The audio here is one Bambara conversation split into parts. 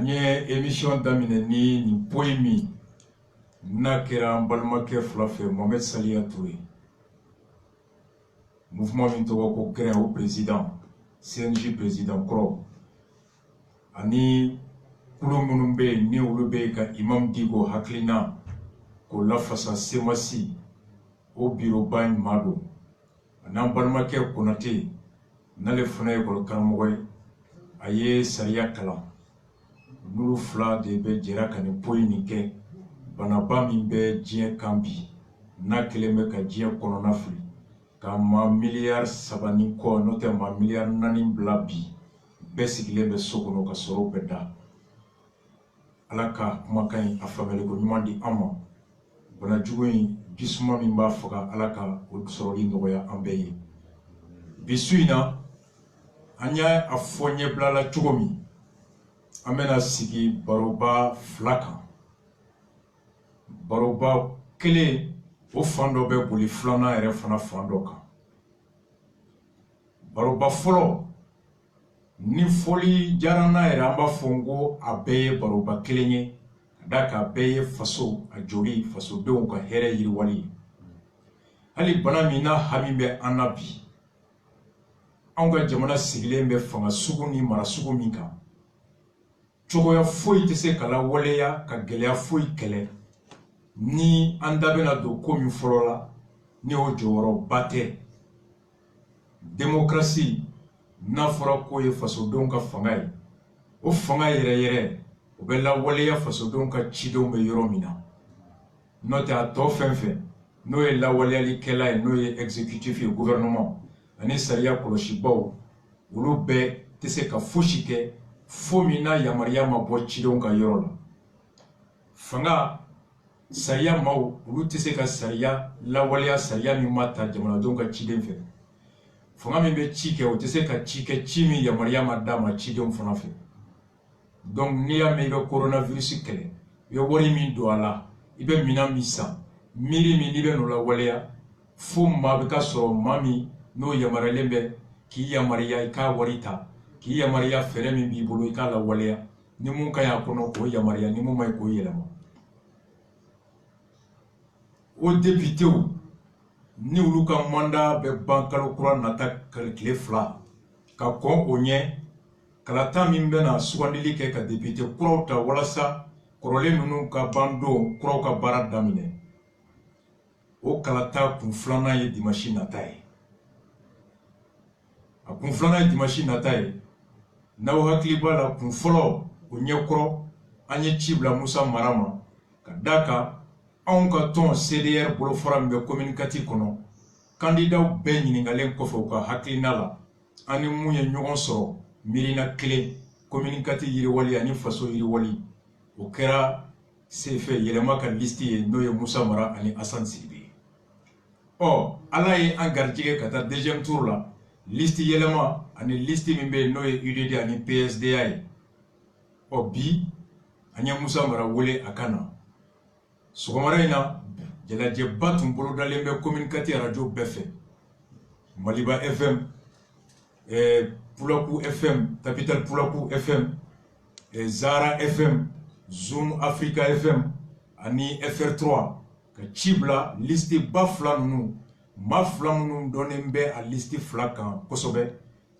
Anye émission damine ni poémie na kera balmake flafe Mohamed Salia Touré mouvement mintogo ko créé au président CNJ président Kro ani kulo munumbe ni ulube ka imam digo haklina ko lafasa semasi au bureau bagne mado nan balmake konate na le fana ko karamoy aye Saria kala nulu fla de be jera kani poyi ni kɛ banaba min bɛ diɲɛ kan bi n'a kelen bɛ ka diɲɛ kɔnɔna fili ka ma miliyari 3 ni kɔ n'o tɛ ma miliyari 4 bila bi bɛɛ sigilen bɛ so kɔnɔ ka sɔrɔ bɛɛ da ala ka kumakan in a faamuyaliko ɲuman di an ma bana jugu in jisuma min b'a faga ala ka o sɔrɔli nɔgɔya an bɛɛ ye bi su in na an y'a fɔ ɲɛbila la cogo min an bɛna sigi baroba 2 kan baroba 1 o fan dɔ bɛ boli 2nan yɛrɛ fana fan dɔ kan baroba fɔlɔ ni fɔli diyara n'a yɛrɛ an b'a fɔ n ko a bɛɛ ye baroba 1 ye ka d'a kan a bɛɛ ye faso a joli fasodenw ka hɛrɛ yiriwali ye hali bana min n'a hami bɛ an na bi anw ka jamana sigilen bɛ fanga sugu ni mara sugu min kan cogoya foyi tɛ se ka lawaleya ka gɛlɛya foyi kɛlɛ ni an da bɛna don ko min fɔlɔ la ni o jɔyɔrɔba tɛ démocratie n'a fɔra ko ye fasodenw ka fanga ye o fanga yɛrɛ yɛrɛ o bɛ lawaleya fasodenw ka cidenw bɛ yɔrɔ min na n'o tɛ a tɔ fɛn fɛn n'o ye lawaleyalikɛla ye n'o ye exécutif ye gouvernement ani sariya kɔlɔsibaw olu bɛɛ tɛ se ka fosi kɛ fo min na yamaruya ma bɔ cidenw ka yɔrɔ la fanga sariya maaw olu tɛ se ka sariya lawaleya sariya min ma ta jamanadenw ka ciden fɛ fanga min bɛ ci kɛ o tɛ se ka ci kɛ ci min yamaruya ma d'a ma cidenw fana fɛ donc n'i y'a mɛn i bɛ coronavirus kɛlɛ i bɛ wari min don a la i bɛ minan min san miiri min n'i bɛ n'o lawaleya fo maa bɛ ka sɔrɔ maa min n'o yamaruyalen bɛ k'i yamaruya i k'a wari ta k'i yamaruya fɛɛrɛ min b'i bolo i k'a lawaleya ni mun ka ɲi a kɔnɔ k'o yamaruya ni mun ma ɲi k'o yɛlɛma o députéw ni olu ka mandat bɛ ban kalo kura nata tile 2 ka kɔn o ɲɛ kalata min bɛna sugandili kɛ ka député kuraw ta walasa kɔrɔlen ninnu ka ban don kuraw ka baara daminɛ o kalata kun 2nan ye dimanche nata ye a kun 2nan ye dimanche nata ye n'aw hakili b'a la kun fɔlɔ o ɲɛkɔrɔ an ye ci bila Musa Mara ma ka d'a kan anw ka tɔn CDR bolofara min bɛ commune kati kɔnɔ candidat bɛɛ ɲininkalen kɔfɛ u ka hakilina la an ni mun ye ɲɔgɔn sɔrɔ miirina kelen commune kati yiriwali ani faso yiriwali o kɛra CFA yɛlɛma ka liste ye n'o ye Musa Mara ani Assane Sidibe ɔ ala ye an garijɛgɛ ka taa deuxième tour la liste yɛlɛma ani liste min bɛ n'o ye UDD ani PSDA ye ɔ bi an ye Musa Mara wele a ka na sɔgɔmara in na jalajɛba tun bolodalen bɛ commune kati radio bɛɛ fɛ Maliba FM Pulaku FM Capital Pulaku FM Zara FM Zoom Africa FM ani FR3 ka ci bila liste ba 2 ninnu ma 2 minnu dɔnnen bɛ a liste 2 kan kosɛbɛ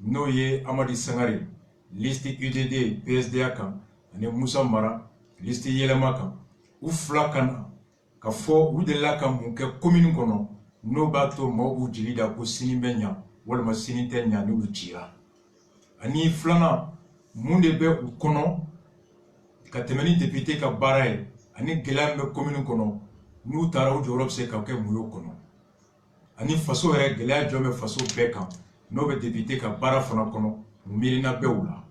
n'o ye Amadi Sangare liste UDD PSDA kan ani Musa Mara liste yɛlɛma kan u 2 kan na ka fɔ u delila ka mun kɛ commune kɔnɔ n'o b'a to maaw b'u jigi da ko sini bɛ ɲa walima sini tɛ ɲa n'olu cira ani 2nan mun de bɛ u kɔnɔ ka tɛmɛ ni député ka baara ye ani gɛlɛya min bɛ commune kɔnɔ n'u taara u jɔyɔrɔ bɛ se ka kɛ mun y'o kɔnɔ ani faso yɛrɛ gɛlɛya jɔn bɛ faso bɛɛ kan n'o bɛ député ka baara fana kɔnɔ mu miirina bɛ u la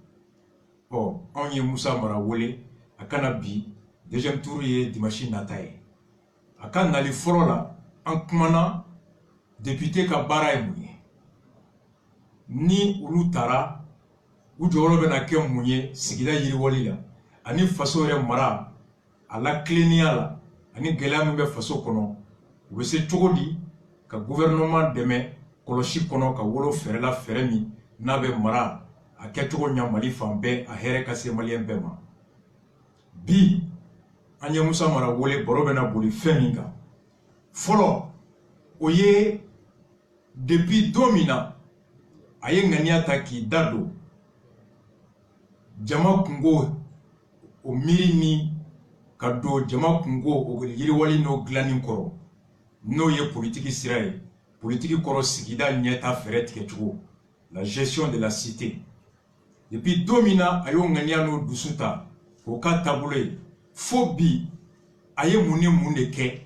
ɔ anw ye Musa Mara wele a kana bi deuxième tour ye dimanche nata ye a ka nali fɔlɔ la an kumana député ka baara ye mun ye ni olu taara u jɔyɔrɔ bɛna kɛ mun ye sigida yiriwali la ani faso yɛrɛ mara a la tilennenya la ani gɛlɛya min bɛ faso kɔnɔ u bɛ se cogo di ka gouvernement dɛmɛ kɔlɔsi kɔnɔ ka wolo fɛrɛ la fɛrɛ min n'a bɛ mara a kɛcogo ɲa Mali fan bɛɛ a hɛrɛ ka se maliyɛn bɛɛ ma bi an ye Musa Mara wele baro bɛna boli fɛn min kan fɔlɔ o ye depuis don min na a ye ŋaniya ta k'i da don jama kungo o miiri ni ka don jama kungo o yiriwali n'o dilanni kɔrɔ n'o ye politiki sira ye politiki kɔrɔ sigida ɲɛta fɛrɛ tigɛ cogo la gestion de la cité depuis don min na a y'o ŋaniya n'o dusu ta k'o ka taabolo ye fo bi a ye mun ni mun de kɛ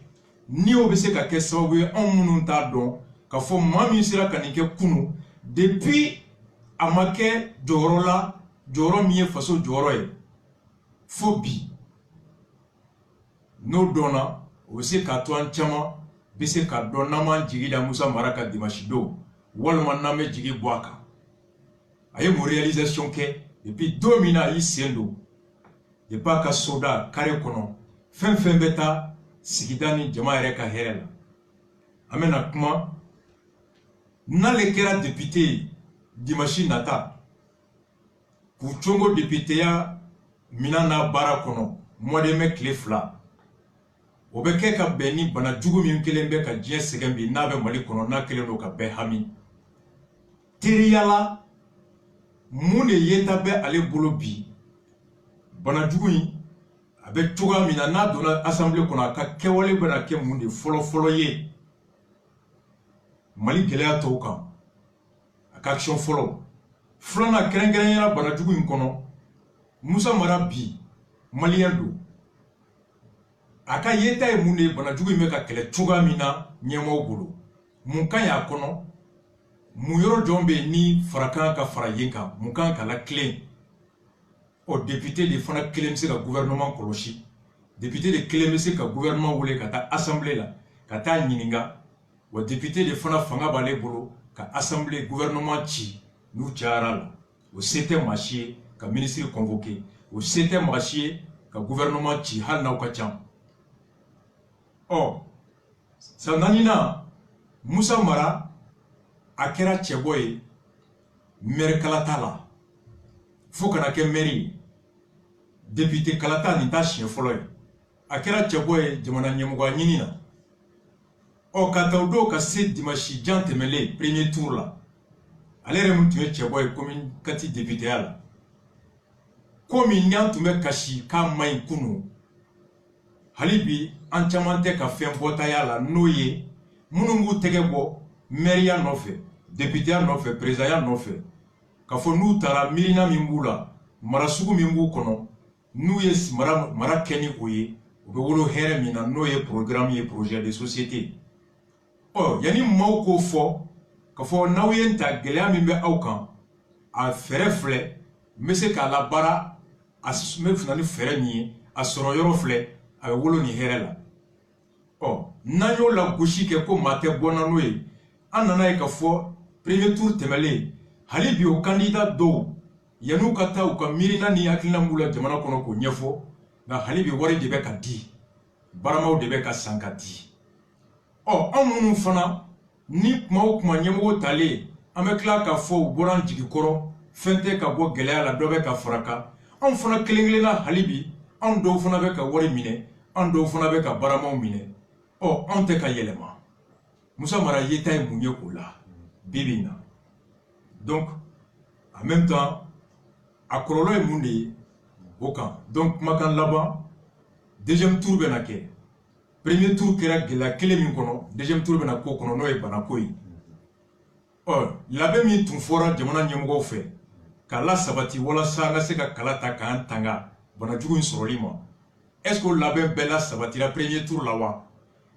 ni o bɛ se ka kɛ sababu ye anw minnu t'a dɔn ka fɔ maa min sera ka nin kɛ kunu depuis a ma kɛ jɔyɔrɔ la jɔyɔrɔ min ye faso jɔyɔrɔ ye fo bi n'o dɔnna o bɛ se k'a to an caman bɛ se k'a dɔn n'an m'an jigi da Musa Mara ka dimanche don walima n'an bɛ jigi bɔ a kan a ye mun réalisation kɛ depuis don min na a y'i sen don depuis a ka soda carré kɔnɔ fɛn fɛn bɛ taa sigida ni jama yɛrɛ ka hɛrɛ la an bɛna kuma n'ale kɛra député ye dimanche nata k'u congo députéya mina n'a baara kɔnɔ mois de mai tile 2 o bɛ kɛ ka bɛn ni bana jugu min kelen bɛ ka diɲɛ sɛgɛn bi n'a bɛ Mali kɔnɔ n'a kelen don ka bɛɛ hami teriyala mun de yeta bɛ ale bolo bi bana jugu in a bɛ cogoya min na n'a donna assemblée kɔnɔ a ka kɛwale bɛna kɛ mun de fɔlɔ ye Mali gɛlɛya tɔw kan a ka action fɔlɔ filanan kɛrɛnkɛrɛnyala bana jugu in kɔnɔ Musa Mara bi maliyɛn don a ka yeta ye mun de ye bana jugu in bɛ ka kɛlɛ cogoya min na ɲɛmɔgɔw bolo mun kan y'a kɔnɔ mun yɔrɔ jɔn bɛ ni fara kan ka fara yen kan mun kan ka la tilen o député de fana kelen bɛ se ka gouvernement kɔlɔsi député de kelen bɛ se ka gouvernement wele ka taa assemblée la ka taa ɲininka wa député de fana fanga b'ale bolo ka assemblée gouvernement ci n'u cayara la o se tɛ maa si ye ka ministre convoqué o se tɛ maa si ye ka gouvernement ci hali n'aw ka ca san naaninan Musa Mara a kɛra cɛbɔ ye maire kalata la fo kana kɛ maire député kalata nin t'a siɲɛ fɔlɔ ye a kɛra cɛbɔ ye jamana ɲɛmɔgɔya ɲini na ka taa o don ka se dimanche jan tɛmɛlen premier tour la ale yɛrɛ min tun ye cɛbɔ ye komi kati députéya la komi n'an tun bɛ kasi k'a ma ɲi kunu hali bi an caman tɛ ka fɛn bɔtaya la n'o ye minnu b'u tɛgɛ bɔ maire nɔfɛ députéya nɔfɛ présidentya nɔfɛ ka fɔ n'u taara miirina min b'u la mara sugu min b'u kɔnɔ n'u ye mara kɛ ni o ye u bɛ wolo hɛrɛ min na n'o ye programme ye projet de société yanni maaw k'o fɔ ka fɔ n'aw ye n ta gɛlɛya min bɛ aw kan a fɛrɛ filɛ n bɛ se k'a labaara a n bɛ fana ni fɛrɛ min ye a sɔrɔ yɔrɔ filɛ a bɛ wolo nin hɛrɛ la n'an y'o lagosi kɛ ko maa tɛ bɔ na n'o ye an nana ye ka fɔ premier tour tɛmɛlen hali bi o candidat dɔw yan'u ka taa u ka miirina ni hakilina b'u la jamana kɔnɔ k'o ɲɛfɔ nka hali bi wari de bɛ ka di baramaw de bɛ ka san ka di anw minnu fana ni kuma o kuma ɲɛmɔgɔ talen an bɛ tila k'a fɔ u bɔra an jigi kɔrɔ fɛn tɛ ka bɔ gɛlɛya la dɔ bɛ ka fara kan anw fana kelen kelenna hali bi anw dɔw fana bɛ ka wari minɛ anw dɔw fana bɛ ka baramaw minɛ anw tɛ ka yɛlɛma Musa Mara yeta ye mun ye o la bi bi in na donc en même temps a kɔlɔlɔ ye mun de ye o kan donc kumakan laban deuxième tour bɛna kɛ premier tour kɛra gɛlɛya kelen min kɔnɔ deuxième tour bɛna k'o kɔnɔ n'o ye banako ye labɛn min tun fɔra jamana ɲɛmɔgɔw fɛ k'a lasabati walasa an ka se ka kala ta k'an tanga banajugu in sɔrɔli ma est-ce que o labɛn bɛɛ lasabatira premier tour la wa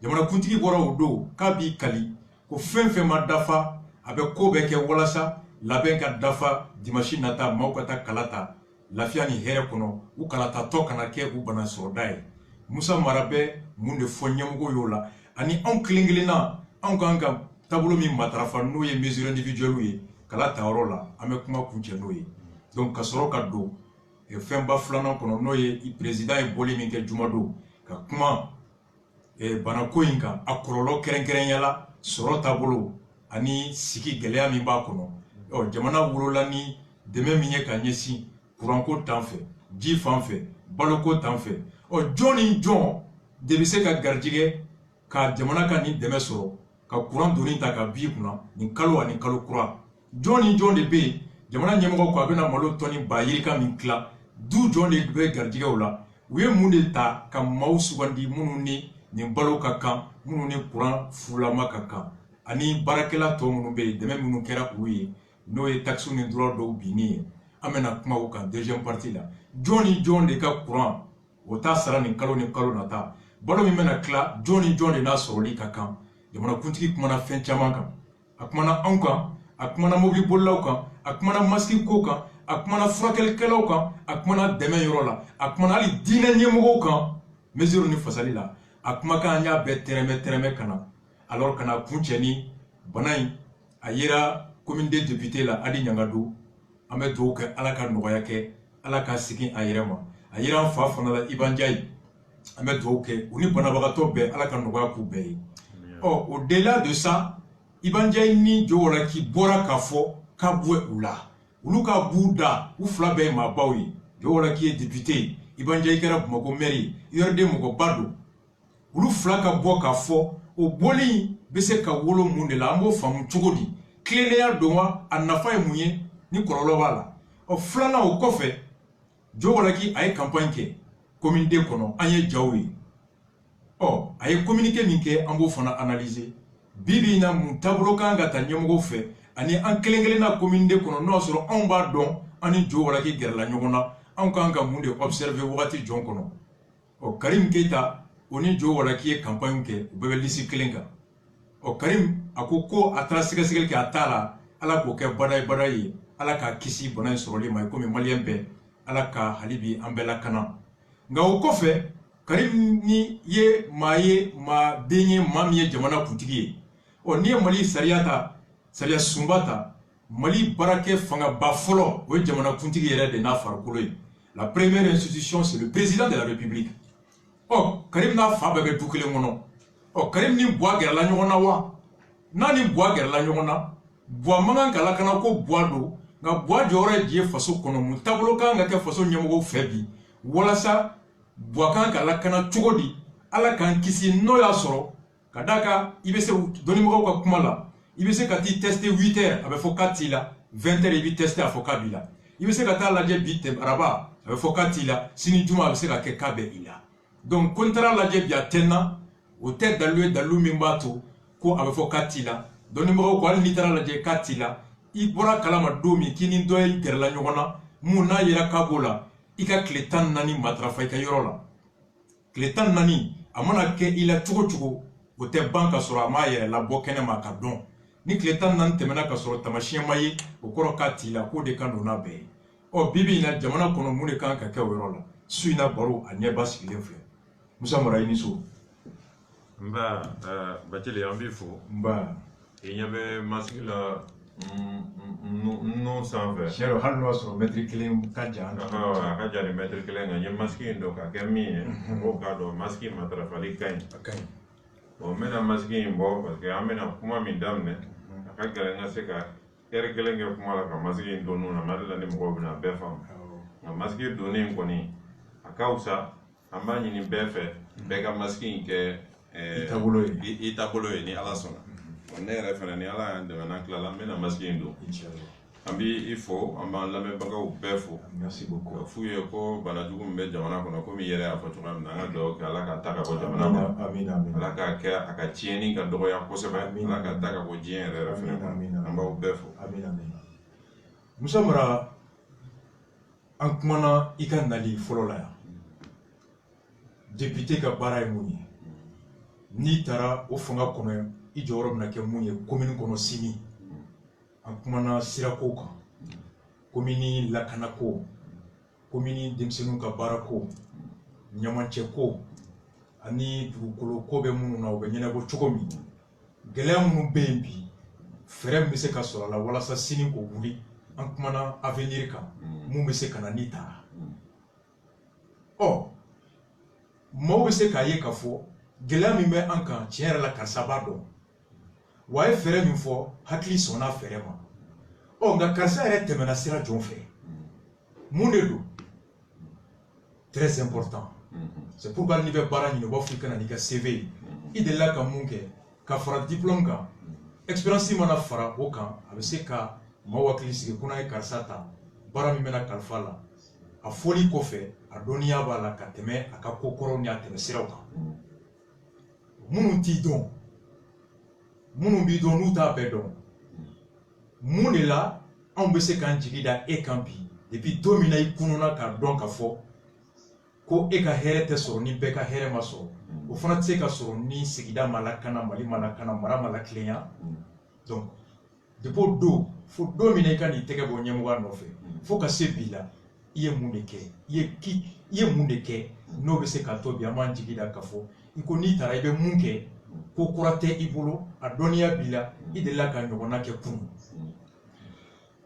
jamanakuntigi bɔra o don k'a b'i kali ko fɛn fɛn ma dafa a bɛ ko bɛɛ kɛ walasa labɛn ka dafa dimanche nata maaw ka taa kala ta lafiya ni hɛrɛ kɔnɔ u kalatatɔ kana kɛ u bana sɔrɔda ye Musa Mara bɛ mun de fɔ ɲɛmɔgɔw y'o la ani anw kelen kelenna anw kan ka taabolo min matarafa n'o ye mesure individuelle ye kala ta yɔrɔ la an bɛ kuma kuncɛ n'o ye donc ka sɔrɔ ka don fɛnba filanan kɔnɔ n'o ye président ye bɔli min kɛ juma don ka kuma banako in kan a kɔlɔlɔ kɛrɛnkɛrɛnyala sɔrɔ taabolo ani sigi gɛlɛya min b'a kɔnɔ jamana wolola ni dɛmɛ min ye ka ɲɛsin kuranko tan fɛ ji fan fɛ baloko tanfɛ jɔn ni jɔn de bɛ se ka garijɛgɛ ka jamana ka nin dɛmɛ sɔrɔ ka kuran doni ta ka bi kunna nin kalo ani kalo kura jɔn ni jɔn de bɛ yen jamana ɲɛmɔgɔ ko a bɛna malo tɔni ba yirika min tila du jɔn de bɛ garijɛgɛw la u ye mun de ta ka maaw sugandi minnu ni nin balo ka kan minnu ni kuran fulama ka kan ani baarakɛla tɔ minnu bɛ yen dɛmɛ minnu kɛra u ye n'o ye taxes ni droits dɔw binni ye an bɛna kuma o kan deuxième partie la jɔn ni jɔn de ka kuran o t'a sara nin kalo nata balo min bɛna tila jɔn ni jɔn de n'a sɔrɔli ka kan jamanakuntigi kumana fɛn caman kan a kumana anw kan a kumana mobili bolilaw kan a kumana masiki ko kan a kumana furakɛlikɛlaw kan a kumana dɛmɛ yɔrɔ la a kumana hali diinɛ ɲɛmɔgɔw kan mesure ni fasali la a kumakan an y'a bɛɛ tɛrɛmɛ ka na alors kana kun cɛ ni bana in a yera commune de député la Adi Ɲangadu an bɛ dugawu kɛ ala ka nɔgɔya kɛ ala ka segin a yɛrɛ ma a yera an fa fana la Iban Ndiaye an bɛ dugawu kɛ u ni banabagatɔ bɛɛ ala ka nɔgɔya k'u bɛɛ ye au-delà de ça Iban Ndiaye ni Jowolaki bɔra k'a fɔ k'a bɔ u la olu ka b'u da u fila bɛɛ ye maabaw ye Jowolaki ye député Iban Ndiaye kɛra Bamakɔ maire ye URD mɔgɔba don olu fila ka bɔ k'a fɔ o bɔli bɛ se ka wolo mun de la an b'o faamu cogo di tilennenya don wa a nafa ye mun ye ni kɔlɔlɔ b'a la filanan o kɔfɛ Jowolaki a ye campagne kɛ commune D kɔnɔ an ye jaw ye a ye communiqué min kɛ an b'o fana analyser bibi na mun taabolo kan ka ta ɲɛmɔgɔw fɛ ani an kelen na commune D kɔnɔ n'o y'a sɔrɔ anw b'a dɔn an ni Jowolaki gɛrɛla ɲɔgɔn na anw kan ka mun de observer wagati jɔn kɔnɔ Karim Keita o ni Jowolaki ye campagne kɛ u bɛɛ bɛ liste kelen kan Karim a ko a taara sɛgɛsɛgɛli kɛ a t'a la ala k'o kɛ bada ye ala k'a kisi bana in sɔrɔli ma komi maliyɛn bɛɛ ala ka halibi an bɛɛ lakana nka o kɔfɛ Karim ni ye maa den ye maa min ye jamana kuntigi ye n'i ye Mali sariya ta sariya sunba ta Mali baarakɛ fangaba fɔlɔ o ye jamana kuntigi yɛrɛ de n'a farikolo ye la première institution c'est le président de la République Karim n'a fa bɛɛ bɛ du kelen kɔnɔ Karim ni Buwa gɛrɛla ɲɔgɔn na wa n'a ni Buwa gɛrɛla ɲɔgɔn na Buwa man kan ka lakana ko Buwa don nka Buwa jɔyɔrɔ ye di ye faso kɔnɔ mun taabolo kan ka kɛ faso ɲɛmɔgɔw fɛ bi walasa Buwa kan ka lakana cogo di ala k'an kisi n'o y'a sɔrɔ ka d'a kan i bɛ se dɔnnibagaw ka kuma la i bɛ se ka t'i tester 8 heures a bɛ fɔ k'a t'i la 20 heures i bɛ tester a fɔ k'a b'i la i bɛ se ka taa lajɛ bi araba a bɛ fɔ k'a t'i la sini juma a bɛ se ka kɛ k'a bɛ i la donc ko n taara lajɛ bi a tɛ n na o tɛ dalu min b'a to ko a bɛ fɔ k'a t'i la dɔnnibagaw ko hali n'i taara lajɛ k'a t'i la i bɔra kalama don min k'i ni dɔ ye gɛrɛla ɲɔgɔn na mun n'a yera k'a b'o la i ka tile 14 matarafa i ka yɔrɔ la tile 14 a mana kɛ i la cogo cogo o tɛ ban ka sɔrɔ a m'a yɛrɛ labɔ kɛnɛma ka dɔn ni tile 14 tɛmɛna ka sɔrɔ tamasiyɛn ma ye o kɔrɔ k'a t'i la k'o de kan don n'a bɛɛ ye bibi in na jamana kɔnɔ mun de kan ka kɛ o yɔrɔ la su in na baro a ɲɛba sigilen filɛ Musa Mara i ni so nba Bacili an b'i fo nba i ɲɛ bɛ masigi la nun sanfɛ tiɲɛ don hali n'o y'a sɔrɔ mɛtiri kelen ka jan a ka jan ni mɛtiri kelen kan n ye masigi in dɔn k'a kɛ min ye mɔgɔw k'a dɔn masigi matarafali ka ɲi bon n bɛna masigi in bɔ parce que an bɛna kuma min daminɛ a ka gɛlɛn n ka se ka heure kelen kɛ kuma la ka masigi in don nun na ma deli la ni mɔgɔw bɛna a bɛɛ faamu nka masigi donni in kɔni a ka fisa an b'a ɲini bɛɛ fɛ bɛɛ ka masigi in kɛ i taabolo ye ni ala sɔnna ne yɛrɛ fana ni ala y'an dɛmɛ n'an tilala n bɛna masigi in don an b'i fo an b'an lamɛnbagaw bɛɛ fo ka f'u ye ko banajugu min bɛ jamana kɔnɔ komi i yɛrɛ y'a fɔ cogoya min na an ka dugawu kɛ ala ka ta ka bɔ jamana kɔnɔ ala k'a kɛ a ka tiɲɛni ka dɔgɔya kosɛbɛ ala ka ta ka bɔ diɲɛ yɛrɛ fana kɔnɔ an b'aw bɛɛ fo Musa Mara an kumana i ka nali fɔlɔ la yan député ka baara ye mun ye n'i taara o fanga kɔnɔ i jɔyɔrɔ bɛna kɛ mun ye commune kɔnɔ sini an kumana sirako kan commune lakanako commune denmisɛnninw ka baarako ɲamacɛko ani dugukolo ko bɛ minnu na o bɛ ɲɛnabɔ cogo min gɛlɛya minnu bɛ yen bi fɛɛrɛ min bɛ se ka sɔrɔ a la walasa sini k'o wuli an kumana avenir kan mun bɛ se ka na n'i taara maaw bɛ se k'a ye k'a fɔ gɛlɛya min bɛ an kan tiɲɛ yɛrɛ la karisa b'a dɔn wa a ye fɛɛrɛ min fɔ hakili sɔnna fɛɛrɛ ma nka karisa yɛrɛ tɛmɛna sira jɔn fɛ mun de don très important. C'est pourquoi il y a un CV. Il est là comme un fera diplôme ka expérience mana fara o kan a bɛ se ka maaw hakili sigi ko n'a ye karisa ta baara min bɛna kalifa la a fɔli kɔfɛ a dɔnniya b'a la ka tɛmɛ a ka ko kɔrɔw ni a tɛmɛ siraw kan minnu t'i dɔn minnu b'i dɔn n'u t'a bɛɛ dɔn mun de la anw bɛ se k'an jigi da e kan bi depuis don min na i kununa k'a dɔn ka fɔ ko e ka hɛrɛ tɛ sɔrɔ ni bɛɛ ka hɛrɛ ma sɔrɔ o fana tɛ se ka sɔrɔ ni sigida ma lakana mali ma lakana mara ma latilenya donc depuis o don fo don min na i ka n'i tɛgɛ bɔ ɲɛmɔgɔya nɔfɛ fo ka se bi la i ye mun de kɛ i ye mun de kɛ n'o bɛ se k'a to bi an b'an jigi da ka fɔ i ko n'i taara i bɛ mun kɛ ko kura tɛ i bolo a dɔnniya b'i la i delila ka ɲɔgɔnna kɛ kunun.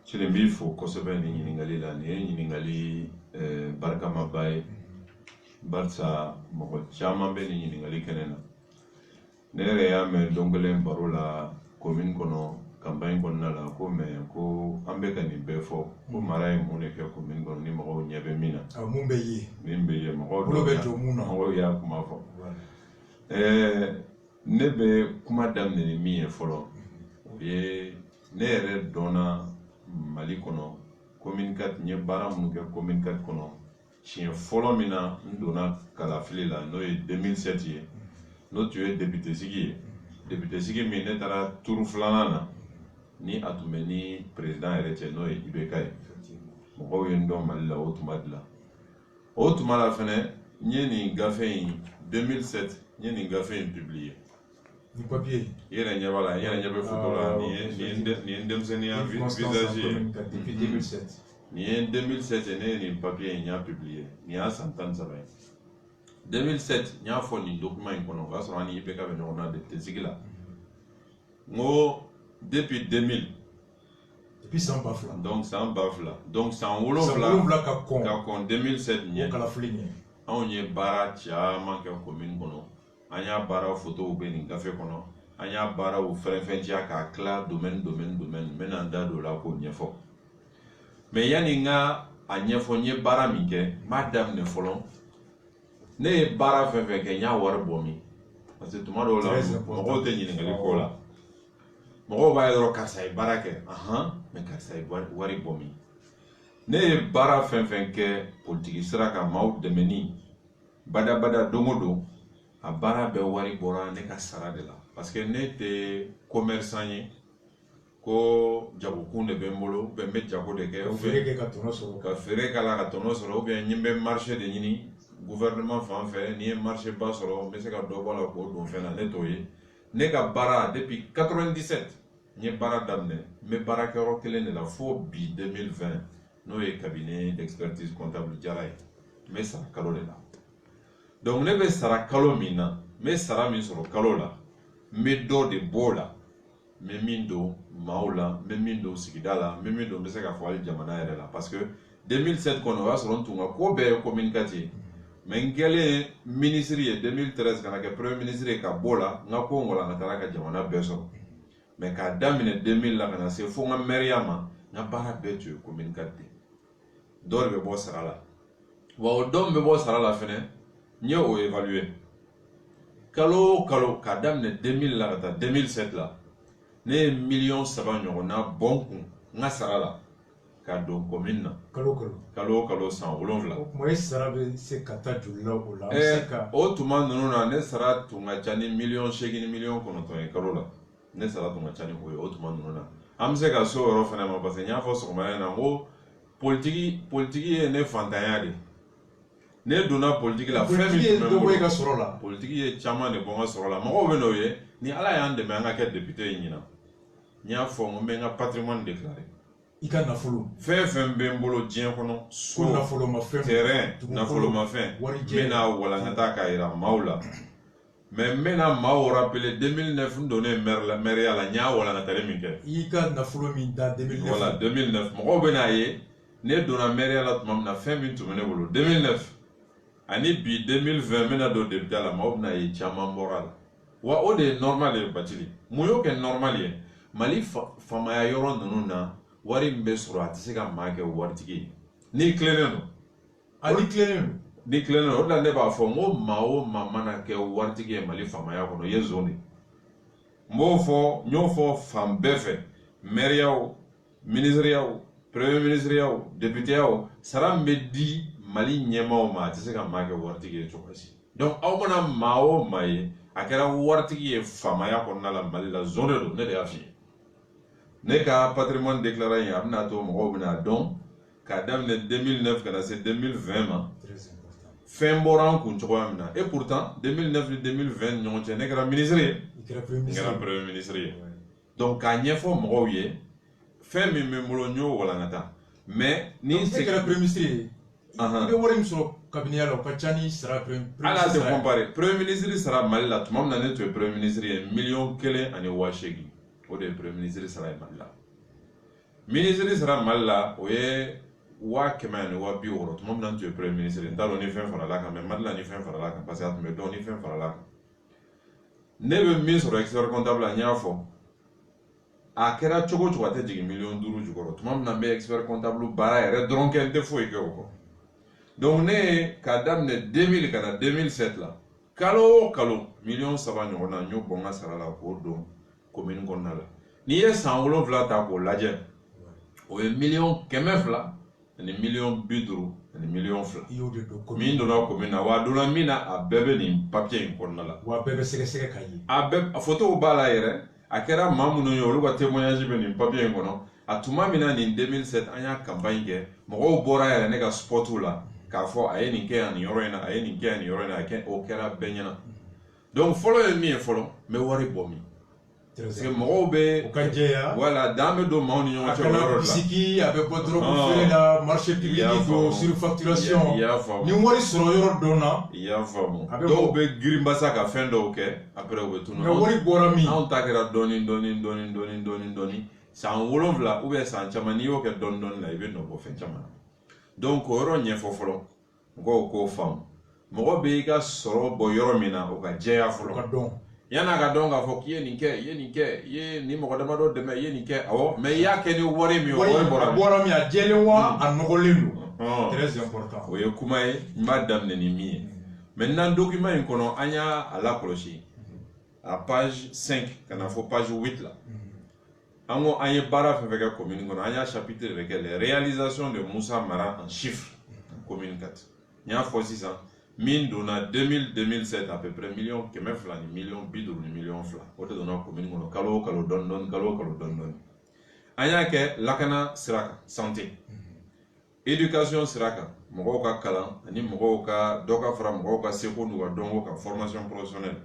Cile n b'i fo kosɛbɛ nin ɲininkali la nin ye ɲininkali barikamaba ye barisa mɔgɔ caman bɛ nin ɲininkali kɛnɛ na ne yɛrɛ y'a mɛn don kelen baro la commune kɔnɔ campagne kɔnɔna la ko mais ko an bɛ ka nin bɛɛ fɔ ko mara ye mun de kɛ commune kɔnɔ ni mɔgɔw ɲɛ bɛ min na mun bɛ ye min bɛ ye mɔgɔw bolo bɛ jɔ mun na mɔgɔw y'a kuma fɔ ne bɛ kuma daminɛ ni min ye fɔlɔ o ye ne yɛrɛ dɔnna Mali kɔnɔ commune 4 n ye baara minnu kɛ commune 4 kɔnɔ siɲɛ fɔlɔ min na n donna kalafili la n'o ye 2007 ye n'o tun ye député sigi ye député sigi min ne taara turu filanan na ni a tun bɛ ni président yɛrɛ cɛ n'o ye IBK ye mɔgɔw ye n dɔn Mali la o tuma de la o tuma la fɛnɛ n ye nin gafe in 2007 n ye nin gafe in publié ni papier i yɛrɛ ɲɛ b'a la i yɛrɛ ɲɛ bɛ photo la nin ye denmisɛnniya visage ye nin ye 2007 ne ye nin papier in n y'a publié nin y'a san 17 ye 2007 n y'a fɔ nin document in kɔnɔ o y'a sɔrɔ an ni IBK bɛ ɲɔgɔn na député sigi la n ko depuis 2000 depuis san 2000 donc san 2000 donc san 7 ka kɔn 2007 ɲɛ kalafili ɲɛ anw ye baara caman kɛ commune kɔnɔ an y'a baara photow bɛ nin gafe kɔnɔ an y'a baaraw fɛrɛfɛnciya k'a tila domaine n bɛna n da don o la k'o ɲɛfɔ mais yani n ka a ɲɛfɔ n ye baara min kɛ n b'a daminɛ fɔlɔ ne ye baara fɛn fɛn kɛ n y'a wari bɔ min parce que tuma dɔw la mɔgɔw tɛ ɲininkali k'o la mɔgɔw b'a ye dɔrɔn karisa ye baara kɛ mais karisa ye wari bɔ min ne ye baara fɛn fɛn kɛ politiki sira kan maaw dɛmɛni badabada don o don a baara bɛɛ wari bɔra ne ka sara de la parce que ne tɛ commerçant ye ko jagokun de bɛ n bolo ou bien n bɛ jago de kɛ ka feere k'a la ka tɔnɔ sɔrɔ ou bien n bɛ marché de ɲini gouvernement fan fɛ n'i ye marché ba sɔrɔ n bɛ se ka dɔ bɔ a la k'o don fɛn na ne t'o ye ne ka baara depuis 97 n ye baara daminɛ n bɛ baarakɛyɔrɔ kelen de la fo bi 2020 n'o ye cabinet d'expertise comptable Jara ye n bɛ sara kalo de la donc ne bɛ sara kalo min na n bɛ sara min sɔrɔ kalo la n bɛ dɔ de b'o la n bɛ min don maaw la n bɛ min don sigida la n bɛ min don n bɛ se ka fɔ hali jamana yɛrɛ la parce que 2007 kɔnɔ o y'a sɔrɔ n tun ka ko bɛɛ ye commune 4 ye mais n kɛlen ministre ye 2013 kana kɛ premier ministre ye ka bɔ la n ka ko ngɔlɔnkatala ka jamana bɛɛ sɔrɔ mais k'a daminɛ 2000 la ka na se fo n ka maire ma n ka baara bɛɛ tun ye commune 4 de dɔ de bɛ bɔ sara la wa o dɔ min bɛ bɔ sara la fɛnɛ n ye o évaluer kalo o kalo k'a daminɛ 2000 la ka taa 2007 la ne ye $3 ɲɔgɔnna bɔ n kun n ka sara la k'a don commune na kalo o kalo san 7 o tuma e sara bɛ se ka taa joli la o la o tuma ninnu na ne sara tun ka ca ni $8 ni $9 ye kalo la ne sara tun ka ca ni o ye o tuma ninnu na an bɛ se ka so yɔrɔ fɛnɛ ma parce que n y'a fɔ sɔgɔmada in na n ko politiki ye ne fantanya de ne donna politiki la fɛn min tun bɛ n bolo politiki ye caman de bɔ n ka sɔrɔ la mɔgɔw bɛ n'o ye ni ala y'an dɛmɛ an ka kɛ député ye ɲinan n y'a fɔ n ko n bɛ n ka patrimoine déclaré i ka nafolo fɛn fɛn bɛ n bolo diɲɛ kɔnɔ so terrain nafolomafɛn n bɛna walankata k'a jira maaw la mais n bɛna maaw rappeler 2009 n donnen maire la n y'a walankatali min kɛ i ka nafolo min da 2009 voilà 2009 mɔgɔw bɛna ye ne donna maire la tuma min na fɛn min tun bɛ ne bolo 2009 ani bi 2020 n bɛna don député la maaw bɛna ye caman bɔra la wa o de ye normal ye Bacili mun y'o kɛ normal ye Mali faamaya yɔrɔ ninnu na wari min bɛ sɔrɔ a tɛ se ka maa kɛ waritigi ye n'i tilennen don n'i tilennen don ni tilen o la ne b'a fɔ n ko maa o maa mana kɛ waritigi ye Mali faamaya kɔnɔ ye zone de n b'o fɔ n y'o fɔ fan bɛɛ fɛ maire yaw ministre yaw premier ministre yaw député yaw sara min bɛ di Mali ɲɛmaaw ma a tɛ se ka maa kɛ waritigi ye cogo si donc aw mana maa o maa ye a kɛra waritigi ye faamaya kɔnɔna la Mali la zone de don ne de y'a f'i ye ne ka patrimoine déclaré in a bɛna to mɔgɔw bɛna dɔn k'a daminɛ 2009 ka na se 2020 ma fɛn bɔra an kun cogoya min na et pourtant 2009 ni 2020 ni ɲɔgɔn cɛ ne kɛra ministre ye n kɛra premier ministre ye donc k'a ɲɛfɔ mɔgɔw ye fɛn min bɛ n bolo n y'o walankata mais ni ne kɛra premier ministre ye i bɛ wari min sɔrɔ cabinet la o ka ca ni sara premier ministre ala tɛ comparer premier ministre sara Mali la tuma min na ne tun ye premier ministre ye 1,8 million o de ye premier ministre sara ye Mali la ministre sara Mali la o ye 1,750,000 tuma min na n tun ye premier ministre n t'a dɔn ni fɛn farala kan mais Mali la ni fɛn farala kan parce que a tun bɛ dɔn ni fɛn farala kan ne bɛ min sɔrɔ expert comptable la n y'a fɔ a kɛra cogo o cogo a tɛ jigin 500,000 jukɔrɔ tuma min na n bɛ expert comptable baara yɛrɛ dɔrɔn kɛ n tɛ foyi kɛ o kɔ donc ne ye k'a daminɛ 2000 ka na 2007 la kalo o kalo 3 millions ɲɔgɔn na n y'o bɔ n ka sara la k'o don commune kɔnɔna la n'i ye san 7 ta k'o lajɛ o ye 200,000 ani 250,000 ani 200,000 min donna commune na wa donna min na a bɛɛ bɛ nin papier in kɔnɔna la wa bɛɛ bɛ sɛgɛsɛgɛ ka ye a photo b'a la yɛrɛ a kɛra maa minnu ye olu ka témoignage bɛ nin papier in kɔnɔ a tuma min na nin 2007 an y'a campagne kɛ mɔgɔw bɔra yɛrɛ ne ka spotu la k'a fɔ a ye nin kɛ yan nin yɔrɔ in na a ye nin kɛ yan nin yɔrɔ in na a kɛ o kɛra bɛɛ ɲɛna donc fɔlɔ ye min ye fɔlɔ n bɛ wari bɔ min parce que mɔgɔw bɛ o ka jɛya voilà dan bɛ don maaw ni ɲɔgɔn cɛ o yɔrɔ la a kana bisiki a bɛ bɔ dɔrɔn feere la marché public don surfacturation ni wari sɔrɔ yɔrɔ dɔ la i y'a faamu dɔw bɛ girinbasa ka fɛn dɔw kɛ après u bɛ tunun mais wari bɔra min anw ta kɛra dɔɔni san 7 ou bien san caman n'i y'o kɛ dɔɔni la i bɛ nɔ bɔ fɛn caman na donc o yɔrɔ ɲɛfɔ fɔlɔ mɔgɔw k'o faamu mɔgɔ bɛ i ka sɔrɔ bɔ yɔrɔ min na o ka jɛya fɔlɔ ka dɔn yan'a ka dɔn k'a fɔ k'i ye nin kɛ i ye nin kɛ i ye nin mɔgɔ damadɔ dɛmɛ i ye nin kɛ awɔ mais i y'a kɛ ni wari min ye wari bɔra min a jɛlen wa a nɔgɔlen don très important o ye kuma ye n b'a daminɛ ni min ye maintenant document in kɔnɔ an y'a lakɔlɔsi a page 5 ka na fɔ page 8 la an ko an ye baara fɛn fɛn kɛ commune kɔnɔ an y'a chapitre de kɛ les réalisations de Moussa Mara en chiffres commune 4 n y'a fɔ sisan min donna 2007 à peu près 1,2 million ni 250,000 ni 2,2 o de donna commune kɔnɔ kalo o kalo dɔɔni an y'a kɛ lakana sira kan santé éducation sira kan mɔgɔw ka kalan ani mɔgɔw ka dɔ ka fara mɔgɔw ka seko n'u ka dɔnko kan formation professionnelle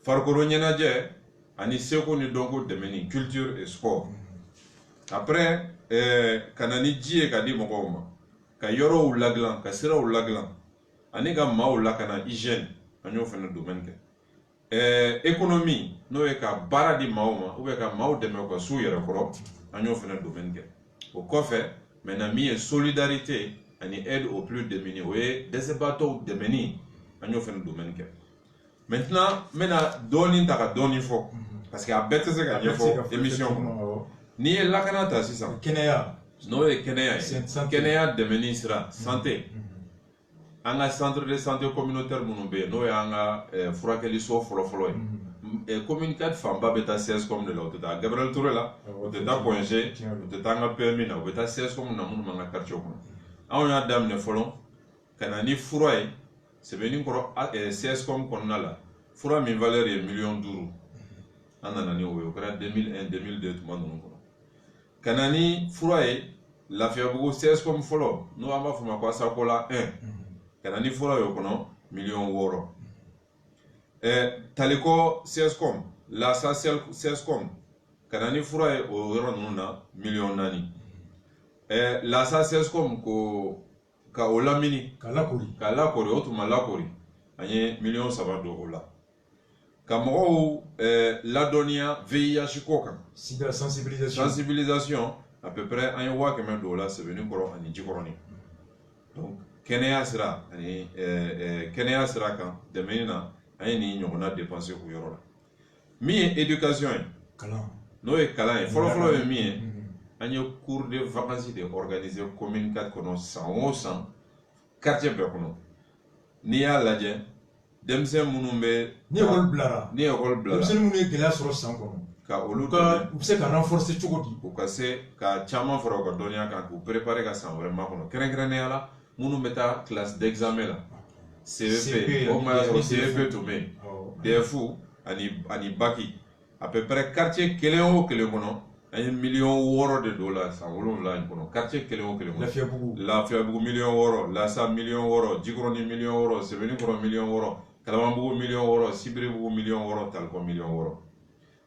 farikolo ɲɛnajɛ ani seko ni dɔnko dɛmɛni culture et sport après ka na ni ji ye ka di mɔgɔw ma ka yɔrɔw ladilan ka siraw ladilan ani ka maaw lakana hygiène an y'o fana domaine kɛ économie n'o ye ka baara di maaw ma ou bien ka maaw dɛmɛ u ka s'u yɛrɛ kɔrɔ an y'o fana domaine kɛ o kɔfɛ maintenant min ye solidarité ani aide aux plus démunis o ye dɛsɛbaatɔw dɛmɛni an y'o fana domaine kɛ maintenant n bɛna dɔɔni ta ka dɔɔni fɔ parce que a bɛɛ tɛ se ka ɲɛfɔ émission kɔnɔ n'i ye lakana ta sisan kɛnɛya n'o ye kɛnɛya ye kɛnɛya dɛmɛni sira santé an ka centre de santé communautaire minnu bɛ yen n'o y'an ka furakɛliso fɔlɔ-fɔlɔ ye commune 4 fanba bɛ taa CSCOM de la o tɛ taa Gabriel Touré la o tɛ taa Point G o tɛ taa an ka PMI na o bɛ taa CSCOM na minnu b'an ka quartier kɔnɔ anw y'a daminɛ fɔlɔ ka na ni fura ye sɛbɛnnikɔrɔ CSCOM kɔnɔna la fura min valeur ye 500,000 an nana ni o ye o kɛra 2001 2002 tuma ninnu kɔnɔ ka na ni fura ye Lafiyabugu CSCOM fɔlɔ n'o an b'a fɔ ma ko Asakola 1 ka na ni fura ye o kɔnɔ 6,000,000 Taliko CSCOM Lasa CSCOM ka na ni fura ye o yɔrɔ ninnu na 4,000,000 Lasa CSCOM ko ka o lamini ka lakori o tun ma lakori an ye 3,000,000 don o la ka mɔgɔw ladɔnniya VIH ko kan sensibilisation à peu près an ye 100,000 don o la sɛbɛnnikɔrɔ ani jikɔrɔni donc kɛnɛya sira ani kɛnɛya sira kan dɛmɛni na an ye nin ɲɔgɔnna dépenser o yɔrɔ la min ye éducation ye n'o ye kalan ye fɔlɔ-fɔlɔ ye min ye an ye cours de vacances de organiser commune 4 kɔnɔ san o san quartier bɛɛ kɔnɔ n'i y'a lajɛ denmisɛn minnu bɛ ni école bilara denmisɛn minnu ye gɛlɛya sɔrɔ san kɔnɔ ka olu u bɛ se ka renforcer cogo di u ka se ka caman fara u ka dɔnniya kan k'u préparer ka san wɛrɛ makɔnɔ kɛrɛnkɛrɛnnenya la minnu bɛ taa classe d'examen la CVP o ma y'a sɔrɔ CVP tun bɛ yen DFU ani baki à peu près quartier kelen o kelen kɔnɔ an ye 6 de don la san 7 in kɔnɔ quartier kelen o kelen kɔnɔ Lafiyabugu 6 Lasa 6 Jikɔrɔni 6 Sɛbɛnnikɔrɔ 6 Kalabanbugu 6 Sibiribugu 6 Talikɔ 6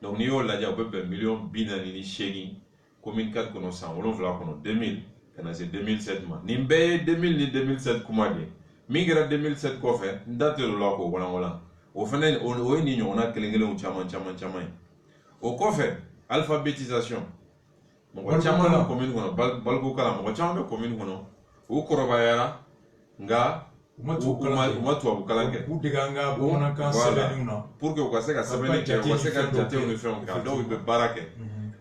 donc n'i y'o lajɛ u bɛ bɛn 48 commune 4 kɔnɔ san 7 kɔnɔ 2000 ka na se 2007 ma nin bɛɛ ye 2000 ni 2007 kuma de min kɛra 2007 kɔfɛ n da tɛ o la k'o walanwalan o fana o ye nin ɲɔgɔnna kelen-kelenw caman ye o kɔfɛ alphabétisation mɔgɔ caman bɛ commune kɔnɔ balikukalan mɔgɔ caman bɛ commune kɔnɔ u kɔrɔbayara nka u ma tubabukalan kɛ u dege an ka bamanankan sɛbɛnniw na pour que u ka se ka sɛbɛnni kɛ u ka se ka jatew ni fɛnw kɛ dɔw bɛ baara kɛ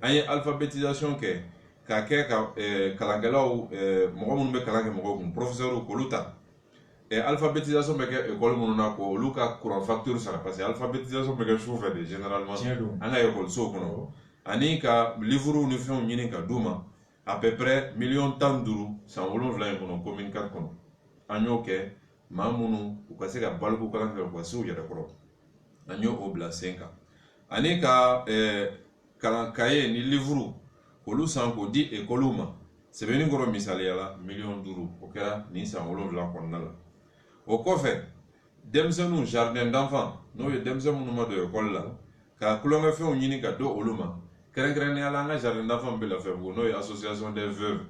an ye alphabétisation kɛ k'a kɛ ka kalankɛlaw mɔgɔ minnu bɛ kalan kɛ mɔgɔw kun professeurs k'olu ta alphabétisation bɛ kɛ école minnu na ko olu ka courant facture sara parce que alphabétisation bɛ kɛ sufɛ de généralement an ka écolesow kɔnɔ ani ka livres ni fɛnw ɲini ka d'u ma à peu près 15 san 7 in kɔnɔ commune 4 kɔnɔ an y'o kɛ maa minnu u ka se ka balikukalan kɛ u ka se u yɛrɛ kɔrɔ an y'o bila sen kan ani ka kalan cahier ni livre olu san k'o di écoles ma Sɛbɛnnikɔrɔ misaliya la 5 o kɛra nin san 7 kɔnɔna la o kɔfɛ denmisɛnninw jardin d'enfants n'o ye denmisɛn minnu ma don école la ka tulonkɛfɛnw ɲini ka don olu ma kɛrɛnkɛrɛnnenya la an ka jardin d'enfants bɛ Lafiyabugu n'o ye association des veuves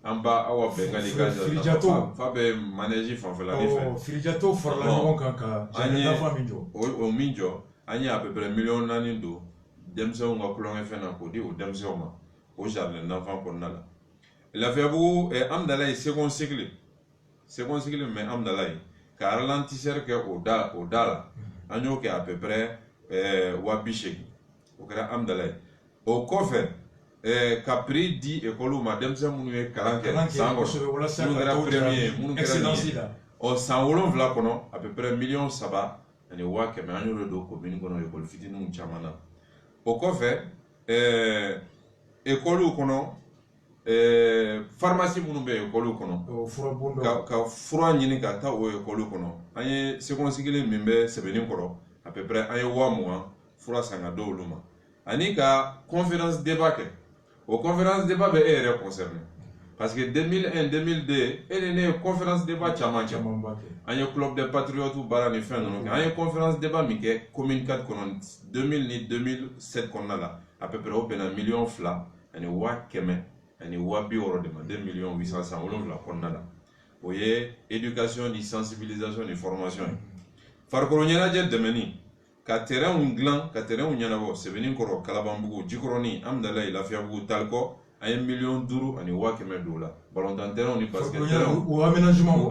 an ba Awa Bɛngali ka jardin d'enfants fa bɛ manège fanfɛlani fɛ Firijato farala ɲɔgɔn kan ka jardin d'enfants min jɔ o min jɔ an ye à peu près 4 millions don denmisɛnw ka tulonkɛfɛn na k'o di o denmisɛnw ma o jardin d'enfants kɔnɔna la Lafiyabugu Amdalayi second cycle min bɛ Amdalayi ka ralentisseur kɛ o da la an y'o kɛ à peu près 80,000 o kɛra Amdalayi o kɔfɛ ka prix di école ma denmisɛn minnu ye kalan kɛ san kɔnɔ minnu kɛra premier minnu kɛra nin ɔ san 7 kɔnɔ à peu près 3,7 millions ani 100,000 an y'o don commune kɔnɔ école fitininw caman na o kɔfɛ école kɔnɔ pharmacie minnu bɛ école kɔnɔ ka fura ɲini ka taa o école kɔnɔ an ye second cycle min bɛ Sɛbɛnnikɔrɔ à peu près an ye 20,000 fura san ka d'olu ma ani ka conférence débat kɛ o conférence débat bɛ e yɛrɛ concerné parce que 2001 2002 e ni ne ye conférence débat caman kɛ an ye club des patriotes baara ni fɛn ninnu kɛ an ye conférence débat min kɛ commune 4 kɔnɔ 2000 ni 2007 kɔnɔna la à peu près o bɛnna 2,000,000 ani 100,000 ani 60,000 de ma 2,800,000 san 7 kɔnɔna la o ye éducation ni sensibilisation ni formation ye farikolo ɲɛnajɛ dɛmɛni ka terrainw dilan ka terrainw ɲɛnabɔ Sɛbɛnnikɔrɔ Kalabanbugu Jikɔrɔni Amdalayi Lafiyabugu Talikɔ an ye 5,000,000 ani 100,000 don la balontan terrainw ni basket terrainw o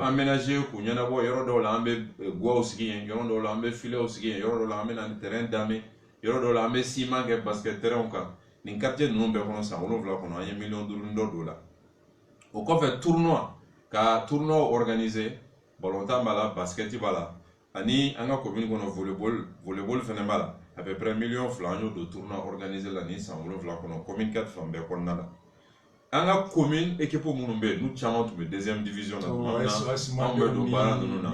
aménager k'u ɲɛnabɔ yɔrɔ dɔw la an bɛ guwaw sigi yen yɔrɔ dɔw la an bɛ filets sigi yen yɔrɔ dɔw la an bɛ na ni terrain dame yɔrɔ dɔw la an bɛ ciment kɛ basket terrainw kan nin quartier ninnu bɛɛ kɔnɔ san 7 kɔnɔ an ye 5,000,000 dɔ don la o kɔfɛ tournoi ka tournoi organiser balontan b'a la basket b'a la ani an ka commune kɔnɔ volleyball fɛnɛ b'a la à peu près 2 millions an y'o don tournoi organiser la ni san 7 kɔnɔ commune 4 fan bɛɛ kɔnɔna la an ka commune équipe minnu bɛ yen n'u caman tun bɛ deuxième division na tuma min na anw bɛ don baara ninnu na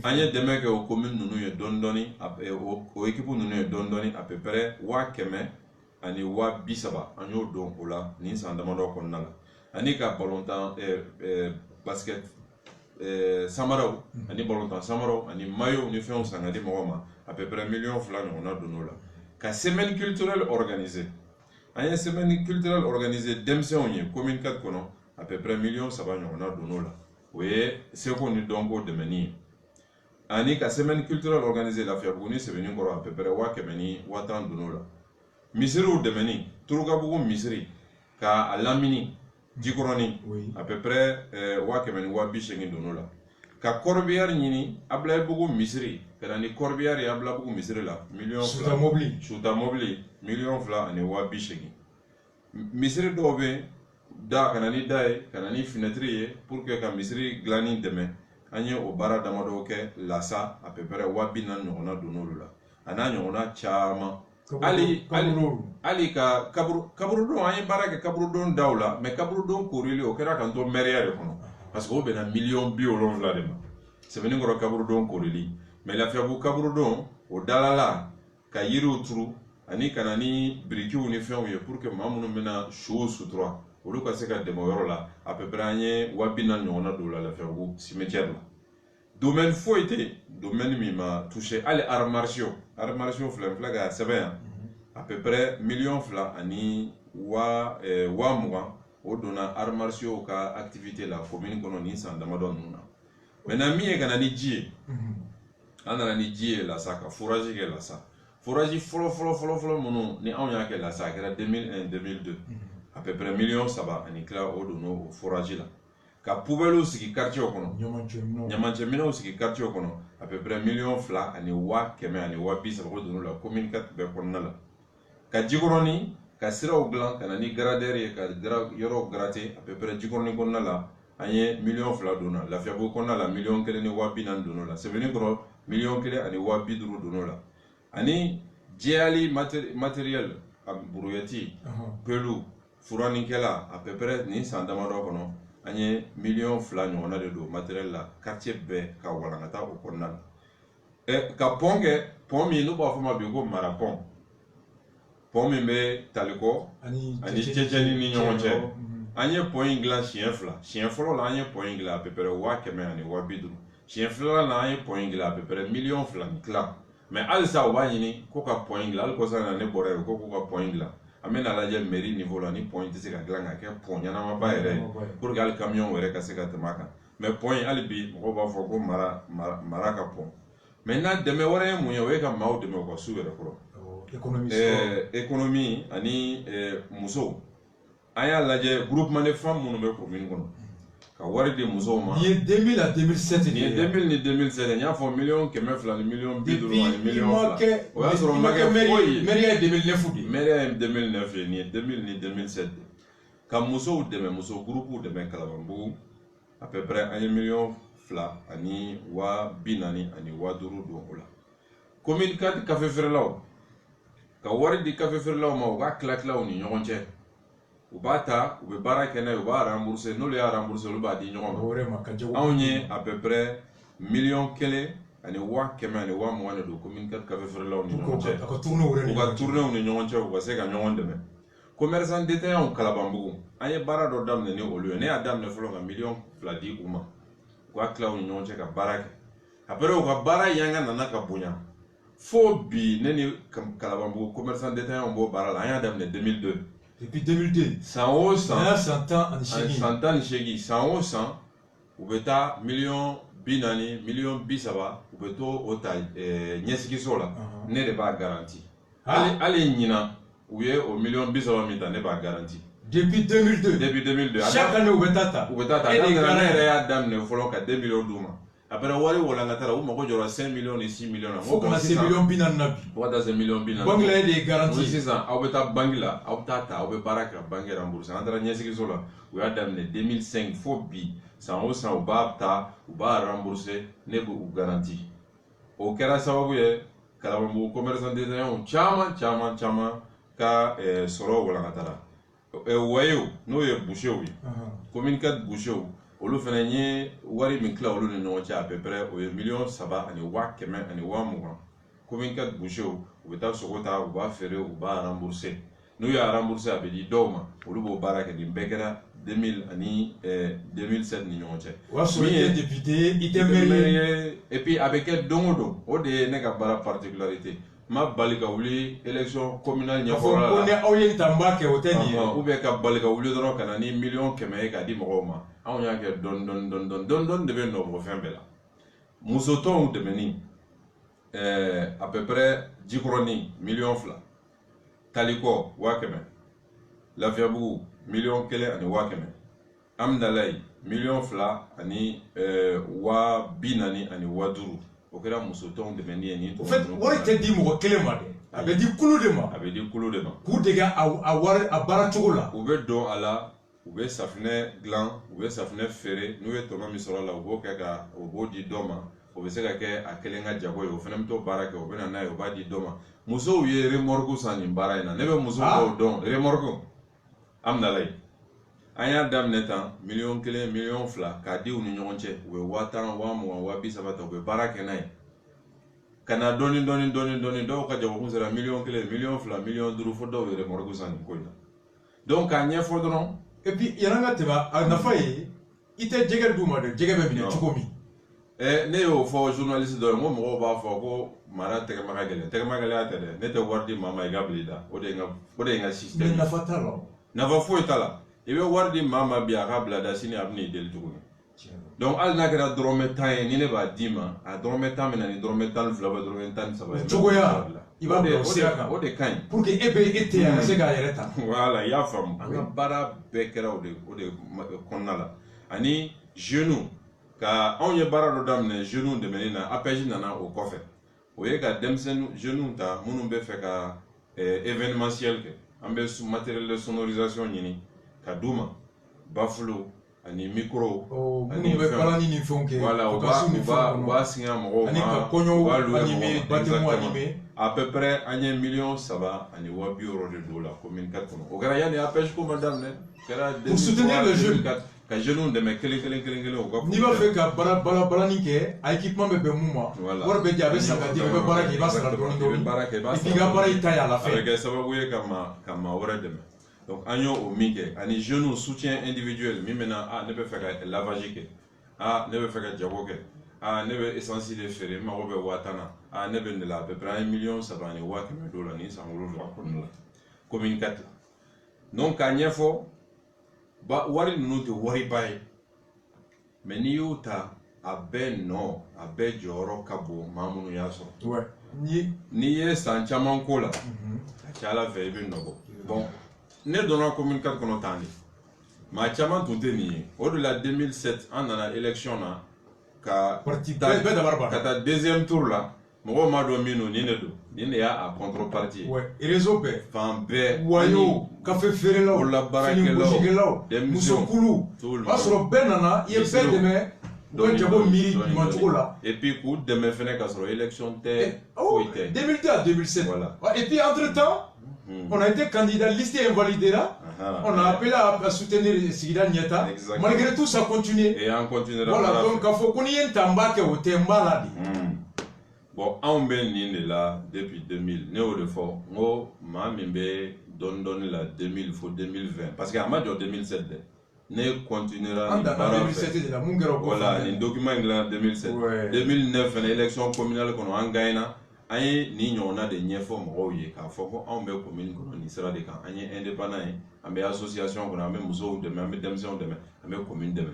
an ye dɛmɛ kɛ o commune ninnu ye dɔɔni o équipe ninnu ye dɔɔni à peu près 100,000 ani 30,000 an y'o don o la nin san damadɔ kɔnɔna la ani ka balontan basket samaraw ani balontan samaraw ani maillot ni fɛnw san ka di mɔgɔw ma à peu près 2 millions ɲɔgɔnna don o la ka semaine culturelle organiser an ye semaine culturelle organiser denmisɛnw ye commune 4 kɔnɔ à peu près 3 millions ɲɔgɔnna don o la o ye seko ni dɔnko dɛmɛni ye ani ka semaine culturelle organiser Lafiyabugu ni Sɛbɛnnikɔrɔ à peu près 100,000 ni 50 don o la misiriw dɛmɛni Turukabugu misiri ka a lamini Jikɔrɔni à peu près 100,000 ni 80,000 don o la ka corbillard ɲini Ablayebugu misiri ka na ni corbillard ye Ablayebugu misiri la 2,000,000 Suta mobili 2,000,000 ani 80,000 misiri dɔw bɛ da ka na ni da ye ka na ni fenêtre ye pour que ka misiri dilanni dɛmɛ an ye o baara damadɔ kɛ Lassa à peu près 40 ɲɔgɔnna donn'olu la a n'a ɲɔgɔnna caman hali ka kaburudon an ye baara kɛ kaburudon daw la mais kaburudon korili o kɛra kan to maireya de kɔnɔ parce que o bɛnna 70,000 de ma Sɛbɛnnikɔrɔ kaburudon korili mais Lafiyabugu kaburudon o dalala ka yiriw turu ani kana ni birikiw ni fɛnw ye pour que maa minnu bɛna sow sutura olu ka se ka dɛmɛ o yɔrɔ la à peu près an ye 40 ɲɔgɔnna don la Lafiyabugu cimetière la domaine foyi tɛ domaine min ma touché hali arts martiaux filɛ ka sɛbɛn yan à peu près 2,000,000 ani 20,000 o donna arts martiaux ka activité la commune kɔnɔ ni san damadɔ ninnu na maintenant min ye ka na ni ji ye an nana ni ji ye Lassa ka forage kɛ Lassa forage fɔlɔ minnu ni anw y'a kɛ Lassa a kɛra 2001-2002 à peu près 3,000,000 ani tila o donn'o forage la ka poubelle sigi quartier kɔnɔ ɲamancɛminɛw sigi quartier kɔnɔ à peu près 2,000,000 ani 100,000 ani 30,000 o donn'o la commune 4 bɛɛ kɔnɔna la ka jikɔrɔni ka siraw dilan ka na ni gradeur ye ka yɔrɔw gratter à peu près jikɔrɔni kɔnɔna la an ye 2,000,000 donna Lafiyabugu kɔnɔna la 1,40,000 ni 40,000 donn'o la Sɛbɛnnikɔrɔ 1,000,000 ani 50,000 donn'o la ani jɛyali matériel a brouillette pelu furanikɛla à peu près ni san damadɔ kɔnɔ an ye 2,000,000 ɲɔgɔnna de don matériel la quartier bɛɛ ka walankata o kɔnɔna la ka pont kɛ pont min n'u b'a fɔ ma bi ko mara pont min bɛ Talikɔ ani Cɛcɛni ni ɲɔgɔn cɛ an ye pont in dilan siɲɛ fɔlɔ la an ye pont in dilan à peu près 100,000 ani 50,000 siɲɛ filanan la an ye pont in dilan à peu près 2,2 ni tila mais halisa u b'a ɲini ko ka pont in dilan hali kɔsa na ne bɔra yen ko ka pont in dilan an bɛna lajɛ mairie niveau la ni pont in tɛ se ka dilan ka kɛ pont ɲɛnamaba yɛrɛ ye pour que hali camion yɛrɛ ka se ka tɛmɛ a kan mais pont in hali bi mɔgɔw b'a fɔ ko mara ka pont maintenant dɛmɛ wɛrɛ ye mun ye o ye ka maaw dɛmɛ u ka su yɛrɛ kɔrɔ économie ani musow an y'a lajɛ groupement de femmes minnu bɛ commune kɔnɔ ka wari di musow ma ni ye 2000 à 2007 ni ye 2000 ni 2007 n y'a fɔ 2,200,000 ni 2,50,000 ani 2,000,000 o y'a sɔrɔ n ma kɛ foyi ye mairie ye 2009 de mairie ye 2009 ye nin ye 2000 ni 2007 de ka musow dɛmɛ muso groupe dɛmɛ Kalabanbugu à peu près an ye 2,000,000 ani 40,000 ani 50,000 don o la commune 4 café feerelaw ka wari di café feerelaw ma u ka tila u ni ɲɔgɔn cɛ u b'a ta u bɛ baara kɛ n'a ye u b'a rembourser n'olu y'a rembourser olu b'a di ɲɔgɔn ma anw ye à peu près 1,100,000 ani 100,000 ani 20,000 de don commune 4 café feerelaw ni ɲɔgɔn cɛ u ka tourner ni ɲɔgɔn cɛ u ka se ka ɲɔgɔn dɛmɛ commerçant détaillant Kalabanbugu an ye baara dɔ daminɛ ni olu ye ne y'a daminɛ fɔlɔ ka 2,2 di u ma u ka tila u ni ɲɔgɔn cɛ ka baara kɛ après u ka baara yanga nana ka bonya fo bi ne ni Kalabanbugu commerçant détaillant b'o baara la an y'a daminɛ 2002 depuis 2002 san o san san tan ni seegin san o san u bɛ taa 40,000 1,30,000 u bɛ to o ta ɲɛsigiso la ne de b'a garanti hali ɲina u ye o 1,30,000 min ta ne b'a garanti depuis 2002 chaque année u bɛ taa ta ne yɛrɛ y'a daminɛ fɔlɔ ka 2 millions d'u ma après wari walankata la u mago jɔra 5 millions ni 6 millions na fo kana se 1,40,000 na bi fo ka taa se 1,40,000 banque la de garanti sisan aw bɛ taa banque la aw bɛ taa ta aw bɛ baara kɛ banque rembourser an taara ɲɛsigiso la u y'a daminɛ 2005 fo bi san o san u b'a ta u b'a rembourser ne b'u garanti o kɛra sababu ye Kalabanbugu commerçant détaillant caman ka sɔrɔ walankata la wayew n'o ye boucherw ye commune 4 boucherw olu fana ye wari min tila olu ni ɲɔgɔn cɛ à peu près o ye 3,7 ani 100,000 ani 20,000 commune 4 boucherw u bɛ taa sogo ta u b'a feere u b'a rembourser n'u y'a rembourser a bɛ di dɔw ma olu b'o baara kɛ nin bɛɛ kɛra 2000 ani 2007 ni ɲɔgɔn cɛ o y'a sɔrɔ i tɛ député i tɛ maire ye et puis a bɛ kɛ don o don o de ye ne ka baara particularité ma bali ka wuli élection communale ɲɛfɔla la ko ni aw ye tan b'a kɛ o tɛ nin ye ou bien ka bali ka wuli dɔrɔn ka na ni 1,100,000 ye k'a di mɔgɔw ma anw y'a kɛ dɔɔni de bɛ nɔbɔ fɛn bɛɛ la muso tɔnw dɛmɛni à peu près jikɔrɔni 2,000,000 Talikɔ 100,000 Lafiyabugu 1,1 ani 100,000 Amdalayi 2,2 ani 40,000 ani 50,000 o kɛra muso tɔnw dɛmɛni ye nin en fait wari tɛ di mɔgɔ kelen ma dɛ a bɛ di kulu de ma k'u dege a baara cogo la u bɛ don a la u bɛ safinɛ dilan u bɛ safinɛ feere n'u ye tɔnɔ min sɔrɔ a la u b'o kɛ ka o b'o di dɔ ma o bɛ se ka kɛ a kelen ka jago ye o fana bɛ to baara kɛ o bɛ na n'a ye o b'a di dɔ ma musow ye remorque san nin baara in na ne bɛ musow dɔw dɔn remorque Amdalayi an y'a daminɛ tan $1,000,000 $1,200,000 k'a di u ni ɲɔgɔn cɛ u bɛ 50,000 $20,000 $30,000 ta u bɛ baara kɛ n'a ye ka na dɔɔni dɔw ka jagokun sera $1,000,000 $1,200,000 $500,000 fo dɔw yɛrɛ remorque san nin ko in na donc k'a ɲɛfɔ dɔrɔn et puis yan'an ka tɛmɛ a nafa ye i tɛ jɛgɛ d'u ma dɛ jɛgɛ bɛ minɛ cogo min ne y'o fɔ journaliste dɔ ye n ko mɔgɔw b'a fɔ ko mara tɛgɛma ka gɛlɛn tɛgɛma gɛlɛya tɛ dɛ ne tɛ wari di maa ma i ka bila i da o de ye n ka système mais nafa t'a la nafa foyi t'a la i bɛ wari di maa ma bi a ka bila da sini a bɛ n'i deli tuguni donc hali n'a kɛra dɔrɔmɛ 10 ye ni ne b'a d'i ma a dɔrɔmɛ 10 bɛ na ni dɔrɔmɛ 12 bɛ dɔrɔmɛ 13 ye cogoya i b'a bila o sira kan o de ka ɲi pour que e bɛ e tɛ yan a ka se k'a yɛrɛ ta voilà i y'a faamu an ka baara bɛɛ kɛra o de kɔnɔna la ani jeunes ka anw ye baara dɔ daminɛ jeunes dɛmɛni na APJ nana o kɔfɛ o ye ka denmisɛnnin jeunes ta minnu bɛ fɛ ka événementiel kɛ an bɛ matériel de sonorisation ɲini ka d'u ma bafulu ani micro ani balani ni fɛnw kɛ voilà u b'a singa mɔgɔw ma ani ka kɔɲɔw animé baptême animé à peu près an ye $360,000 ani 60,000 de don la commune 4 kɔnɔ o kɛra yanni APJ ko ma daminɛ kɛra pour soutenir les jeunes ka jeunes dɛmɛ kelen o ka n'i b'a fɛ ka balani kɛ a équipement bɛ bɛn mun ma wari bɛ di a bɛ san ka di i bɛ baara kɛ i b'a sara dɔɔni et puis i ka baara i ta ye à la fin a bɛ kɛ sababu ye ka maa wɛrɛ dɛmɛ donc an y'o min kɛ ani jeunes soutien individuel min bɛ na ne bɛ fɛ ka lavage kɛ ne bɛ fɛ ka jago kɛ ne bɛ essence de feere n mago bɛ 10,000 na ne bɛ nin de la à peu près an ye $300,000 ani 700,000 don la ni san 7 kɔnɔna la commune 4 donc k'a ɲɛfɔ wari ninnu tɛ wariba ye mais n'i y'o ta a bɛɛ nɔ a bɛɛ jɔyɔrɔ ka bon maa minnu y'a sɔrɔ n'i ye san caman ko la a ca Ala fɛ i bɛ nɔ bɔ bon ne donna commune 4 kɔnɔ tan de maa caman tun tɛ nin ye o de la 2007 an nana élection na ka taa deuxième tour la mɔgɔw m'a dɔn min don nin de don nin de y'a contrepartie ye réseau bɛɛ fan bɛɛ wayo kafe feerelaw fini gossikɛlaw musokulu o b'a sɔrɔ bɛɛ nana i ye bɛɛ dɛmɛ dɔ jago miiri ɲuman cogo la et puis k'u dɛmɛ fɛnɛ ka sɔrɔ élection tɛ foyi tɛ 2002 à 2007 voilà et puis entre temps on a été candidat, liste invalidée là. On a appelé à soutenir Sigida Nieta. Malgré tout, ça continue. Et on continuera. Voilà, donc il faut qu'on y ait un tamba qui est au temba là. Bon, on est là depuis 2000. Néo de fort. Moi, je donne la 2000, il faut 2020. Parce qu'à de 2007, ne continuera. En 2007, voilà, un document en 2007. 2009, une élection communale qu'on a gagné. An ye ni ɲɔgɔnna de ɲɛfɔ mɔgɔw ye k'a fɔ ko anw bɛ commune kɔnɔ nin sira de kan an ye indépendant ye an bɛ association kɔnɔ an bɛ musow dɛmɛ an bɛ denmisɛnw dɛmɛ an bɛ commune dɛmɛ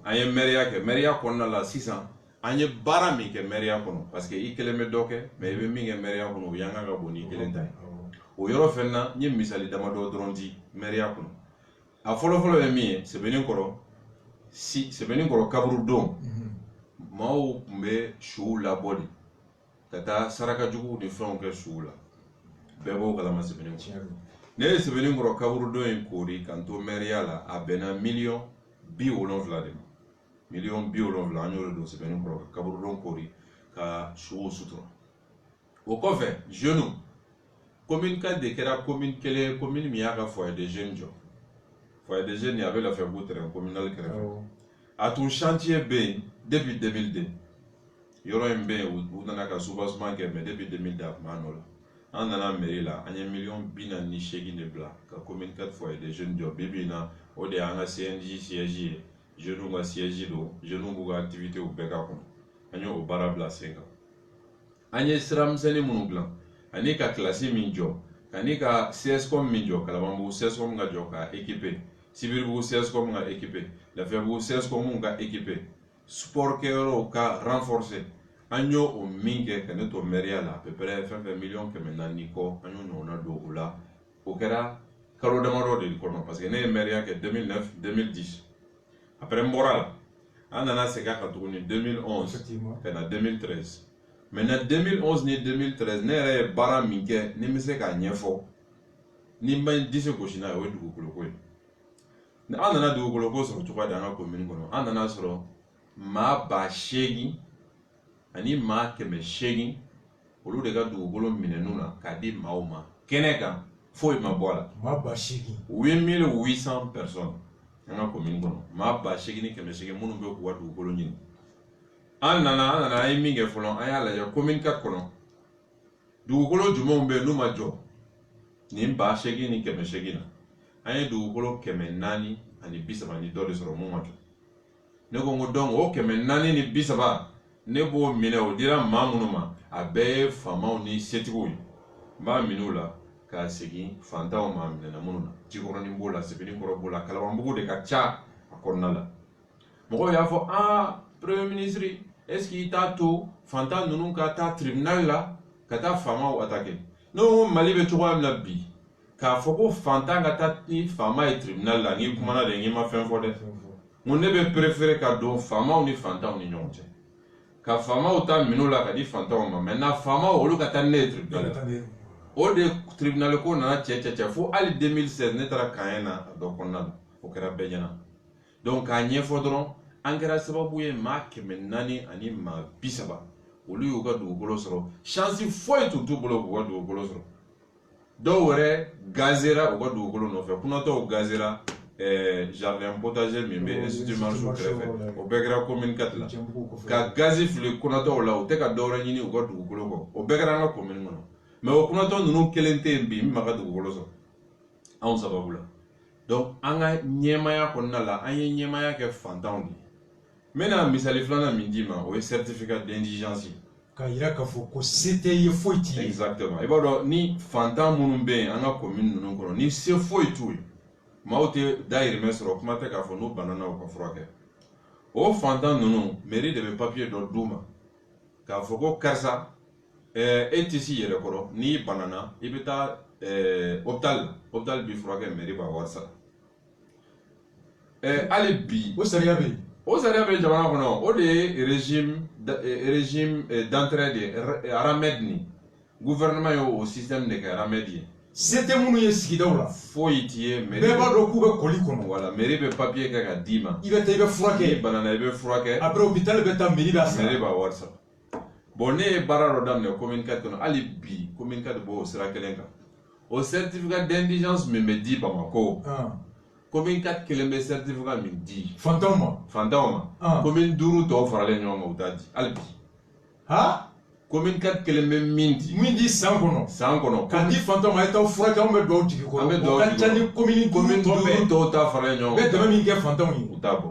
an ye maire kɛ maire kɔnɔna la sisan an ye baara min kɛ maire kɔnɔ parce que i kelen bɛ dɔ kɛ mais i bɛ min kɛ maire kɔnɔ o yankan ka bon ni kelen ta ye o yɔrɔ fɛn na n ye misali damadɔ dɔrɔn di maire kɔnɔ a fɔlɔfɔlɔ ye min ye Sɛbɛnninkɔrɔ kaburu don maaw tun bɛ suw labɔ de ka taa saraka juguw ni fɛnw kɛ suw la bɛɛ b'o kalama Sɛbɛnninkɔrɔ ne ye Sɛbɛnninkɔrɔ kaburudon in koori kan to maire la a bɛnna $70,000 de ma $70,000 an y'o de don Sɛbɛnninkɔrɔ ka kaburudon koori ka suw sutura o kɔfɛ jeunes commune 4 de kɛra commune kelen commune min y'a ka foyer de jeunes jɔ foyer de jeunes a bɛ Lafiyabugu terrain communal kɛrɛfɛ a tun chantier bɛ yen depuis 2002 yɔrɔ in bɛ yen u nana ka soubassement kɛ mais depuis 2002 a tun b'a nɔ la an nana mairie la an ye $48,000 de bila ka commune 4 foyer de jeunes jɔ bi bi in na o de y'an ka CNJ siège ye jeunes ka siège don jeunes b'u ka activité bɛɛ k'a kɔnɔ an y'o baara bila sen kan an ye siramisɛnnin minnu dilan ani ka kilasi min jɔ ani ka CSCOM min jɔ Kalabanbugu CSCOM ka jɔ ka équiper Sibiribugu CSCOM ka équiper Lafiyabugu CSCOM ka équiper sport kɛyɔrɔw ka renforcer an y'o o min kɛ ka ne to maire la à peu près fɛn $1,400,000 kɔ an y'o ɲɔgɔnna don o la o kɛra kalo damadɔ de kɔnɔ parce que ne ye maire kɛ 2009 2010 après n bɔra la an nana segin a kan tuguni 2011 ka na 2013 maintenant 2011 ni 2013 ne yɛrɛ ye baara min kɛ ni n bɛ se k'a ɲɛfɔ ni n ma disi gosi n'a ye o ye dugukolo ko ye an nana dugukolo ko sɔrɔ cogoya di an ka commune kɔnɔ an nana sɔrɔ maa 8,000 ani maa 800 olu de ka dugukolo minɛnu na k'a di maaw ma kɛnɛ kan foyi ma bɔ a la. maa 8,000 8,800 personnes an ka commune kɔnɔ maa 8,000 ni 800 minnu bɛ k'u ka dugukolo ɲini. an nana an ye min kɛ fɔlɔ an y'a lajɛ commune 4 kɔnɔ dugukolo jumɛnw bɛ yen n'u ma jɔ nin 8,000 ni 800 na an ye dugukolo 430 ni dɔ de sɔrɔ mun ma jɔ. ne ko n ko donc o 430 ni 30 ne b'o minɛ o dira maa minnu ma a bɛɛ ye faamaw ni setigiw ye n b'a minɛ o la k'a segin fantanw ma minɛna minnu na Jikɔrɔni b'o la Sebenikɔrɔ b'o la Kalabanbugu de ka ca a kɔnɔna la. mɔgɔw y'a fɔ premier ministre est-ce qu'il t'a to fantan ninnu ka taa tribunal la ka taa faamaw attaquer. ne ko Mali bɛ cogoya min na bi k'a fɔ ko fantan ka taa ni faama ye tribunal la n'i kumana de n'i ma fɛn fɔ dɛ. n ko ne bɛ préférer ka don faamaw ni fantanw ni ɲɔgɔn cɛ ka faamaw ta minɛw la ka di fantanw ma maintenant faamaw olu ka taa ne ye tribunal la. o de tribunal ko nana cɛ fo hali 2016 ne taara Kaɲɛ na a dɔ kɔnɔna la o kɛra bɛɛ ɲɛna. donc k'a ɲɛfɔ dɔrɔn an kɛra sababu ye maa 440 ani maa 30 olu y'u ka dugukolo sɔrɔ chance foyi tun t'u bolo k'u ka dugukolo sɔrɔ. dɔw wɛrɛ gazera u ka dugukolo nɔfɛ kunatɔw gazera jardin potager min bɛ institut Marshall kɛrɛfɛ o bɛɛ kɛra commune 4 la ka gazi fili kunatɔw la u tɛ ka dɔwɛrɛ ɲini u ka dugukolo kɔ o bɛɛ kɛra an ka commune kɔnɔ mais o kunatɔ ninnu kelen tɛ yen bi min ma ka dugukolo sɔrɔ anw sababu la. donc an ka ɲɛmaya kɔnɔna la an ye ɲɛmaya kɛ fantanw de ye. n bɛna misali filanan min d'i ma o ye certificat d'indigence. k'a yira k'a fɔ ko se tɛ ye foyi t'i ye. exactement i b'a dɔn ni fantan minnu bɛ yen an ka commune ninnu kɔnɔ ni se foyi t'u ye maaw tɛ dayirimɛ sɔrɔ kuma tɛ k'a fɔ n'u banana u ka furakɛ. o fantan ninnu mairie de bɛ papier dɔ d'u ma k'a fɔ ko karisa e tɛ s'i yɛrɛ kɔrɔ n'i banana i bɛ taa hôpital b'i furakɛ mairie b'a wari sara. hali bi o sariya bɛ yen. o sariya bɛ jamana kɔnɔ o de ye régime d'entraide de Aramed ni gouvernement ye o système de kɛ Aramed ye. se tɛ minnu ye sigidaw la. foyi t'i ye mairie bɛɛ b'a dɔn k'u bɛ kɔli kɔnɔ. voilà mairie bɛ papier kɛ ka d'i ma. i bɛ taa i bɛ furakɛ. n'i banana i bɛ furakɛ. après hôpital bɛ taa mairie b'a sara. mairie b'a wari sara. bon ne ye baara dɔ daminɛ commune 4 kɔnɔ hali bi commune 4 b'o sira kelen kan o certificat d'indigence min bɛ di Bamako. commune 4 kelen bɛ certificat min di. fantanw ma. commune 5 tɔw faralen ɲɔgɔn kan u t'a di hali bi. commune 4 kelen bɛ min di. min di san kɔnɔ. k'a di fantanw ma a ye taa furakɛ anw bɛ dugawu jigi kɔrɔ. an bɛ dugawu jigi kɔrɔ. o ka ca ni commune 5 tɔw ta faralen ɲɔgɔn kan. bɛ dɛmɛ min kɛ fantanw ye. u t'a bɔ.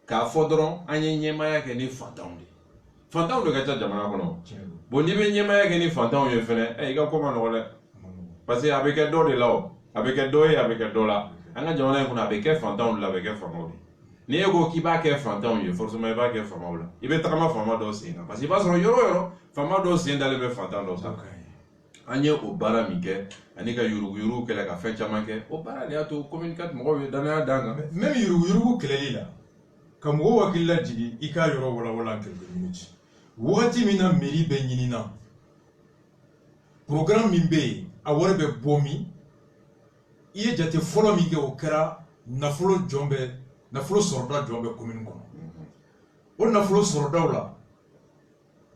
k'a fɔ dɔrɔn an ye ɲɛmaya kɛ ni fantanw de. fantanw de ka ca jamana kɔnɔ. bon n'i bɛ ɲɛmaya kɛ ni fantanw ye fɛnɛ i ka ko ma nɔgɔ dɛ. parce que a bɛ kɛ dɔ de la o. a bɛ kɛ dɔ ye a bɛ kɛ dɔ la. an ka jamana in kɔnɔ a bɛ kɛ fantanw de la a bɛ kɛ faamaw de. n'i e ko k'i b'a kɛ fantanw ye forcément i b'a kɛ faamaw la. i bɛ tagama faama dɔw sen kan parce que i b'a sɔrɔ yɔrɔ o yɔrɔ faama dɔw sen dalen bɛ fantan dɔw sanfɛ. an ye o baara min kɛ ani ka yuruguyurugu kɛlɛ ka fɛn caman kɛ o baara de y'a to commune 4 mɔgɔw ye danaya d'an kan. même yuruguyurugu kɛlɛli la ka mɔgɔw hakili lajigi i k'a yɔrɔ walawala quelques minutes. wagati min na mairie bɛ ɲinina programme min bɛ yen a wari bɛ bɔ min i ye jate fɔlɔ min kɛ o kɛra nafolo sɔrɔda jɔn bɛ commune kɔnɔ. o nafolo sɔrɔdaw la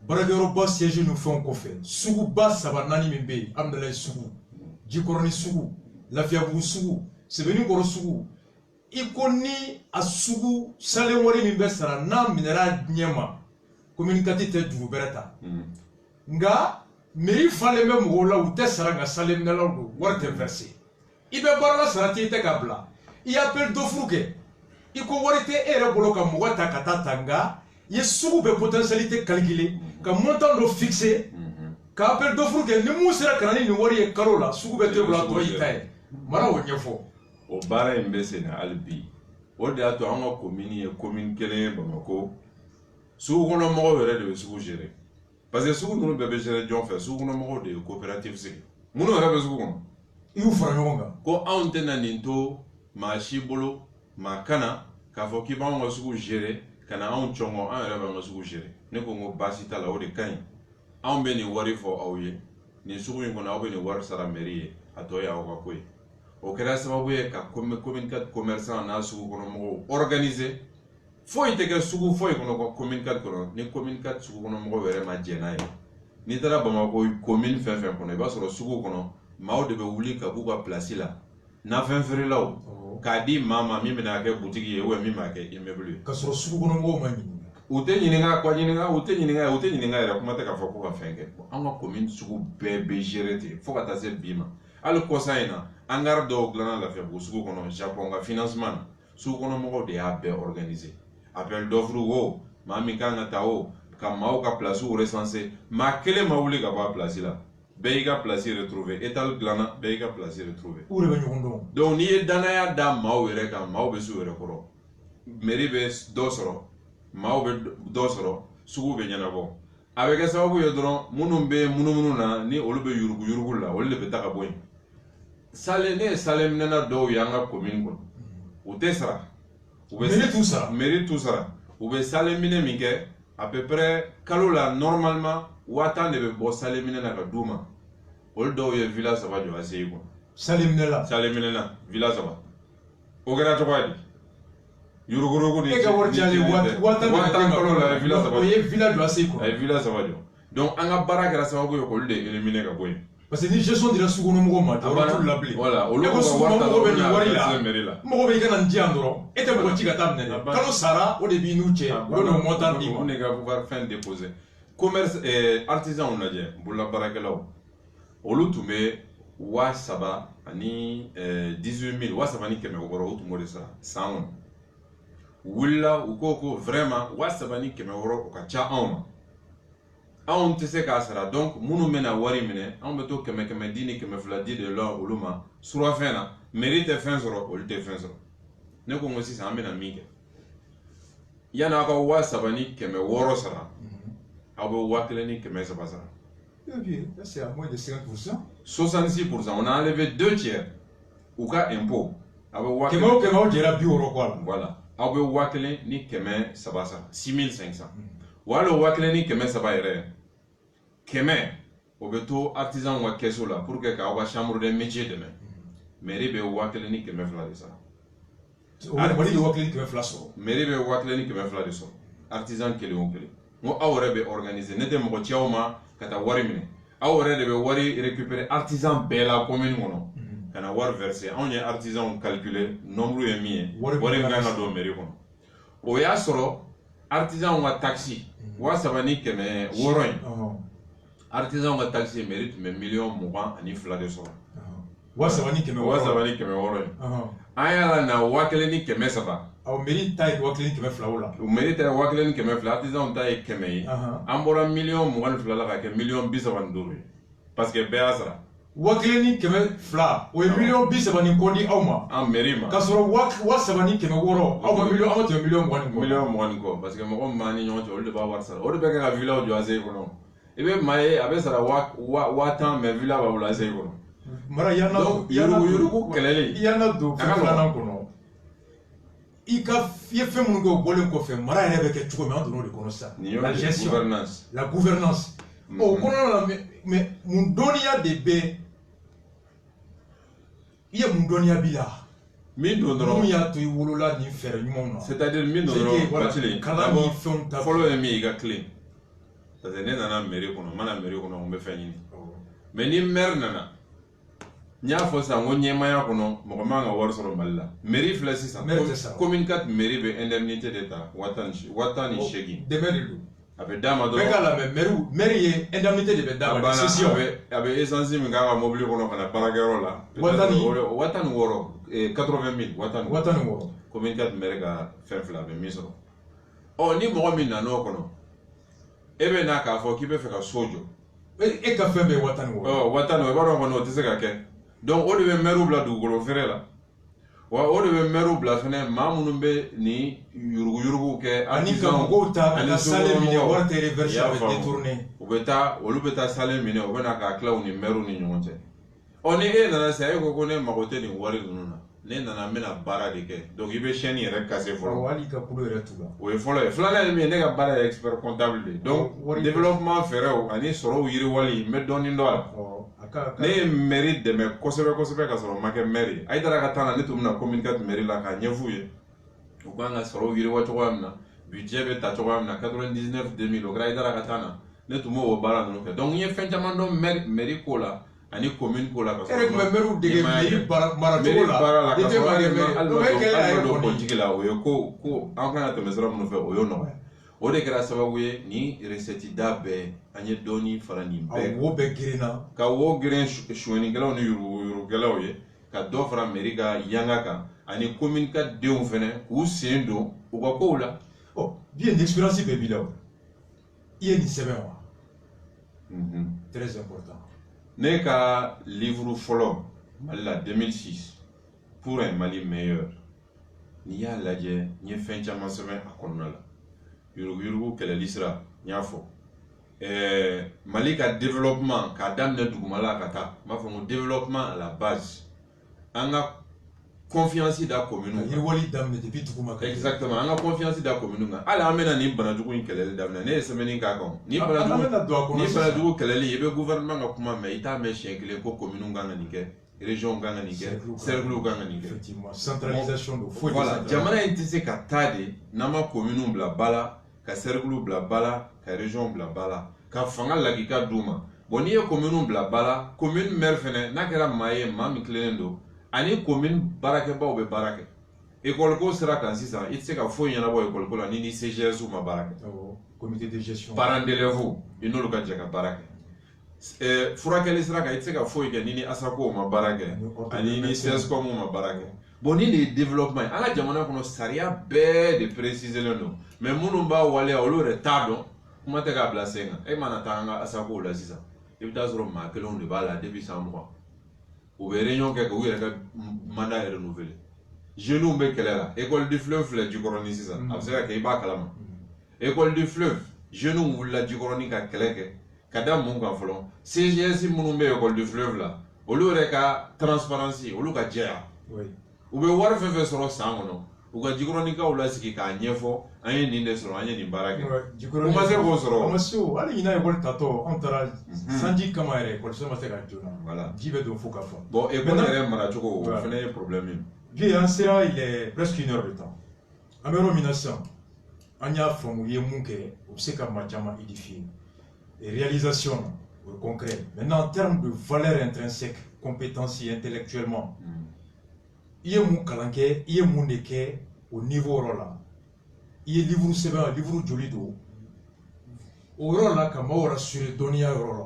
baarakɛyɔrɔba siège ni fɛnw kɔfɛ suguba 3-4 min bɛ yen Amudalayi sugu Jikɔrɔni sugu Lafiyabugu sugu Sebenikɔrɔ sugu i ko ni a sugu salen wari min bɛ sara n'a minɛra ɲɛ ma commune 4 tɛ juru bɛrɛ ta. nka mairie falen bɛ mɔgɔw la u tɛ sara nka salen minɛlaw don wari tɛ verser. i bɛ baara la sara tɛ i tɛ k'a bila i appel d'offre kɛ i ko wari tɛ e yɛrɛ bolo ka mɔgɔ ta ka taa ta nka i ye sugu bɛɛ potentialité calculer ka montant dɔ fixer ka appel d'offre kɛ ni mun sera ka na ni nin wari ye kalo la sugu bɛ to e bolo a tɔ y'i ta ye mara o ɲɛfɔ. o baara in bɛ sen na hali bi o de y'a to an ka commune ye commune kelen ye Bamako sugu kɔnɔ mɔgɔw yɛrɛ de bɛ sugu gérer parce que sugu ninnu bɛɛ bɛ gérer jɔn fɛ sugu kɔnɔ mɔgɔw de ye coopérative sigi minnu yɛrɛ bɛ sugu kɔnɔ. i y'u fara ɲɔgɔn kan. ko anw tɛna nin to maa si bolo maa kana k'a fɔ k'i b'anw ka sugu gérer ka na anw cɔngɔ an yɛrɛ b'an ka sugu gérer ne ko n ko baasi t'a la o de ka ɲi anw bɛ nin wari fɔ aw ye nin sugu in kɔnɔ aw bɛ nin wari sara mairie ye a tɔ ye aw ka ko ye o kɛra sababu ye ka commune 4 commerçant n'a sugu kɔnɔ mɔgɔw organiser foyi tɛ kɛ sugu foyi kɔnɔ ko commune 4 kɔnɔ ni commune 4 sugu kɔnɔ mɔgɔw yɛrɛ ma jɛ n'a ye n'i taara Bamakɔ commune fɛn fɛn kɔnɔ i b'a sɔrɔ sugu kɔnɔ maaw de bɛ wuli ka b'u ka place la nafɛn feerelaw k'a di maa ma min bɛna kɛ butigi ye min b'a kɛ immeuble ye ka sɔrɔ sugu kɔnɔ mɔgɔw ma ɲininka u tɛ ɲininka yɛrɛ kuma tɛ k'a fɔ ko ka fɛn kɛ an ka commune sugu bɛɛ bɛ gérer ten fo ka taa se bi ma hali kɔsan in na hangar dɔw dilanna Lafiyabugu sugu kɔnɔ Japon ka financement na sugu kɔnɔ mɔgɔw de y'a bɛɛ organiser appel d'offre o maa min kan ka taa o ka maaw ka place recenser maa kelen ma wuli ka bɔ a place la bɛɛ y'i ka place retrouver étal dilanna bɛɛ y'i ka place retrouver u de bɛ ɲɔgɔn dɔn donc n'i ye danaya da maaw yɛrɛ kan maaw bɛ s'u yɛrɛ kɔrɔ mairie bɛ dɔ sɔrɔ maaw bɛ dɔ sɔrɔ sugu bɛ ɲɛnabɔ a bɛ kɛ sababu ye dɔrɔn minnu bɛ munumunu na ni olu bɛ yurugu la olu de bɛ ta ka bɔ yen sale ne ye sale minɛna dɔw ye an ka commune kɔnɔ u tɛ sara u bɛ mairie t'u sara u bɛ sale minɛ min kɛ à peu près kalo la normalement 1000 de bɛ bɔ sale minɛ na ka d'u ma olu dɔw ye villa 3 jɔ a se kɔnɔ sale minɛ na villa 3 o kɛra cogoya di yurugu ni e ka wari cayalen 1000 kalo la villa 3 o ye villa jɔ a se kɔnɔ a ye villa 3 jɔ donc an ka baara kɛra sababu ye k'olu de éliminer ka bɔ yen parce que ni gestion dira sugu kɔnɔ mɔgɔw ma dɔrɔn t'u labila voilà olu ko sugu kɔnɔ mɔgɔw bɛ nin wari la mɔgɔw bɛ i ka na nin di yan dɔrɔn e tɛ mɔgɔ ci ka taa minɛ kalo sara o de b'i n'u cɛ o de montant d'i ma ne ka pouvoir fin déposer commerce artisan lajɛ bololabaarakɛlaw olu tun bɛ 3000 ani 18000 3000 ni 600 o tun b'o de sara san kɔnɔ wulila u ko vraiment 3000 ni 600 o ka ca anw ma anw tɛ se k'a sara donc minnu bɛna wari minɛ anw bɛ to 100 di ni 200 di de la olu ma surafɛn na mairie tɛ fɛn sɔrɔ olu tɛ fɛn sɔrɔ ne ko sisan an bɛna min kɛ yanni aw ka 3000 ni 600 sara aw bɛ 1000 ni 300 sara. C'est à moins de 5%. 66%, on a enlevé 2 tiers ou cas impôt. Voilà. Aw bɛ 1000 ni 300 sara 6500. Wala 1000 ni 300 yɛrɛ 100 o bɛ to artisan ka kɛso la pour que k'aw ka chambre de métier dɛmɛ mairie bɛ 1000 ni 200 de sara. Mairie bɛ 1000 ni 200 de sɔrɔ artisan kelen o kelen. Ngo aw yɛrɛ bɛ organiser ne tɛ mɔgɔ ci aw ma ka taa wari minɛ aw yɛrɛ de bɛ wari récupérer artisan bɛɛ la commune kɔnɔ ka na wari verser anw ye artisan calculer nombre ye min ye wari min kan ka don mairie kɔnɔ o y'a sɔrɔ artisan ka taxe 3000 ni 600 in artisan ka taxe mairie tun bɛ 22 de sɔrɔ 3000 ni 600 in an y'a na 1000 ni 300 aw mairie ta ye 1000 ni 200 la mairie ta ye 1000 ni 200 artisan ta ye 100 ye an bɔra 22 la ka kɛ 35 ye parce que bɛɛ y'a sara 1000 ni 200 o ye 30 ni kɔ di aw ma an mairie ma ka sɔrɔ 3000 ni 600 aw ma million aw tɛ million 20 kɔ parce que mɔgɔ min b'an ni ɲɔgɔn cɛ olu de b'a wari sara o de bɛ kɛ ka villa jɔ a se kɔnɔ i bɛ maa ye a bɛ sara 1000 mais villa b'a bolo a se kɔnɔ mara yurugu kɛlɛli i y'an don fɛn filanan kɔnɔ i ye fɛn minnu kɛ o bɔlen kɔfɛ mara yɛrɛ bɛ kɛ cogo min an donn'o de kɔnɔ sisan la gestion la gouvernance o kɔnɔna la mais mun dɔnniya de bɛ i ye mun dɔnniya b'i la min don dɔrɔn mun y'a to i wolola nin fɛɛrɛ ɲumanw na c'est-à-dire min don dɔrɔn Batili kalan ni fɛnw ta fɔlɔ ye min ye i ka clé parce que ne nana mairie kɔnɔ n mana mairie kɔnɔ n bɛ fɛn ɲini mais ni maire nana n y'a fɔ sisan ko ɲɛmaaya kɔnɔ mɔgɔ man ka wari sɔrɔ Mali la mairie filɛ sisan commune 4 mairie bɛ indemnité de ta 10,8 dɛmɛ de don a bɛ d'a ma dɔrɔn bɛɛ k'a lamɛn mairie ye indemnité de bɛ d'a ma session a bɛ essence min k'a ka mobili kɔnɔ ka na baarakɛyɔrɔ la 80,000 80,000 commune 4 maire ka fɛn fila a bɛ min sɔrɔ ɔ ni mɔgɔ min na n'o kɔnɔ e bɛ na k'a fɔ k'i bɛ fɛ ka so jɔ e ka fɛn bɛ ye 80,000 i b'a dɔn kɔni o tɛ se ka kɛ donc o de bɛ maire bila dugukolo feere la wa o de bɛ maire bila fɛnɛ maa minnu bɛ nin yurugu kɛ ani ka mɔgɔw ta ka taa sale minɛ wari tɛ reverser a bɛ détourner olu bɛ taa sale minɛ u bɛ na k'a tila u ni maire ni ɲɔgɔn cɛ ɔ ni e nana sisan e ko ne mago tɛ nin wari ninnu na ne nana n bɛna baara de kɛ donc i bɛ chaîne yɛrɛ casser fɔlɔ hali ka kulo yɛrɛ t'u la o ye fɔlɔ ye filanan ye min ye ne ka baara ye expert comptable de donc développement fɛɛrɛw ani sɔrɔw yiriwali n bɛ dɔɔnin dɔn a la ne ye mairie dɛmɛ kosɛbɛ kosɛbɛ ka sɔrɔ o ma kɛ maire ye Haidara ka temps na ne tun bɛna communicate mairie la k'a ɲɛf'u ye u kan ka sɔrɔw yiriwa cogoya min na budget bɛ ta cogoya min na 99 2000 o kɛra Haidara ka temps na ne tun b'o baara ninnu kɛ donc n ye fɛn caman dɔn mairie ko la ani commune ko la ka sɔrɔ maire dege mairie baara cogo la ka sɔrɔ hali dɔ politique la o ye ko an kan ka tɛmɛ sira minnu fɛ o y'o nɔgɔya o de kɛra sababu ye ni recette da bɛɛ an ye dɔɔni fara nin bɛɛ wo bɛɛ girinna ka wo girin suɲɛnikɛlaw ni yuruguyurugukɛlaw ye ka dɔ fara mairie ka yanga kan ani commune ka denw fɛnɛ k'u sen don u ka kow la bien expérience bɛɛ b'i la o i ye nin sɛbɛn wa très important ne ka livre fɔlɔ Mali la 2006 pour un Mali meilleur n'i y'a lajɛ n ye fɛn caman sɛbɛn a kɔnɔna la yuruguyurugu kɛlɛli sira n y'a fɔ Mali ka développement k'a daminɛ dugumala ka taa n b'a fɔ ko développement à la base an ka confiance da commune yiriwali daminɛ depuis duguma exactement an ka confiance da commune kan hali an bɛna nin banajugu in kɛlɛli daminɛ ne ye sɛbɛnni k'a kan ni banajugu kɛlɛli i bɛ gouvernement ka kuma mɛn i t'a mɛn siɲɛ kelen ko commune kan ka nin kɛ région kan ka nin kɛ cercle kan ka nin kɛ centralisation do foyi voilà jamana in tɛ se ka taa de n'an ma commune bila ba la ka cercle bila ba la ka région bila ba la ka fanga lagika d'u ma bon n'i ye commune bila ba la commune maire fɛnɛ n'a kɛra maa ye maa min tilennen don ani commune baarakɛbaw bɛ baara kɛ école ko sira kan sisan i tɛ se ka foyi ɲɛnabɔ école ko la ni CGS ma baara kɛ comité de gestion parents d'élèves i n'olu ka jɛ ka baara kɛ furakɛli sira kan i tɛ se ka foyi kɛ ni ni ASACO ma baara kɛ ani ni CSCOM ma baara kɛ bon ni de ye développement ye an ka jamana kɔnɔ sariya bɛɛ de préciselen don mais minnu b'a waleya olu yɛrɛ t'a dɔn kuma tɛ k'a bila sen kan e mana taa an ka ASACO la sisan i bɛ taa sɔrɔ maa kelenw de b'a la depuis san 20 u bɛ réunion kɛ k'u yɛrɛ ka mandat renouveler jeunes bɛ kɛlɛ la école du fleuve filɛ Jikɔrɔni sisan a bɛ se ka kɛ i b'a kalama école du fleuve jeunes wulila Jikɔrɔni ka kɛlɛ kɛ ka da mun kan fɔlɔ CGS minnu bɛ école du fleuve la olu yɛrɛ ka transparence olu ka jɛya u bɛ wari fɛn fɛn sɔrɔ san kɔnɔ u ka Jikɔrɔnikaw lasigi k'a ɲɛfɔ an ye nin de sɔrɔ an ye nin baara kɛ u ma se k'o sɔrɔ a ma se o hali ɲinan école tatɔ anw taara sanji kama yɛrɛ école ma se ka joona ji bɛ don fo ka fa bon école yɛrɛ maracogo o fana ye problème ye bien an sera il est presque 1 heure de temps an bɛ yɔrɔ min na sisan an y'a faamu u ye mun kɛ u bɛ se ka maa caman édifier et réalisation o ye concret maintenant en termes de valeur intrinsèque compétence intellectuellement i ye mun kalan kɛ i ye mun de kɛ o niveau yɔrɔ la i ye livre sɛbɛn livre joli don o yɔrɔ la ka maaw rassurer dɔnniya yɔrɔ la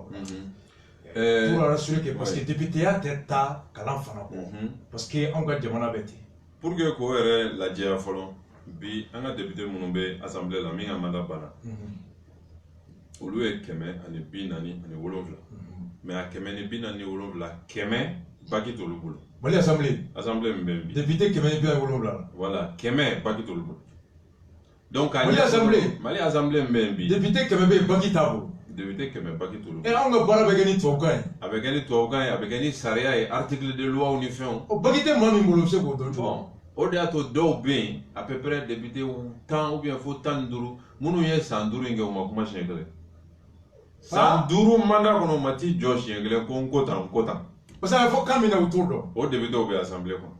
pour rassurer que parce que députéya tɛ taa kalan fana kɔ parce que anw ka jamana bɛ ten pour que k'o yɛrɛ lajɛya fɔlɔ bi an ka député minnu bɛ assemblée la min ka mandat banna olu ye 147 mais a 147 100 baki t'olu bolo Mali assemblée min bɛ bi député 147 la voilà 100 baki t'olu bolo donc Mali assemblée min bɛ bi député 100 bɛ yen baki t'a bolo député 100 baki t'olu bolo anw ka baara bɛ kɛ ni tubabukan ye a bɛ kɛ ni tubabukan ye a bɛ kɛ ni sariya ye article de loi ni fɛnw o baki tɛ maa min bolo o bɛ se k'o dɔn cogo o de y'a to dɔw bɛ yen à peu près député 10 ou bien fo 15 minnu ye san 5 in kɛ u ma kuma siɲɛ kelen san 5 mandat kɔnɔ u ma t'i jɔ siɲɛ kelen ko n ko tan parce que a bɛ fɔ kan min na u t'o dɔn o député bɛ assemblée kɔnɔ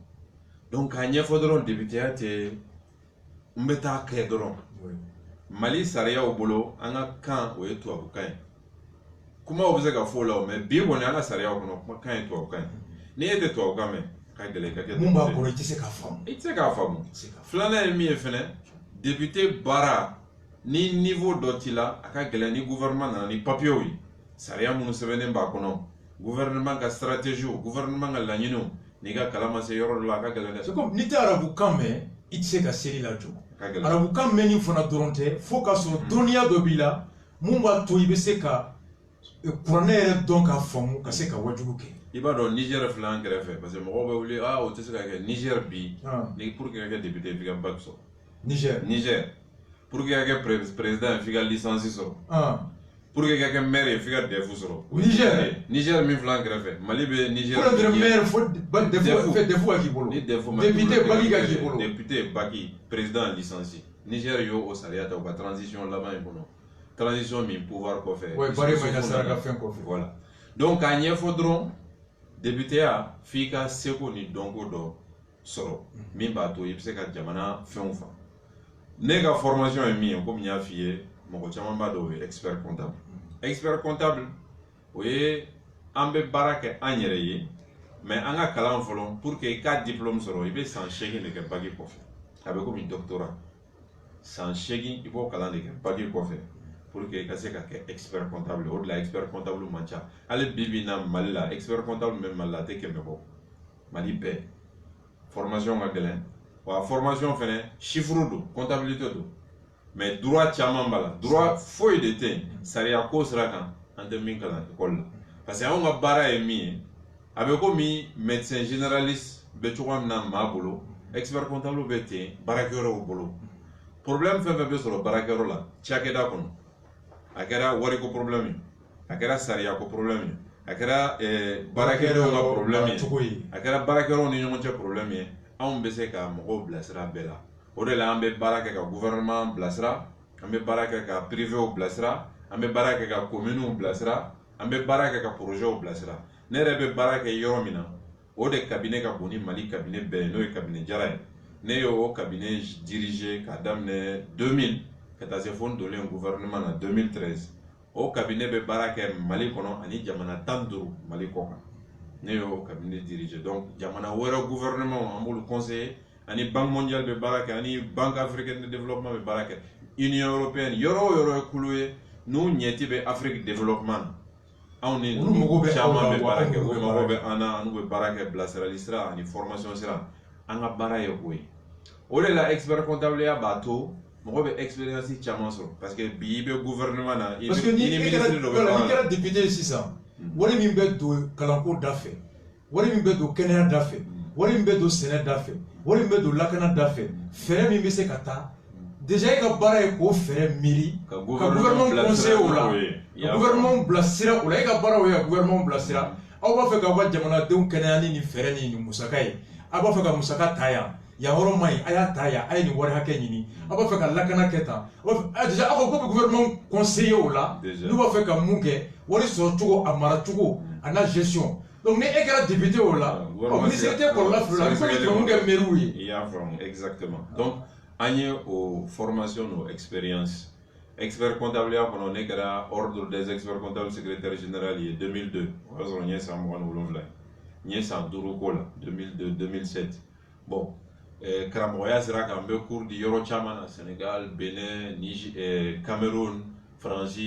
donc k'a ɲɛfɔ dɔrɔn députéya tɛ n bɛ taa kɛ dɔrɔn Mali sariyaw bolo an ka kan o ye tubabukan ye kumaw bɛ se ka fɔ o la mais bi kɔni an ka sariyaw kɔnɔ kumakan ye tubabukan ye ni e tɛ tubabukan mɛn ka gɛlɛn i ka kɛ mun b'a kɔnɔ i tɛ se k'a faamu i tɛ se k'a faamu filanan ye min ye fɛnɛ député baara ni niveau dɔ t'i la a ka gɛlɛn ni gouvernement nana ni papiers ye sariya minnu sɛbɛnnen b'a kɔnɔ gouvernement ka stratégie gouvernement ka laɲiniw n'i ka kalan ma se yɔrɔ dɔ la a ka gɛlɛn dɛ. c'est comme n'i tɛ arabukan mɛn i tɛ se ka seli lajɔ arabukan mɛnni fana dɔrɔn tɛ fo k'a sɔrɔ dɔnniya dɔ b'i la mun b'a to i bɛ se ka kuranɛ yɛrɛ dɔn k'a faamu ka se ka wajugu kɛ. I b'a dɔn Niger filɛ an kɛrɛfɛ parce que mɔgɔw bɛ wuli o tɛ se ka kɛ Niger bi ni pour que ka kɛ député f'i ka bac sɔrɔ. Niger pour que ka kɛ président f'i ka licence sɔrɔ. Pour que ka kɛ maire f'i ka DEF sɔrɔ. Niger min filɛ an kɛrɛfɛ Mali bɛ Niger. pour être maire fo DEF ka k'i bolo. Ni DEF ma député bac ka k'i bolo. député bac président licence Niger y'o sariya ta u ka transition laban in kɔnɔ transition min pouvoir kɔfɛ. oui bari ma ɲa saraka fɛn kɔfɛ. voilà donc k'a ɲɛfɔ dɔrɔn députéya f'i ka seko ni dɔnko dɔ sɔrɔ min b'a to i bɛ se ka jamana fɛnw fa ne ka formation ye min ye komi n y'a f'i ye mɔgɔ caman b'a dɔn o ye expert comptable expert comptable o ye an bɛ baara kɛ an yɛrɛ ye mais an ka kalan fɔlɔ pour que i ka diplôme sɔrɔ i bɛ san 8 de kɛ bac kɔfɛ a bɛ komi doctorat san 8 i b'o kalan de kɛ bac kɔfɛ pour que i ka se ka kɛ expert comptable o de la expert comptable man ca hali bi bi in na Mali la expert comptable bɛ Mali la a tɛ 100 bɔ Mali bɛɛ formation ka gɛlɛn wa formation fɛnɛ chiffre don comptabilité don mais droit caman b'a la droit foyi de tɛ yen sariya ko sira kan an tɛ min kalan école la parce que anw ka baara ye min ye a bɛ komi médecin généraliste bɛ cogoya min na maa bolo expert comptable bɛ ten baarakɛyɔrɔw bolo problème fɛn fɛn bɛ sɔrɔ baarakɛyɔrɔ la cakɛda kɔnɔ a kɛra wariko problème ye a kɛra sariyako problème ye a kɛra baarakɛyɔrɔw ka problème ye a kɛra baarakɛyɔrɔw ni ɲɔgɔn cɛ problème ye anw bɛ se ka mɔgɔw bilasira bɛɛ la o de la an bɛ baara kɛ ka gouvernement bilasira an bɛ baara kɛ ka privéw bilasira an bɛ baara kɛ ka communew bilasira an bɛ baara kɛ ka projets bilasira ne yɛrɛ bɛ baara kɛ yɔrɔ min na o de cabinet ka bon ni Mali cabinet bɛɛ ye n'o ye cabinet Jara ye ne y'o cabinet diriger k'a daminɛ 2000 ka taa se fo n donnen gouvernement na 2013 o cabinet bɛ baara kɛ Mali kɔnɔ ani jamana 15 Mali kɔ kan ne y'o cabinet diriger donc jamana wɛrɛ gouvernement an b'olu conseiller ani Banque mondiale bɛ baara kɛ ani Banque africaine de développement bɛ baara kɛ Union européenne yɔrɔ o yɔrɔ ye kulu ye n'u ɲɛti bɛ Afrique développement na anw ni caman bɛ baara kɛ u mago bɛ an na an n'u bɛ baara kɛ bilasirali sira ani formation sira an ka baara ye o ye o de la expert comptable ya b'a to mɔgɔ bɛ expérience caman sɔrɔ parce que bi i bɛ gouvernement na i ni ministre dɔ bɛ baara la n'i kɛra député sisan wari min bɛ don kalanko da fɛ wari min bɛ don kɛnɛya da fɛ wari min bɛ don sɛnɛ da fɛ wari min bɛ don lakana da fɛ fɛɛrɛ min bɛ se ka taa déjà i ka baara ye k'o fɛɛrɛ miiri ka gouvernement conseiller o la ka gouvernement bilasira o la i ka baara o ye ka gouvernement bilasira aw b'a fɛ k'aw ka jamanadenw kɛnɛya ni fɛɛrɛ ni musaka ye a b'a fɛ ka musaka ta yan yan yɔrɔ man ɲi a y'a ta yan a ye nin wari hakɛ ɲini a b'a fɛ ka lakana kɛ tan déjà aw ko bɛ gouvernement conseiller o la n'u b'a fɛ ka mun kɛ wari sɔrɔ cogo a mara cogo a n'a gestion donc ni e kɛra député o la ministre tɛ kɔlɔlɔ fila la i faut que mun kɛ maire ye. i y'a faamu exactement donc an ye o formation n'o expérience expert comptable ya kɔnɔ ne kɛra ordre des experts comptables secrétaire général ye 2002 o y'a sɔrɔ n ye san 27 ye n ye san 5 k'o la 2002 2007 bon karamɔgɔya sira kan n bɛ cours di yɔrɔ caman na Sénégal Bénin Cameroun France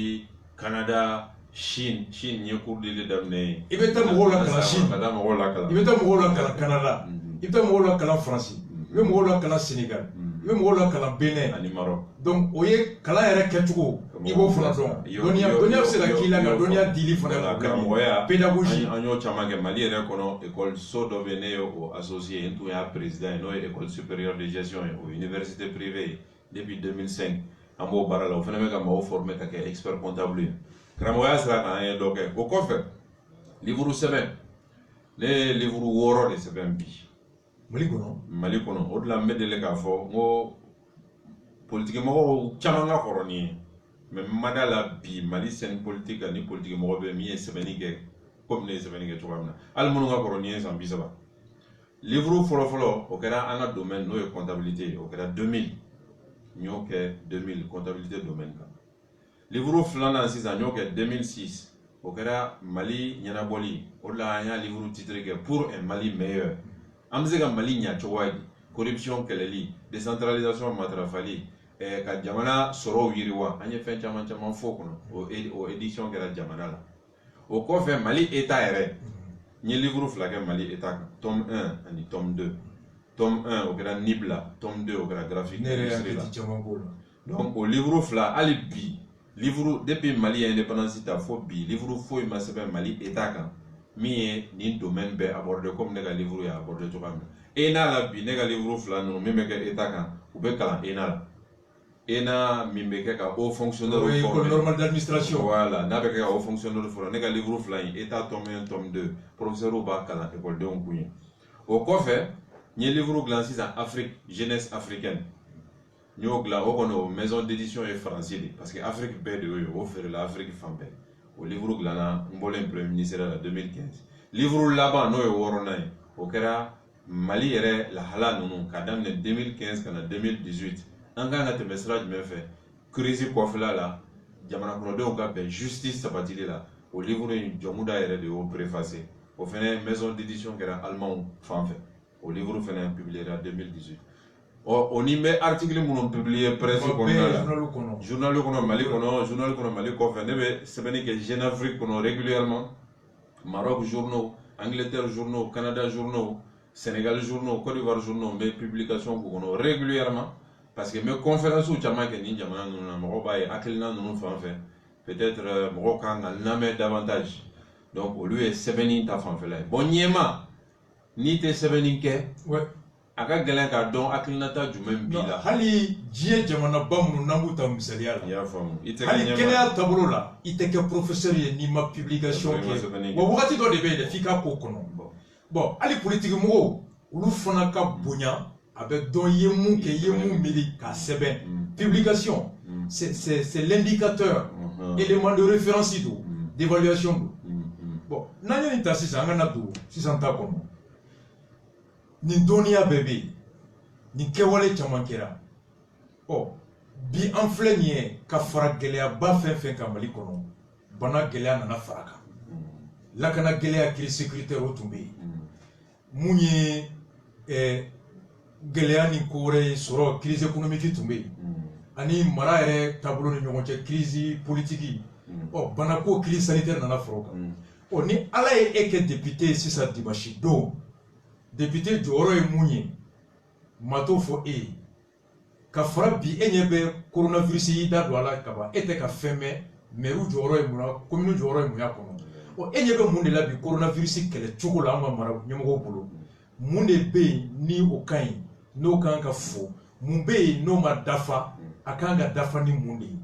Canada Chine n ye cours dili daminɛ i bɛ taa mɔgɔw la kalan Chine ka taa mɔgɔw la kalan i bɛ taa mɔgɔw la kalan Canada i bɛ taa mɔgɔw la kalan France i bɛ mɔgɔw la kalan Sénégal i bɛ mɔgɔw la kalan Bénin ani Maroc donc o ye kalan yɛrɛ kɛcogo i b'o fana dɔn dɔnniya bɛ se ka k'i la nka dɔnniya dili fana la karamɔgɔya pédagogie an y'o caman kɛ Mali yɛrɛ kɔnɔ école so dɔ bɛ ne y'o associé n tun y'a président ye n'o ye école supérieure de gestion ye o université privée depuis 2005 an b'o baara la o fana bɛ ka mɔgɔw former ka kɛ expert comptable ye karamɔgɔya sira kan an ye dɔ kɛ o kɔfɛ livre sɛbɛn ne ye livre 6 de sɛbɛn bi Mali kɔnɔ o de la n bɛ deli k'a fɔ n ko politique mɔgɔw caman ka kɔrɔ nin ye mais n ma d'a la bi Mali scène politique ani politique mɔgɔ bɛ min ye sɛbɛnni kɛ komi ne ye sɛbɛnni kɛ cogoya min na hali minnu ka kɔrɔ nin ye san 30 livre fɔlɔfɔlɔ o kɛra an ka domaine n'o ye comptabilité ye o kɛra 2000 n y'o kɛ 2000 comptabilité domaine kan livre filanan sisan n y'o kɛ 2006 o kɛra Mali ɲɛnabɔli o de la an y'a livre titre kɛ pour un Mali meilleur an bɛ se ka Mali ɲɛ cogoya di corruption kɛlɛli décentralisation matarafali ka jamana sɔrɔw yiriwa an ye fɛn caman caman fɔ kɔnɔ o édition kɛra jamana la o kɔfɛ Mali état yɛrɛ n ye livre fila kɛ Mali état kan tome 1 ani tome 2 tome 1 o kɛra NIB la tome 2 o kɛra graphique industrie la donc o livre fila hali bi livre depuis Mali ye indépendance ta fo bi livre foyi ma sɛbɛn Mali état kan min ye nin domaine bɛɛ aborder comme ne ka livre y'a aborder cogoya min na ENA la bi ne ka livre fila ninnu min bɛ kɛ état kan u bɛ kalan ENA la ENA min bɛ kɛ ka haut fonctionnaire école normale d'administration voilà n'a bɛ kɛ ka haut fonctionnaire former ne ka livre fila in état tome 1 tome 2 professeur b'a kalan écoledenw kun ye o kɔfɛ n ye livre dilan sisan Afrique jeunesse africaine n y'o dilan o kɔni o maison d'édition ye français de parce que Afrique bɛɛ de y'o ye o feerela Afrique fan bɛɛ au livre glana mbolen premier ministre la 2015 livre là-bas no e worona o kera Mali yɛrɛ lahala ninnu ka daminɛ 2015 ka na 2018 an kan ka tɛmɛ sira jumɛn fɛ crise kɔfɛla la jamana kɔnɔdenw ka bɛn justice sabatili la o livre in jɔnmuda yɛrɛ de y'o préfacé o fɛnɛ maison d'édition kɛra allemand fan fɛ o livre fɛnɛ publiera 2018 o ni bɛ article minnu publié presse kɔnɔna la journal kɔnɔ Mali kɔnɔ journal kɔnɔ Mali kɔfɛ ne bɛ sɛbɛnni kɛ Jeune Afrique kɔnɔ régulièrement Maroc journaux Angleterre journaux Canada journaux Sénégal journaux, Côte d'Ivoire journaux, mes publications régulièrement parce que mes conférences où jamana ke ni jamana nunu na mɔgɔ b'a ye hakilina nunu fan fɛ peut-être mɔgɔ kan ka lamɛn davantage donc olu ye sɛbɛnni ta fanfɛla ye bon ɲɛma n'i tɛ sɛbɛnni kɛ a ka gɛlɛn k'a dɔn hakilinata jumɛn b'i la hali diɲɛ jamanaba minnu n'an b'u ta misaliya la i y'a faamu hali kɛnɛya taabolo la i tɛ kɛ professeur ye n'i ma publication kɛ wa wagati dɔ de bɛ yen dɛ f'i k'a k'o kɔnɔ bon hali politique mɔgɔw olu fana ka bonya a bɛ dɔn i ye mun kɛ i ye mun miiri k'a sɛbɛn publication c'est l'indicateur élément de référence do d'évaluation do bon n'an ye nin ta sisan an ka na don sisan ta kɔnɔ nin dɔnniya bɛɛ bɛ yen nin kɛwale caman kɛra bi an filɛ nin ye ka fara gɛlɛyaba fɛn fɛn kan Mali kɔnɔ bana gɛlɛya nana fara kan lakana gɛlɛya crise sécuritaire o tun bɛ yen mun ye gɛlɛya ni ko wɛrɛ sɔrɔ crise économique tun bɛ yen ani mara yɛrɛ taabolo ni ɲɔgɔn cɛ crise politique bana ko crise sanitaire nana fara o kan ni ala ye e kɛ député sisan dimanche don député jɔyɔrɔ ye mun ye maa t'o fɔ e ye ka fara bi e ɲɛ bɛ coronavirus y'i da don a la kaban e tɛ ka fɛn mɛn maire jɔyɔrɔ ye mun na commune jɔyɔrɔ ye mun y'a kɔnɔ e ɲɛ bɛ mun de la bi coronavirus kɛlɛ cogo la an ka mara ɲɛmɔgɔw bolo mun de bɛ yen ni o ka ɲi n'o kan ka fɔ mun bɛ yen n'o ma dafa a kan ka dafa ni mun de ye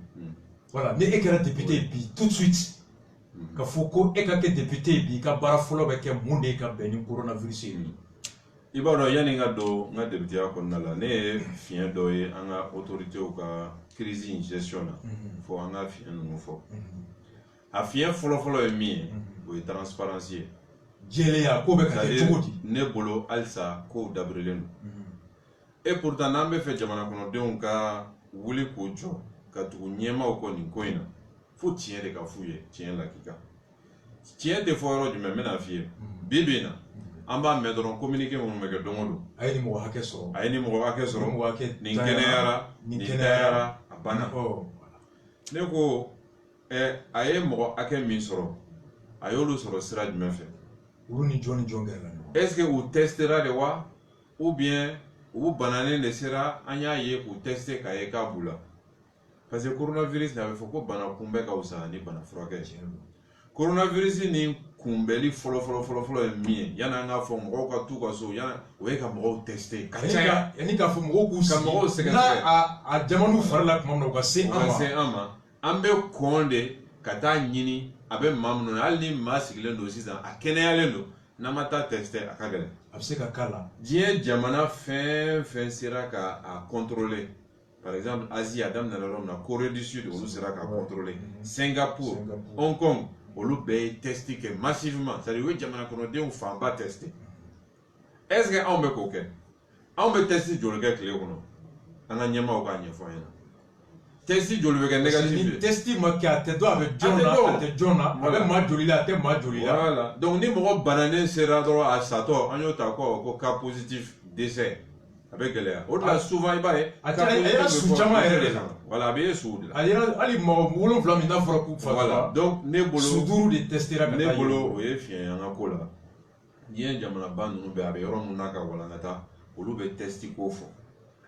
voilà ni e kɛra député bi tout de suite ka fɔ ko e ka kɛ député bi i ka baara fɔlɔ bɛ kɛ mun de ye ka bɛn ni coronavirus ye i b'a dɔn yanni n ka don n ka débutaya kɔnɔna la ne ye fiɲɛ dɔ ye an ka autorités ka crise in gestion na fo an ka fiɲɛ ninnu fɔ a fiɲɛ fɔlɔfɔlɔ ye min ye o ye transparence ye jɛlenya ko bɛ ka kɛ cogo di ne bolo halisa kow dabirilen don et pourtant n'an bɛ fɛ jamana kɔnɔdenw ka wuli k'o jɔ ka tugu ɲɛmaaw kɔ nin ko in na fo tiɲɛ de ka f'u ye tiɲɛ lakika tiɲɛ tɛ fɔ yɔrɔ jumɛn n bɛna f'i ye bi bi in na an b'a mɛn dɔrɔn communiqué minnu bɛ kɛ don o don a ye nin mɔgɔ hakɛ sɔrɔ a ye nin mɔgɔ hakɛ sɔrɔ nin kɛnɛyara nin kɛnɛyara a banna ne ko a ye mɔgɔ hakɛ min sɔrɔ a y'olu sɔrɔ sira jumɛn fɛ olu ni jɔn gɛrɛla ɲɔgɔn est ce que u testera de wa ou bien u bananen de sera an y'a ye k'u tester k'a ye k'a b'u la parce que coronavirus a bɛ fɔ ko bana kunbɛ ka wusa ni bana furakɛ ye coronavirus ni kunbɛli fɔlɔ ye min ye yanni an k'a fɔ mɔgɔw ka t'u ka so yanni o ye ka mɔgɔw tester ka caya yanni k'a fɔ mɔgɔw k'u sigi ka mɔgɔw sɛgɛsɛgɛ n'a jamana farala tuma min na u ka se an ma an bɛ kɔn de ka taa ɲini a bɛ maa minnu na hali ni maa sigilen don sisan a kɛnɛyalen don n'an ma taa tester a ka gɛlɛn a bɛ se ka k'a la diɲɛ jamana fɛn fɛn sera ka a contrôler par exemple Asie a daminɛ yɔrɔ min na Corée du Sud olu sera ka contrôler Singapour Hong Kong olu bɛɛ ye testi kɛ massivement c'est-à-dire u ye jamana kɔnɔdenw fanba tester est ce que anw bɛ k'o kɛ anw bɛ testi joli kɛ tile kɔnɔ an ka ɲɛmaaw k'a ɲɛfɔ an ɲɛna testi joli bɛ kɛ négatif ye ni testi ma kɛ a tɛ dɔn a bɛ jɔn na a tɛ jɔn na a bɛ maa joli la a tɛ maa joli la voilà donc ni mɔgɔ bananen sera dɔrɔn a satɔ an y'o ta ko cas positif décès a bɛ gɛlɛya o de la souvent i b'a ye a yɛrɛ su caman yɛrɛ de la voilà a bɛ ye suw de la a yɛrɛ hali mɔgɔ 7 min n'a fɔra k'u voilà donc ne bolo su 5 de testera ka taa ne bolo o ye fiɲɛ an ka ko la diɲɛ jamanaba ninnu bɛ a bɛ yɔrɔ mun na ka walankata olu bɛ testi ko fɔ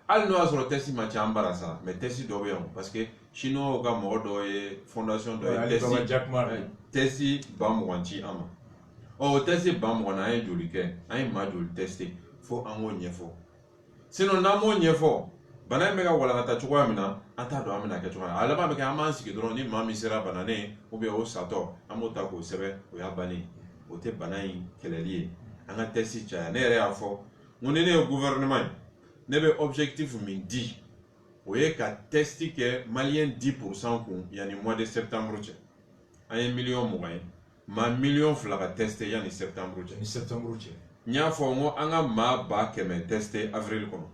hali n'o y'a sɔrɔ testi ma ca an bara sa mais testi dɔ bɛ yan parce que chinois ka mɔgɔ dɔ ye fondation dɔ ye testi 20,000 ci an ma o testi 20,000 an ye joli kɛ an ye maa joli tester fo an k'o ɲɛfɔ sinon n'an m'o ɲɛfɔ bana in bɛ ka walankata cogoya min na an t'a dɔn an bɛna kɛ cogoya min na a laban bɛ kɛ an b'an sigi dɔrɔn ni maa min sera bananen ou bien o satɔ an b'o ta k'o sɛbɛn o y'a bannen o tɛ bana in kɛlɛli ye an ka testi caya ne yɛrɛ y'a fɔ n ko ni ne ye gouvernement ye ne bɛ objectif min di o ye ka testi kɛ maliyɛn 10% kun yanni mois de septembre cɛ un million moyen ma million flaga testé yani septembre ni septembre ci nya fo ngo anga ma ba keme testé avril kono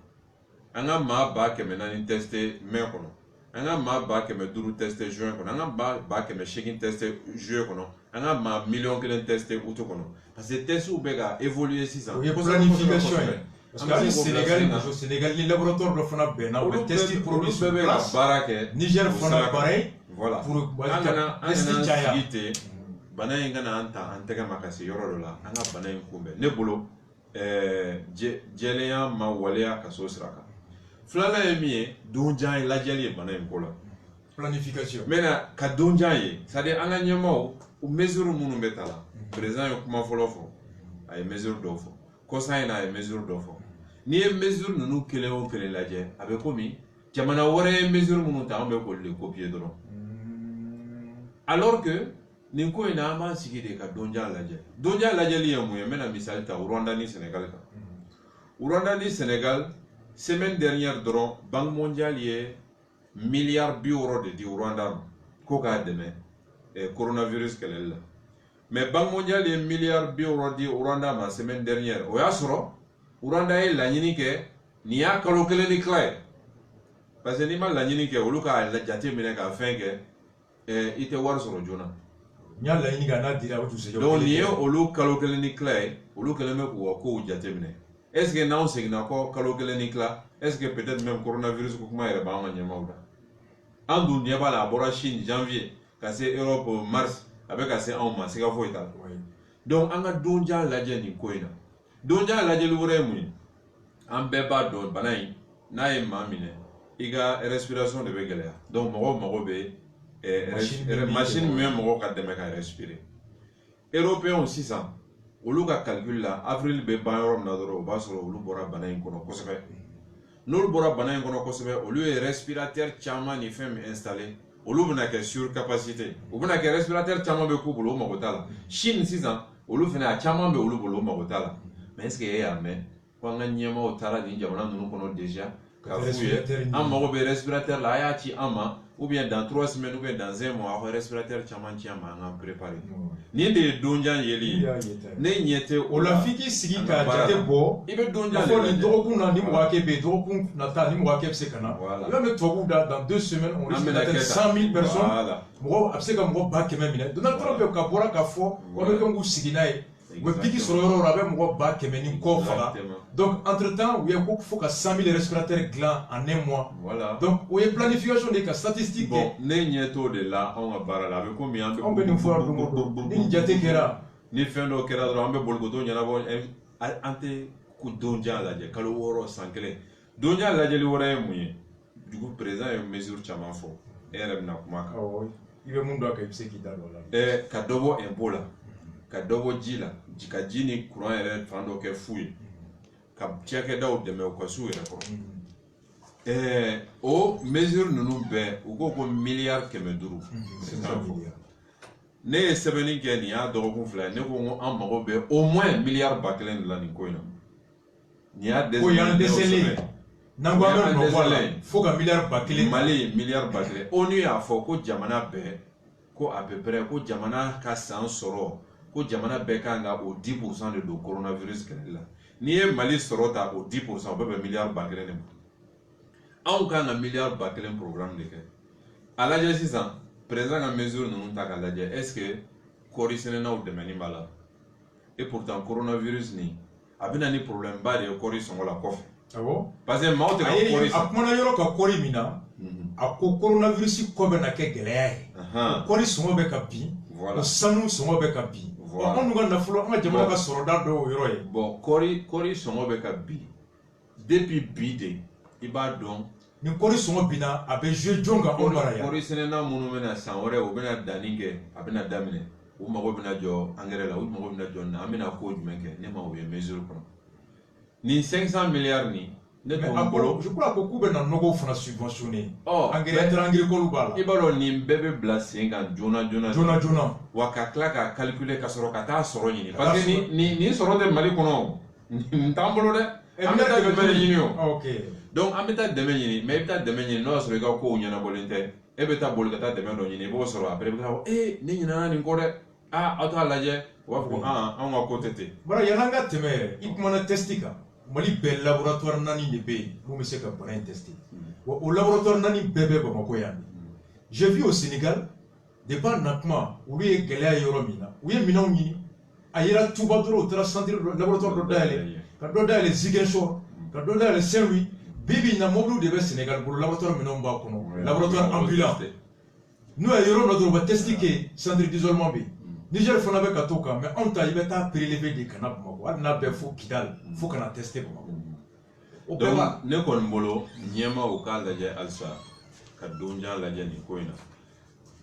anga ma ba keme nani testé mai kono anga ma ba keme duru testé juin kono anga ba keme shekin testé juillet kono anga ma million kelen testé août kono parce que test ou bega évoluer 6 ans il y a planification parce que au Sénégal les laboratoires de fana bena ou tester produit sur place Niger fana pareil voilà pour tester chaya bana ngana anta antega makasi yoro la anga bana nkumbe ne bolo jeleya ma waleya kaso siraka flala yemi donja lajali bana nkola planification mena ka donja ye c'est-à-dire anga nyamo ou mesure munu betala président yo kuma folofo ay mesure dofo conseil na ay mesure dofo ni mesure nunu kele o kele laje abe komi jamana wore mesure munu ta ambe ko le copier dron alors que nin ko ina ma sigi de ka donja laje li yamu mena misali ta Rwanda ni Sénégal ka Rwanda ni Sénégal semaine dernière dron Banque mondiale ye milliard d'euros de Rwanda ko ka deme coronavirus kelella mais Banque mondiale ye milliard d'euros de Rwanda ma semaine dernière o ya soro Rwanda ye la nyini ke ni ya kalo kele ni clay parce que ni ma la nyini ke oluka la jate mine ka fin ke ite war soro jona nya la nyini ga na dira o tuse donc ni olu kalo kele ni clay olu kele me ko jate mine est-ce que now segna ko kalo kele ni clay est-ce que peut-être même coronavirus ko kuma ere ba ma nyama uda andu ni ba la bora Chine janvier ka se Europe mars avec assez en masse ga fo ital donc anga donja la jeni ko ina donja la jeli wore mu an be ba do banai na e mamine iga respiration de begele donc mogo be machine même mogo ka deme ka respirer européen 600 olu ka calcul la avril be ban yorom na doro ba so olu bora banai kono kosebe nul bora banai kono kosebe olu e respirateur chama ni femme installé olu bena ke surcapacité ou bena ke respirateur chama be ku bolo mogo tala Chine 600 olu fena chama be olu bolo mogo tala mais est-ce que y a mais quand on y a au tara ni jamana nous connaissons déjà un mogo be respirateur là ya ci ama ou bien dans 3 semaines ou bien dans 1 mois un respirateur chaman ci ama on préparé ni de donjan yeli ne nyete o la fiki sigi ka jate bo ibe donjan fo ni dogu na ni mo be dogu na ta ni mo se kana il va me togu dans 2 semaines on risque d'atteindre 100 000 personnes mo abse ka mo ba keme mine Donald Trump ka bora ka fo o be ko sigi nae we piki soro rabe mo ba keme ni ko fala donc entre temps il faut que 100 000 respirateurs glands en 1 mois voilà donc o ye planification de ka statistique bon ne nyeto de la on va barala be ko mi on be ni fo ni jate kera ni fendo kera do ambe bolgoto nyana bo ante ku donja la je kalo woro sankele donja la je li wora muye dugu président e mesure chama fo erem na kuma ka ibe mundo ka ibse kita do la ka dobo impola ka dobo jila jika jini courant ere fando ke fuye ka tiake daw deme ko suere ko o mesure nunu be ko milliard keme duru ne sebeni geni ya do ko fla ne ko am mago be au moins milliard bakelen la ni ko ina ni a décelé nangwa no wala faut que milliard bakelen mali milliard bakelen onu ya fo ko jamana be ko à peu près ko jamana ka san soro ko jamana be kanga au 10% de coronavirus kala ni e mali soro ta au 10% be milliard bakelen ne an kan na milliard bakelen programme de ke ala je sisan président ka mesure non ta kala je est-ce que kori senena ou de mani mala et pourtant coronavirus ni abina ni problème ba de kori songo la kof ah bon parce que maote ka kori akmona yoro ka kori mina ako coronavirus ko be na ke gele kori songo be ka bi voilà sanu songo be ka bi on nous na fulo on jamana ka soro da do yoro ye bon kori songo be ka bi depuis bide iba don ni kori songo bina abe je jonga on bara ya kori senena munu mena sanore o bena daninge abena damine o mago bena jo engrais la o mago bena jo na amena ko jumenke ne ma o ye mesure kono ni 500 milliards ni ne ko bolo je crois que kube na nogo fana subventionné engrais agricole bala ibalo ni bebe blase ngan jona wakatla ka calculer ka soro kata soro ni parce que ni soro de mali kono ntambolo de amena de bele yinio OK donc an bɛ taa dɛmɛ ɲini mais i bɛ taa dɛmɛ ɲini n'o y'a sɔrɔ i ka kow ɲɛnabɔlen tɛ e bɛ taa boli ka taa dɛmɛ dɔ ɲini i b'o sɔrɔ après i bɛ taa fɔ ne ɲinana nin kɔ dɛ aw t'a lajɛ u b'a fɔ ko anw ka ko tɛ ten. Bara yan'an ka tɛmɛ yɛrɛ i kumana test kan Mali bɛɛ laboratoire 4 de bɛ yen mun bɛ se ka bana in tester wa o laboratoire 4 bɛɛ bɛ Bamako yan. J'ai vu au Sénégal débat na kuma olu ye gɛlɛya ye yɔrɔ min na u ye minɛnw ɲini a yera Touba dɔrɔn u taara centre laboratoire dɔ dayɛlɛ ka dɔ dayɛlɛ Ziguinchor ka dɔ dayɛlɛ Saint-Louis bibi na mobiliw de bɛ Sénégal bolo laboratoire minɛnw b'a kɔnɔ laboratoire ambulant n'u ye yɔrɔ dɔ dɔrɔn u bɛ testi kɛ centre d'isolement bɛ yen Niger fana bɛ ka t'o kan mais anw ta i bɛ taa prélever de kana Bamako hali n'a bɛ fo Kidal fo kana tester Bamako. O bɛɛ la ne kɔni bolo ɲɛmaaw k'a lajɛ halisa ka donjan lajɛ nin ko in na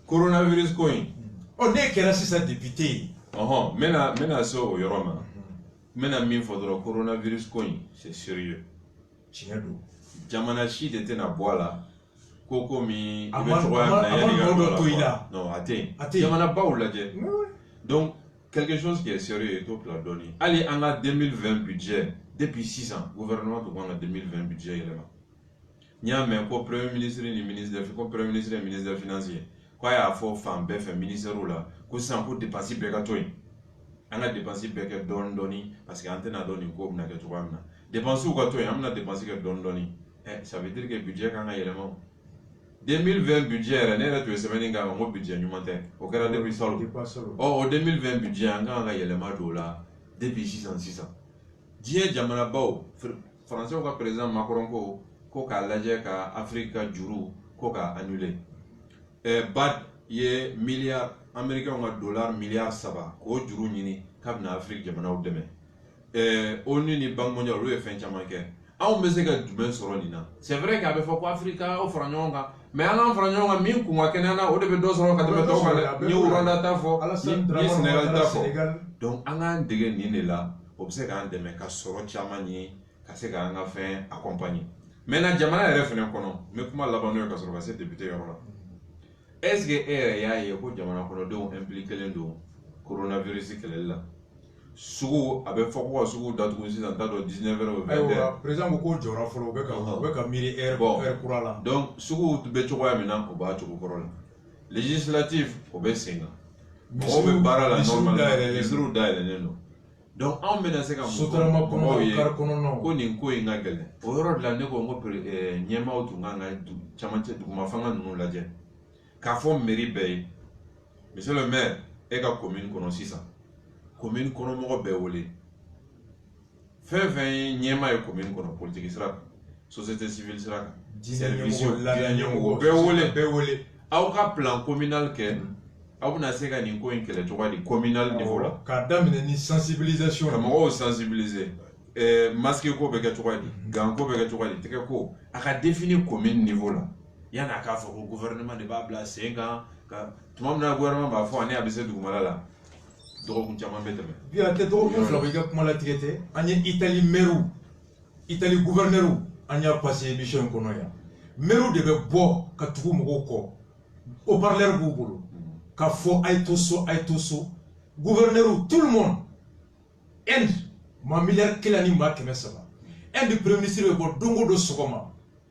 coronavirus ko in. Ne kɛra sisan député ye. N bɛna se o yɔrɔ ma n bɛna min fɔ dɔrɔn coronavirus ko in c'est sérieux. Tiɲɛ don. Jamana si de tɛna bɔ a la ko komi i bɛ cogoya min na yanni i ka don a la non a tɛ yen jamana baw lajɛ donc quelque chose qui est sérieux i t'o bila dɔɔni hali an ka 2020 budget depuis sisan gouvernement tun kan ka 2020 budget yɛlɛma n y'a mɛn ko premier ministre ni ministre ko premier ministre ni ministre des finances ye ko a y'a fɔ fan bɛɛ fɛ ministère la ko sisan ko dépense bɛɛ ka to yen an ka dépense bɛɛ kɛ dɔɔni dɔɔni parce que an tɛna dɔn nin ko bɛna kɛ cogoya min na dépense ka to yen an bɛna dépense kɛ dɔɔni dɔɔni ça veut dire que budget kan ka yɛlɛma 2020 budget yɛrɛ ne yɛrɛ tun ye sɛbɛnni k'a kan ko budget ɲuman tɛ o kɛra depuis salon o 2020 budget an kan ka yɛlɛma don o la depuis sisan diɲɛ jamanabaw français ka président Macron ko k'a lajɛ ka Afrique ka juru ko k'a annuler BAD ye milliard américain ka dollar milliard 3 k'o juru ɲini k'a bɛna Afrique jamanaw dɛmɛ ONU ni Banque mondiale olu ye fɛn caman kɛ anw bɛ se ka jumɛn sɔrɔ nin na c'est vrai k'a bɛ fɔ ko Afrique aw fara ɲɔgɔn kan mais an k'an fara ɲɔgɔn kan min kun ka kɛnɛ na o de bɛ dɔ sɔrɔ ka tɛmɛ tɔw kan dɛ n ye Rwanda ta fɔ n ye Sénégal ta fɔ donc an k'an dege nin de la o bɛ se k'an dɛmɛ ka sɔrɔ caman ye ka se k'an ka fɛn accompagner maintenant jamana yɛrɛ fɛnɛ kɔnɔ n bɛ kuma laban n'o ye ka sɔrɔ ka se député yɔrɔ la est ce que e yɛrɛ y'a ye ko jamana kɔnɔdenw impliqué don coronavirus kɛlɛli la sugu a bɛ fɔ ko ka sugu datugu sisan t'a dɔn 19 heures ou 20 heures. Ayiwa président ko k'o jɔra fɔlɔ u bɛ ka miiri heure kura la. donc sugu bɛ cogoya min na o b'a cogo kɔrɔ la législatif o bɛ sen kan mɔgɔw bɛ baara la normalement ministres dayɛlɛlen don donc anw bɛna se ka mɔgɔw ye ko nin ko in ka gɛlɛn o yɔrɔ de la ne ko n ko ɲɛmaaw tun kan ka camancɛ dugumafanga ninnu lajɛ k'a fɔ mairie bɛɛ ye monsieur le maire e ka commune kɔnɔ sisan commune kɔnɔ mɔgɔ bɛɛ wele fɛn fɛn ye ɲɛmaa ye commune kɔnɔ politique sira kan société civile sira kan service ɲɛmɔgɔ bɛɛ wele aw ka plan communal kɛ aw bɛna se ka nin ko in kɛlɛ cogoya di communal niveau la k'a daminɛ ni sensibilisation ka mɔgɔw sensibiliser masque ko bɛ kɛ cogoya di gant ko bɛ kɛ cogoya di tɛgɛ ko a ka définir commune niveau la yanni a k'a fɔ ko gouvernement de b'a bila sen kan ka tuma min na gouvernement b'a fɔ ani a bɛ se dugumala la dɔgɔkun caman bɛ tɛmɛ. bi a tɛ dɔgɔkun fila bɛ i ka kuma latigɛ tɛ an ye Italie maire Italie gouverneur an y'a passé émission in kɔnɔ yan maire de bɛ bɔ ka tugu mɔgɔw kɔ haut-parleur b'u bolo k'a fɔ a ye to so gouverneur tout le monde Inde maa miliyari 1 ni maa 300 Inde premier ministre bɛ bɔ don o don sɔgɔma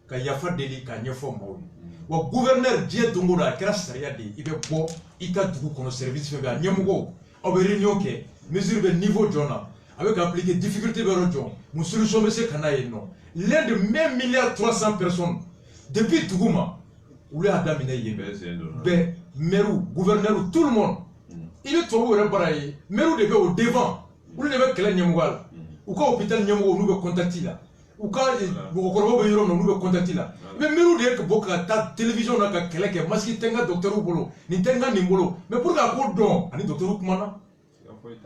ka yafa deli k'a ɲɛfɔ maaw ye wa gouverneur diɲɛ don o don a kɛra sariya de ye i bɛ bɔ i ka dugu kɔnɔ service fɛn bɛ a ɲɛmɔgɔw aw bɛ réunion kɛ mesure bɛ niveau jɔn na a bɛ ka appliquer difficulté bɛ yɔrɔ jɔn mun solution bɛ se ka n'a ye nɔ l'un de 1 milliard 300 personnes depuis duguma olu y'a daminɛ yen bɛɛ maire gouverneur tout le monde i bɛ tubabu yɛrɛ baara ye maire de bɛ au devant olu de bɛ kɛlɛ ɲɛmɔgɔ la u ka hôpital ɲɛmɔgɔ olu bɛ contact la u ka mɔgɔkɔrɔbaw bɛ yɔrɔ min olu bɛ contact la mais maire de ye ka bɔ ka taa télévision na ka kɛlɛ kɛ masque tɛ n ka docteur bolo nin tɛ n ka nin bolo mais pour que a ko dɔn ani docteur kumana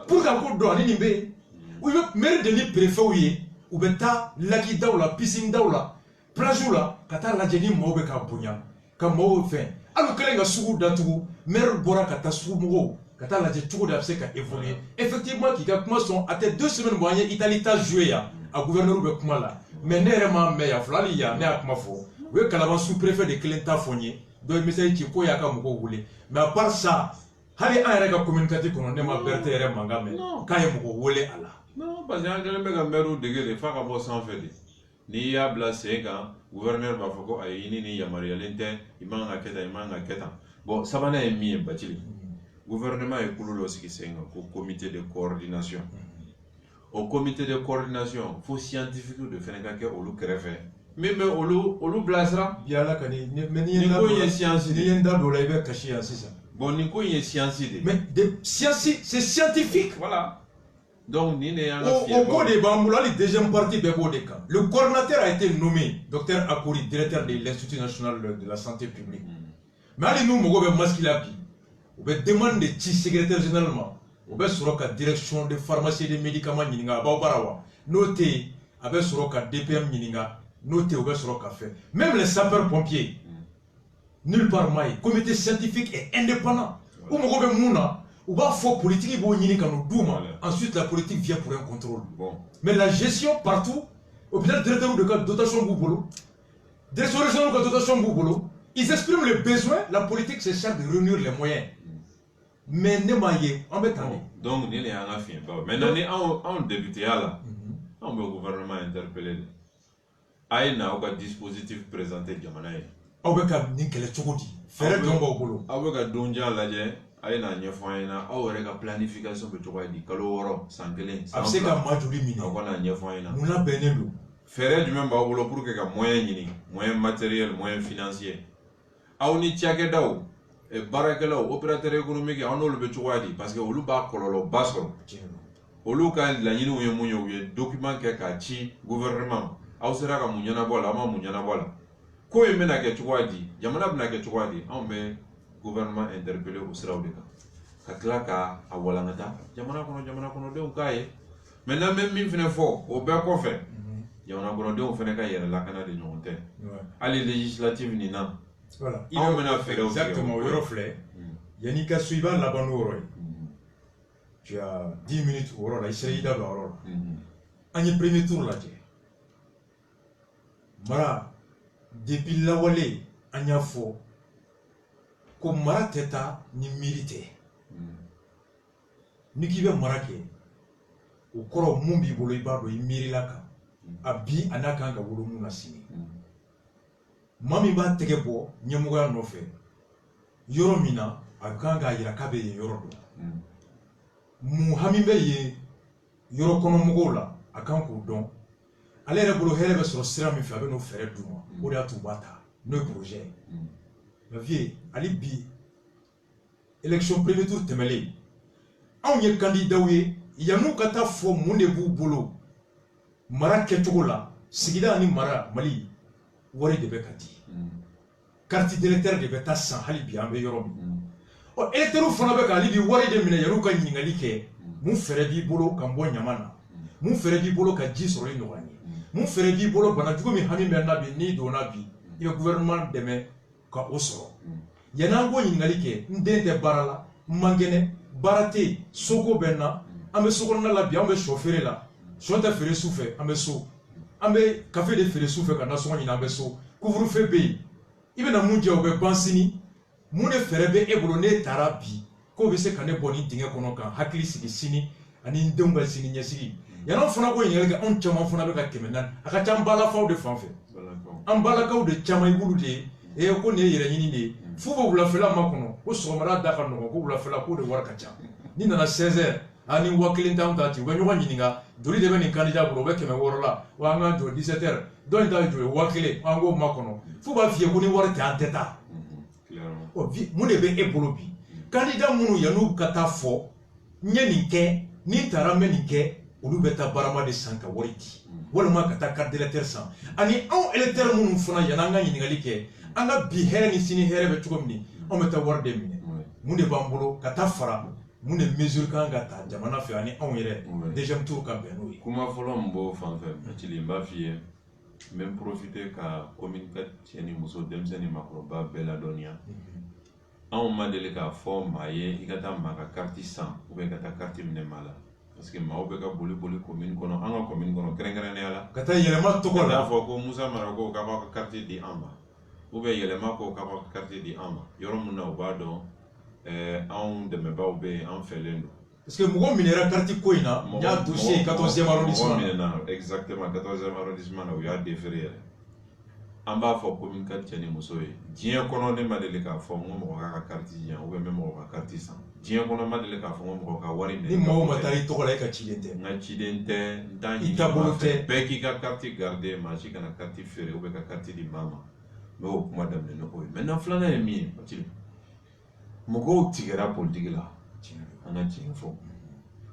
pour que a ko dɔn ani nin bɛ yen u bɛ maire de ni préfet ye u bɛ taa laki daw la piscine daw la plage la ka taa lajɛ ni maaw bɛ ka bonya ka maaw fɛn hali u kɛlen ka sugu datugu maire bɔra ka taa sugu mɔgɔw ka taa lajɛ cogo de a bɛ se ka évoluer effectivement k'i ka kuma sɔn a tɛ 2 semaines bɔ an ye Italie ta joué yan a gouverneur bɛ kuma la mais ne yɛrɛ m'a mɛn yan fɔlɔ hali yan ne y'a kuma fɔ u ye Kalaban sous préfet de kelen ta fɔ n ye dɔ ye message ci ko y'a ka mɔgɔw wele mais à part ça hali an yɛrɛ ka communicatif kɔnɔ ne ma Berthe yɛrɛ mankan mɛn k'a ye mɔgɔ wele a la. non parce que an kɛlen bɛ ka maire dege de f'a ka bɔ sanfɛ de n'i y'a bila sen kan gouverneur b'a fɔ ko ayi ɲini ni yamaruyalen tɛ i man ka kɛ tan i man ka kɛ tan bon sabanan ye min ye Bacili gouvernement ye kulu dɔ sigi sen kan ko comité de coordination o comité de coordination fo scientifique de fɛnɛ ka kɛ olu kɛrɛfɛ min bɛ olu bilasira yala ka ni ko in ye science ni ye n da don la i bɛ kasi yan sisan bon nin ko in ye science de mais science c'est scientifique voilà donc ni ne y'an ka au cours de b'an bolo hali deuxième partie bɛɛ b'o de kan le coordinateur a été nommé docteur Akori directeur de l'Institut national de la santé publique mais hali n'u mago bɛ masque la bi u bɛ demande de ci secrétaire général ma u bɛ sɔrɔ ka direction de pharmacie de médicaments ɲininka a b'aw baara wa n'o tɛ yen a bɛ sɔrɔ ka DPM ɲininka n'o tɛ yen u bɛ sɔrɔ ka fɛ même les sapeurs pompiers nulle part ma ye comité scientifique est indépendant u mago bɛ mun na u b'a fɔ politique b'o ɲini ka n'o d'u ma ensuite la politique vient pour un contrôle mais la gestion partout hôpital directeur de ka dotation b'u bolo direction régionale ka dotation b'u bolo ils expriment les besoins la politique se charge de réunir les moyens mais ne m'a ye an bɛ tan de donc ni ne y'an ka fiɲɛ baw maintenant ni anw député ya la anw bɛ gouvernement interpellé de a ye na aw ka dispositif présenté jamana ye aw bɛ ka nin kɛlɛ cogo di fɛɛrɛ jɔn b'aw bolo aw bɛ ka donjan lajɛ a ye n'a ɲɛfɔ an ɲɛna aw yɛrɛ ka planification bɛ cogoya di kalo 6 san 1 a bɛ se ka maa joli minɛ aw ka n'a ɲɛfɔ an ɲɛna mun labɛnnen don fɛɛrɛ jumɛn b'aw bolo pour que ka moyen ɲini moyen matériel moyen financier aw ni cakɛdaw baarakɛlaw opérateur économique aw n'olu bɛ cogoya di parce que olu b'a kɔlɔlɔba sɔrɔ olu ka laɲiniw ye mun ye u ye document kɛ k'a ci gouvernement aw sera ka mun ɲɛnabɔ la aw ma mun ɲɛnabɔ la ko in bɛna kɛ cogoya di jamana bɛna kɛ cogoya di anw bɛ gouvernement interpellé o siraw de kan ka tila ka a walankata jamana kɔnɔdenw k'a ye maintenant bɛ min fɛnɛ fɔ o bɛɛ kɔfɛ jamana kɔnɔdenw fɛnɛ ka yɛrɛ lakana de ɲɔgɔn tɛ hali législative nin na voilà anw bɛna fɛɛrɛw exactement o yɔrɔ filɛ yanni ka so i b'a laban n'o yɔrɔ ye tu as 10 minutes o yɔrɔ la i sera i da don a yɔrɔ la an ye premier tour lajɛ mara depuis lawale an y'a fɔ ko mara tɛ taa ni miiri tɛ ni k'i bɛ mara kɛ o kɔrɔ mun b'i bolo i b'a dɔn i miirila kan a bi a n'a kan ka wolo mun na sini maa min b'a tɛgɛ bɔ ɲɛmɔgɔya nɔfɛ yɔrɔ min na a kan k'a jira k'a bɛ yen yɔrɔ dɔn mun hami bɛ yen yɔrɔ kɔnɔ mɔgɔw la a kan k'o dɔn ale yɛrɛ bolo hɛrɛ bɛ sɔrɔ sira min fɛ a bɛ n'o fɛɛrɛ d'u ma o de y'a to u b'a ta n'o ye projet ye mais vie hali bi élection premier tour tɛmɛlen anw ye candidat ye yan'u ka taa fɔ mun de b'u bolo mara kɛcogo la sigida ani mara Mali wari de bɛ ka di carte d'électeur de bɛ taa san hali bi an bɛ yɔrɔ min ɔ électeurs fana bɛ ka hali bi wari de minɛ yan'u ka ɲininkali kɛ mun fɛɛrɛ b'i bolo ka bɔ ɲama na mun fɛɛrɛ b'i bolo ka ji sɔrɔli nɔgɔya ye mun fɛɛrɛ b'i bolo banajugu min hami bɛ n na bi n'i donna bi i bɛ gouvernement dɛmɛ ka o sɔrɔ yan'an k'o ɲininkali kɛ n den tɛ baara la n man kɛnɛ baara tɛ yen soko bɛ n na an bɛ sokɔnɔna la bi an bɛ sɔ feere la sɔ tɛ feere su fɛ an bɛ so an bɛ kafe de feere su fɛ ka nasɔngɔ ɲini an bɛ so couvre-feu bɛ yen i bɛna mun jɛ o bɛ ban sini mun de fɛɛrɛ bɛ e bolo n'e taara bi k'o bɛ se ka ne bɔ nin dingɛ kɔnɔ ka hakili sigi sini ani n denw ka sini ɲɛsigi yan'an fana ko ɲininkali kɛ anw caman fana bɛ ka 400 a ka ca an balakaw de fan fɛ an balakaw de caman i b'olu de ye ko nin ye yɛrɛ ɲini de ye f'u bɛ wulafɛla ma kɔnɔ ko sɔgɔmada da ka nɔgɔn ko wulafɛla k'o de wari ka ca ni nana 16h ani 1000 t'anw ta ten u bɛ ɲɔgɔn ɲininka joli de bɛ nin candidat bolo o bɛ 600 la wa an ka jɔ 17h dɔ in ta jɔ 1000 an k'o ma kɔnɔ f'u b'a f'i ye ko ni wari tɛ an tɛ taa mun de bɛ e bolo bi candidat minnu yan'u ka taa fɔ n ye nin kɛ ni taara n bɛ nin kɛ olu bɛ taa barama de san ka wari di walima ka taa carte d'électeur san ani anw électeur minnu fana yan'an ka ɲininkali kɛ an ka bi hɛrɛ ni sini hɛrɛ bɛ cogo min anw bɛ taa wari de minɛ mun de b'an bolo ka taa fara mun de mesure kan ka ta jamana fɛ ani anw yɛrɛ deuxième tour ka bɛn n'o ye kuma fɔlɔ min b'o fan fɛ Bacili n b'a f'i ye n bɛ profiter ka communiquer cɛ ni muso denmisɛnnin ni maakɔrɔba bɛɛ ladɔnniya anw ma deli k'a fɔ maa ye i ka taa maa ka carte san ou bien ka taa carte minɛ maa la parce que maaw bɛ ka boli commune kɔnɔ an ka commune kɔnɔ kɛrɛnkɛrɛnnenya la ka taa yɛlɛma tɔgɔ la k'a fɔ ko Musa Mara ko k'a b'a ka carte di an ma ou bien yɛlɛma ko k'a b'a ka carte di an ma yɔrɔ min na u b'a dɔn anw dɛmɛbaaw bɛ yen an fɛlen don Parce que mon minera carte coina, il y a dossier 14e arrondissement. Exactement, 14e arrondissement, où il y a des frères. En bas, il faut communiquer avec les gens. Dieu connaît ma délicat, faut mon carte, ou même mon carte sans. Dieu connaît ma délicat, faut mon carte. Ni moi, ma tari to la kachidente. Na chidente, ndani. Itabolote. Beki ka carte garder, machi kana carte ferré, ou beka carte di mama. Mais au kuma damne no oy. Maintenant flana est mis, patili. Mogo tigera politique là. Ana tiɲɛ fɔ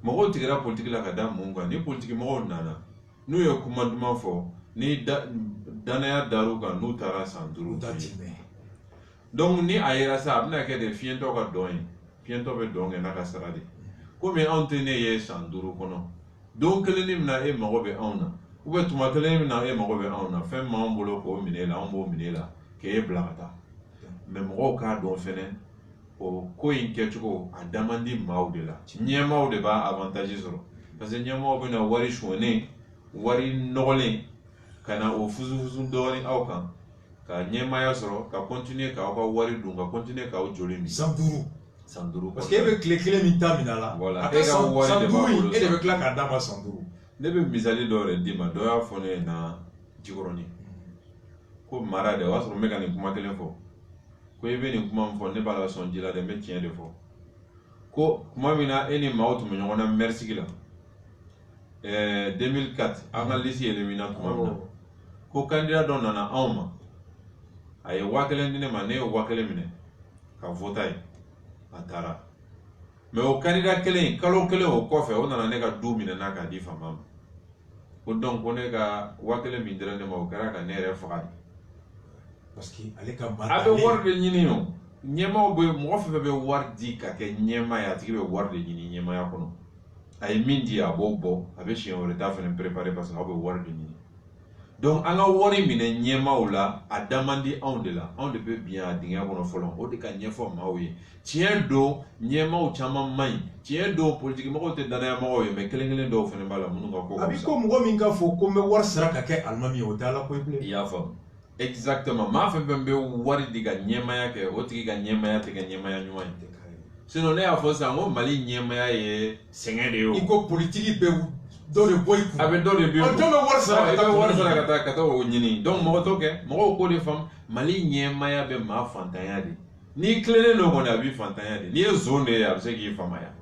mɔgɔw tigɛra politique la ka da mun kan ni politique mɔgɔw nana n'u ye kuma duman fɔ ni danaya dar'u kan n'u taara san 5 donc ni a yera sa a bɛna kɛ de fiɲɛtɔ ka dɔn ye fiɲɛtɔ bɛ dɔn kɛ n'a ka sara de komi anw tɛ ne ye san 5 kɔnɔ don kelen ni mina e mago bɛ anw na ou bien tuma kelen ni mina e mago bɛ anw na fɛn m'anw bolo k'o minɛ e la anw b'o minɛ e la k'e bila ka taa mais mɔgɔw k'a dɔn fɛnɛ o ko in kɛcogo a damandi maaw de la ɲɛmaaw de b'a avantage sɔrɔ parce que ɲɛmaaw bɛna wari suɲɛnen wari nɔgɔlen ka na o fusufusu dɔɔni aw kan ka ɲɛmaaya sɔrɔ ka continuer k'aw ka wari dun ka continuer k'aw joli min san 5 parce que e bɛ tile kelen min ta min la voilà a ka san 5 e de bɛ tila k'a d'a ma san 5 ne bɛ misali dɔ yɛrɛ d'i ma dɔ y'a fɔ ne ɲɛna Jikɔrɔni ko mara de o y'a sɔrɔ n bɛ ka nin kuma kelen fɔ ko i bɛ nin kuma min fɔ ne b'a la sɔn ji la dɛ n bɛ tiɲɛ de fɔ ko kuma min na e ni maaw tun bɛ ɲɔgɔn na mɛrisigi la 2004 an ka liste yɛlɛmina tuma min na ko candidat dɔ nana anw ma a ye 1000 di ne ma ne ye 1000 minɛ ka vota ye a taara mais o candidat kelen kalo kelen o kɔfɛ o nana ne ka du minɛ n'a k'a di faama ma ko donc ko ne ka 1000 min dira ne ma o kɛra ka ne yɛrɛ faga de parce que ale ka a bɛ wari de ɲini o ɲɛmaaw bɛ mɔgɔ fɛn fɛn bɛ wari di ka kɛ ɲɛmaa ye a tigi bɛ wari de ɲini ɲɛmaaya kɔnɔ a ye min di a b'o bɔ a bɛ siɲɛ wɛrɛ ta fɛnɛ préparer parce que aw bɛ wari de ɲini donc an ka wari minɛ ɲɛmaaw la a da man di anw de la anw de bɛ bin a dingɛ kɔnɔ fɔlɔ o de ka ɲɛfɔ maaw ye tiɲɛ don ɲɛmaaw caman man ɲi tiɲɛ don politique mɔgɔw tɛ danaya mɔgɔw ye mais kelen kelen dɔw fɛnɛ b'a la minnu ka ko ka fisa. a bɛ ko mɔgɔ min ka fɔ ko n bɛ wari sara ka kɛ alimami ye o tɛ ala ko ye bilen. i y'a faamu. Exactement. Maa fɛn fɛn bɛ wari di ka ɲɛmaaya kɛ o tigi ka ɲɛmaaya tɛ kɛ ɲɛmaaya ɲuman ye. Sinon ne y'a fɔ sisan ko Mali ɲɛmaaya ye sɛgɛn de ye o. I ko politique bɛ dɔ de bɔ i kun. A bɛ dɔ de bɔ i kun. Jɔn bɛ wari sara ka taa wari sara ka taa o ɲini. Donc mɔgɔ t'o kɛ mɔgɔw k'o de faamu Mali ɲɛmaaya bɛ maa fantanya de. N'i tilennen don kɔni a b'i fantanya de. N'i ye zone de ye a bɛ se k'i faamaya.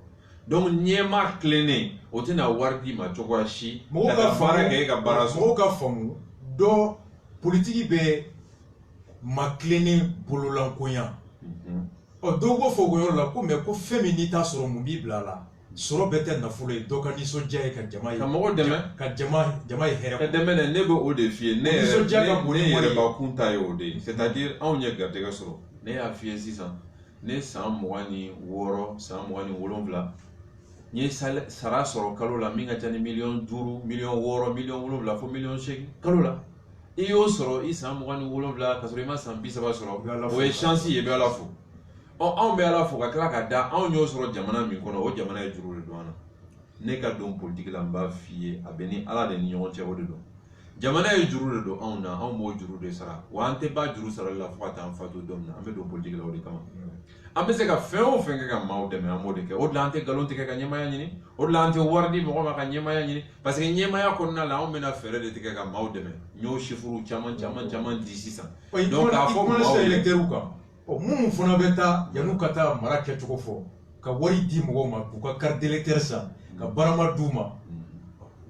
Donc ɲɛmaa tilennen o tɛna wari d'i ma cogoya si. Mɔgɔw ka baara kɛ e ka baara sɔrɔ. Mɔgɔw ka faamu dɔ politique bɛ ma tilennen bololankoya. Ɔ dɔw b'o fɔ o yɔrɔ la ko mais ko fɛn min n'i t'a sɔrɔ mun b'i bila a la sɔrɔ bɛɛ tɛ nafolo ye dɔ ka nisɔndiya ye ka jama ye. Ka mɔgɔw dɛmɛ. Ka jama ye hɛrɛ. Ka dɛmɛ dɛ ne bɛ o de f'i ye ne yɛrɛ bakun ta ye o de ye c'est-à-dire anw ye garijɛgɛ sɔrɔ ne y'a f'i ye sisan ne san 26 san 27 n ye sara sɔrɔ kalo la min ka ca ni 5 miliyɔn 6 miliyɔn 7 fo miliyɔn 8 kalo la i y'o sɔrɔ i san 27 ka sɔrɔ i ma san 30 sɔrɔ o ye chance ye i bɛ Ala fo anw bɛ Ala fo ka tila ka da anw y'o sɔrɔ jamana min kɔnɔ o jamana ye juru de don an na ne ka don politique la n b'a f'i ye a bɛ ni Ala de ni ɲɔgɔn cɛ o de don jamana ye juru de don anw na anw b'o juru de sara wa an tɛ ba juru sarali la fo ka taa an fatu don min na an bɛ don politique la o de kama an bɛ se ka fɛn o fɛn kɛ ka maaw dɛmɛ an b'o de kɛ o de la an tɛ nkalon tigɛ ka ɲɛmaaya ɲini o de la an tɛ wari di mɔgɔ ma ka ɲɛmaaya ɲini parce que ɲɛmaaya kɔnɔna la anw bɛna fɛɛrɛ de tigɛ ka maaw dɛmɛ n y'o chiffres caman di sisan donc k'a fɔ maaw ye électeurs kan minnu fana bɛ taa yan'u ka taa mara kɛcogo fɔ ka wari di mɔgɔw ma k'u ka carte d'électeur san ka barama d'u ma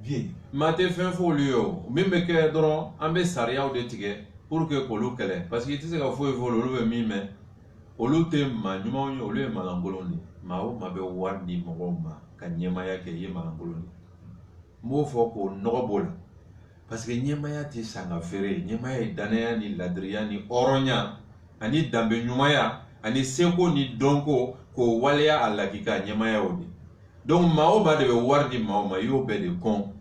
vie maa tɛ fɛn fɔ olu ye o min bɛ kɛ dɔrɔn an bɛ sariyaw de tigɛ pour que k'olu kɛlɛ parce que i tɛ se ka foyi fɔ olu bɛ min mɛn olu tɛ maa ɲumanw ye olu ye maalankolon de maa o maa bɛ wari di mɔgɔw ma ka ɲɛmaaya kɛ i ye maalankolon de n b'o fɔ k'o nɔgɔ b'o la parce que ɲɛmaaya tɛ san ka feere ɲɛmaaya ye danaya ni ladiriya ni hɔrɔnya ani danbe ɲumanya ani seko ni dɔnko k'o waleya a la k'i ka ɲɛmaaya o de donc maa o maa de bɛ wari di maa o ma i y'o bɛɛ de kɔn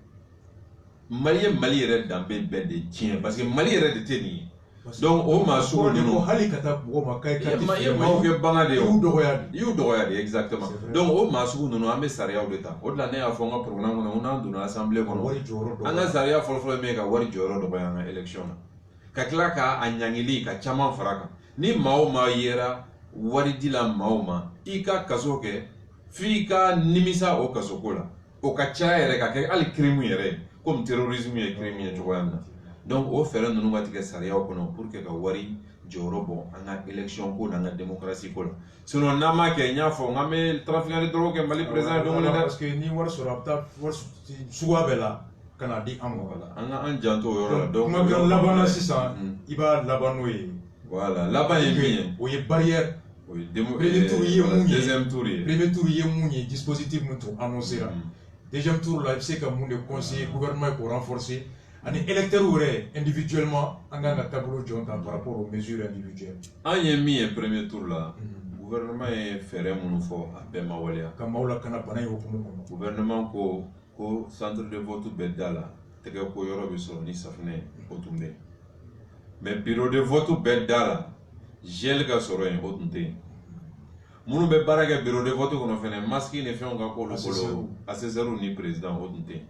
Mali ye Mali yɛrɛ danbe bɛɛ de tiɲɛ parce que Mali yɛrɛ de tɛ nin ye donc o maa sugu ninnu hali ka taa mɔgɔ ma k'a ye maaw kɛ banga de ye i y'u dɔgɔya de exactement donc o maa sugu ninnu an bɛ sariyaw de ta o de la ne y'a fɔ n ka programme kɔnɔ n'an donna assemblée kɔnɔ an ka sariya fɔlɔfɔlɔ min ye ka wari jɔyɔrɔ dɔgɔya an ka élection na ka tila k'a ɲaŋili ka caman fara kan ni maa o maa yera wari di la maa o ma i ka kaso kɛ fi ka nimisa o kasoko la o ka ca yɛrɛ ka kɛ hali crime yɛrɛ comme terrorisme ye crime ye cogoya min na donc o fɛɛrɛ ninnu ka tigɛ sariyaw kɔnɔ pour que ka wari jɔyɔrɔ bɔ an ka élection ko n'an ka démocratie ko la sinon n'an m'a kɛ n y'a fɔ n k'an bɛ trafiquant de drogue kɛ Mali président don dɛ parce que ni wari sɔrɔ a bɛ taa wari suguya bɛɛ la ka na di an ma an ka an janto o yɔrɔ la donc kuma kɛ laban na sisan i b'a laban n'o ye voilà laban ye min ye o ye barrière o ye premier tour ye mun ye deuxième tour ye premier tour ye mun ye dispositif min tun annoncé la deuxième tour la i bɛ se ka mun de conseiller gouvernement ye k'o renforcer ani électeurs yɛrɛ individuellement an kan ka taabolo jɔn ta par rapport aux mesures individuelles an ye min ye premier tour la gouvernement ye fɛɛrɛ minnu fɔ a bɛɛ ma waleya ka maaw lakana bana in hukumu kɔnɔ gouvernement ko centre de vote bɛɛ da la tɛgɛ ko yɔrɔ bɛ sɔrɔ ni safunɛ ye o tun bɛ yen mais bureau de vote bɛɛ da la gel ka sɔrɔ yen o tun tɛ yen minnu bɛ baara kɛ bureau de vote kɔnɔ fɛnɛ masque ni fɛnw ka k'olu bolo assesseurs ni président o tun tɛ yen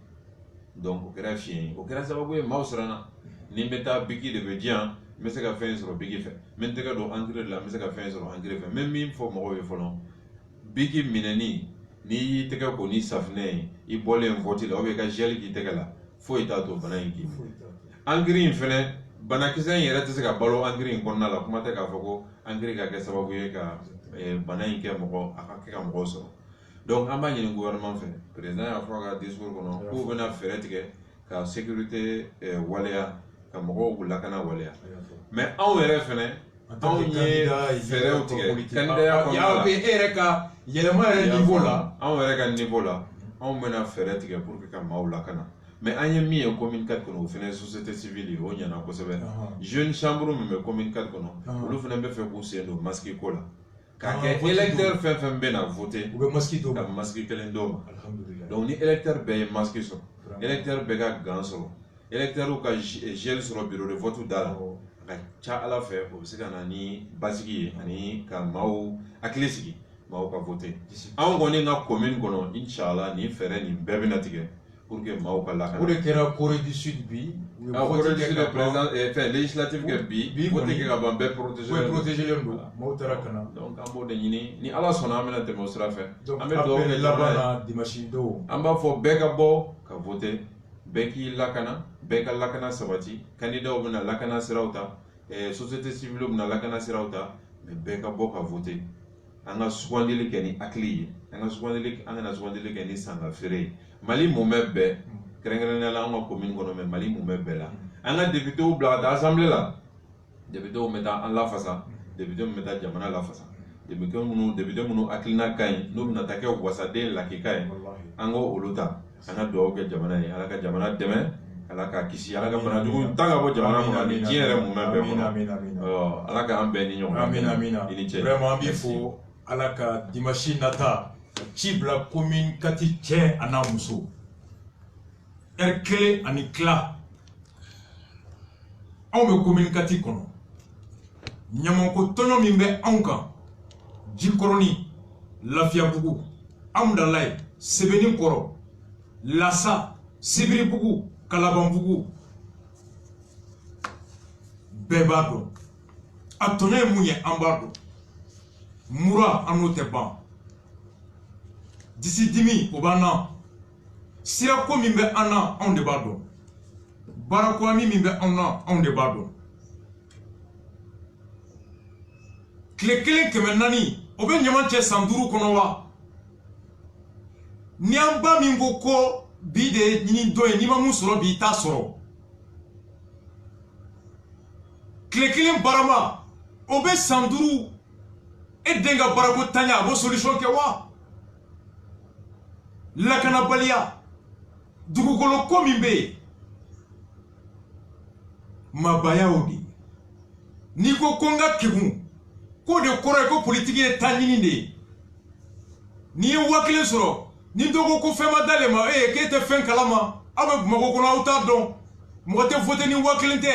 donc o kɛra fiɲɛ ye o kɛra sababu ye maaw siranna ni n bɛ taa biki de bɛ diyan n bɛ se ka fɛn sɔrɔ biki fɛ n bɛ n tɛgɛ don engrais la n bɛ se ka fɛn sɔrɔ engrais fɛ n bɛ min fɔ mɔgɔw ye fɔlɔ biki minɛni n'i y'i tɛgɛ ko ni safunɛ ye i bɔlen vote la ou bien i ka gel k'i tɛgɛ la foyi t'a to bana in k'i minɛ engrais in fɛnɛ banakisɛ in yɛrɛ tɛ se ka balo engrais in kɔnɔna la kuma tɛ k'a fɔ ko engrais ka kɛ sababu ye ka bana in kɛ mɔgɔ a ka kɛ ka mɔgɔw sɔrɔ donc an b'a ɲini gouvernement fɛ président y'a fɔ a ka discours kɔnɔ k'u bɛna fɛɛrɛ tigɛ ka sécurité waleya ka mɔgɔw lakana waleya mais anw yɛrɛ fɛnɛ anw ye fɛɛrɛw tigɛ kandidaya kɔnɔna la e yɛrɛ ka yɛlɛma yɛrɛ niveau la anw yɛrɛ ka niveau la anw bɛna fɛɛrɛ tigɛ pour que ka maaw lakana mais an ye min ye commune 4 kɔnɔ o fɛnɛ ye société civile ye o ɲɛna kosɛbɛ jeune chambre min bɛ commune 4 kɔnɔ olu fɛnɛ bɛ fɛ k'u sen don masque ko la k'a kɛ électeur fɛn fɛn bɛ na voter u bɛ masque d'o ma ka masque kelen d'o ma donc ni électeur bɛɛ ye masque sɔrɔ électeur bɛɛ ka gant sɔrɔ électeur ka gel sɔrɔ bureau de vote da la a ka ca ala fɛ o bɛ se ka na ni basigi ye ani ka maaw hakili sigi maaw ka voter anw kɔni ka commune kɔnɔ inchallah nin fɛɛrɛ nin bɛɛ bɛna tigɛ pour que maaw ka lakana o de kɛra Corée du Sud bi Corée du Sud président fɛn législatif kɛ bi vote kɛ ka ban bɛɛ protéger len don maaw taara kana donc an b'o de ɲini ni ala sɔnna an bɛna tɛmɛ o sira fɛ an bɛ dugawu kɛ laban na dimanche don an b'a fɔ bɛɛ ka bɔ ka voter bɛɛ k'i lakana bɛɛ ka lakana sabati candidat bɛna lakana siraw ta société civile bɛna lakana siraw ta mais bɛɛ ka bɔ ka voter an ka sugandili kɛ ni hakili ye an kana sugandili kɛ ni sanga feere ye Mali mun bɛ bɛɛ kɛrɛnkɛrɛnnenya la an ka commune kɔnɔ mais Mali mun bɛ bɛɛ la an ka députéw bila ka taa assemblée la députéw bɛ taa an lafasa député min bɛ taa jamana lafasa député minnu hakilina ka ɲi n'u bɛna taa kɛ wasaden lakika ye an ka olu ta an ka dugawu kɛ jamana ye ala ka jamana dɛmɛ ala ka kisi ala ka banajugu ta ka bɔ jamana kɔnɔ ani diɲɛ yɛrɛ mun bɛ bɛɛ kɔnɔ ala k'an bɛɛ ni ɲɔgɔn amina i ni cɛ vraiment an b'i fo ala ka dimanche nata ci bila commune 4 cɛ a n'a muso heure 1 ani tila anw bɛ commune 4 kɔnɔ ɲamanko tɔɲɔ min bɛ anw kan Jikɔrɔni Lafiyabugu Amudalaye Sebenikɔrɔ Lassa Sibiribugu Kalabanbugu bɛɛ b'a dɔn a tɔɲɔ ye mun ye an b'a dɔn mura an n'o tɛ ban disi dimi o b'an na sirako min bɛ an na anw de b'a dɔn baarakurani min bɛ anw na anw de b'a dɔn tile 1 kɛmɛ 4 o bɛ ɲaman cɛ san 5 kɔnɔ wa ni an ba min ko bi de ɲini dɔ ye n'i ma mun sɔrɔ bi i t'a sɔrɔ tile 1 barama o bɛ san 5 e den ka baarako tanya a b'o solution kɛ wa lakanabaliya dugukolo ko min bɛ yen mabaya o de n'i ko ko n ka kegun ko de kɔrɔ ye ko politiki ye ta ɲini de ye n'i ye 1000 sɔrɔ ni dɔ ko fɛn ma d'ale ma k'e tɛ fɛn kalama aw bɛ Bamakɔ kɔnɔ aw t'a dɔn mɔgɔ tɛ voter ni 1000 tɛ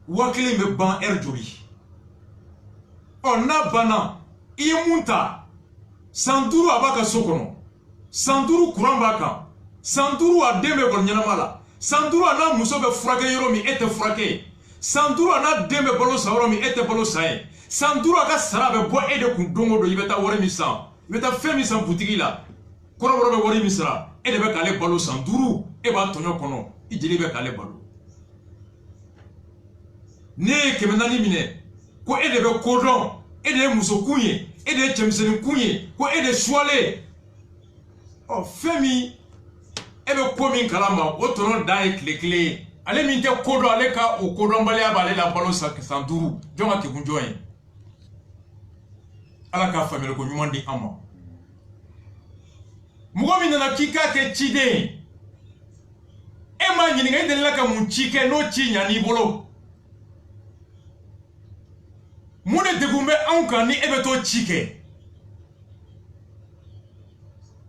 1000 bɛ ban heure joli n'a banna i ye mun ta san 5 a b'a ka so kɔnɔ san 5 courant b'a kan san 5 a den bɛ kɔni ɲɛnama la san 5 a n'a muso bɛ furakɛ yɔrɔ min e tɛ furakɛ san 5 a n'a den bɛ balo san yɔrɔ min e tɛ balo san ye san 5 a ka sara bɛ bɔ e de kun don o don i bɛ taa wari min san i bɛ taa fɛn min san butigi la kɔrɔbɔrɔ bɛ wari min sara e de bɛ k'ale balo san 5 e b'a tɔɲɔ kɔnɔ i jeli bɛ k'ale balo ne ye 400 minɛ ko e de bɛ kodɔn e de ye musokun ye e de ye cɛmisɛnninkun ye ko e de suwalen ɔ fɛn min e bɛ ko min kalama o tɔnɔ dan ye tile 1 ye ale min tɛ kodɔn ale ka o kodɔnbaliya b'ale la balo san 5 jɔn ka kekun jɔn ye ala k'a faamuyali ko ɲuman di an ma mɔgɔ min nana k'i k'a kɛ ciden e m'a ɲininka e delila ka mun ci kɛ n'o ci ɲan'i bolo mun de degun bɛ anw kan ni e bɛ t'o ci kɛ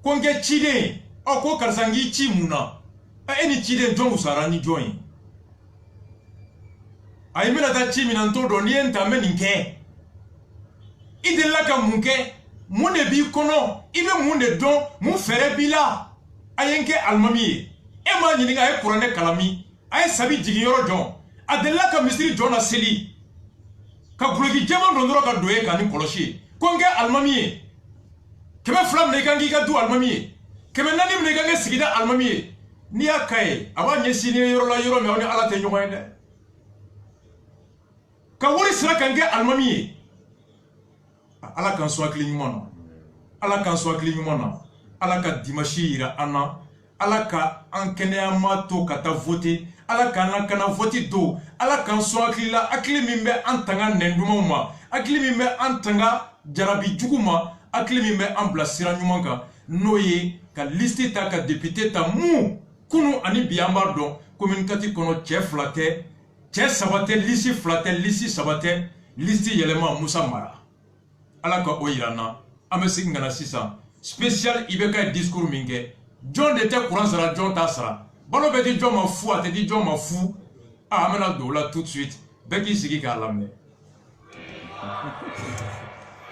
ko n kɛ ciden ɔ ko karisa n k'i ci mun na e ni ciden jɔn wusara ni jɔn ye a ye n bɛna taa ci min na n t'o dɔn n'i ye n ta n bɛ nin kɛ i delila ka mun kɛ mun de b'i kɔnɔ i bɛ mun de dɔn mun fɛɛrɛ b'i la a ye n kɛ alimami ye e m'a ɲininka a ye kuranɛ kalan min a ye sabi jigin yɔrɔ jɔn a delila ka misiri jɔn na seli ka guloki jɛman don dɔrɔn ka don e kan ni kɔlɔsi ye ko n kɛ alimami ye 200 minɛ i kan k'i ka du alimami ye 400 minɛ i kan kɛ sigida alimami ye n'i y'a ka ye a b'a ɲɛsin ni yɔrɔ la yɔrɔ min aw ni ala tɛ ɲɔgɔn ye dɛ ka wari sira ka n kɛ alimami ye ala k'an sɔn hakili ɲuman na ala k'an sɔn hakili ɲuman na ala ka dimanche yira an na ala ka an kɛnɛyama to ka taa voter ala k'an lakana vote do ala k'an sɔn hakili la hakili min bɛ an tanga nɛn dumanw ma hakili min bɛ an tanga jarabi jugu ma hakili min bɛ an bila sira ɲuman kan n'o ye ka liste ta ka député ta mun kunu ani bi an b'a dɔn commune 4 kɔnɔ cɛ 2 tɛ cɛ 3 tɛ liste 2 tɛ liste 3 tɛ liste yɛlɛma Musa Mara ala ka o yira an na an bɛ segin ka na sisan spécial IBK ye discours min kɛ jɔn de tɛ courant sara jɔn t'a sara balo bɛ di jɔn ma fu a tɛ di jɔn ma fu an bɛna don o la tout de suite bɛɛ k'i sigi k'a lamɛn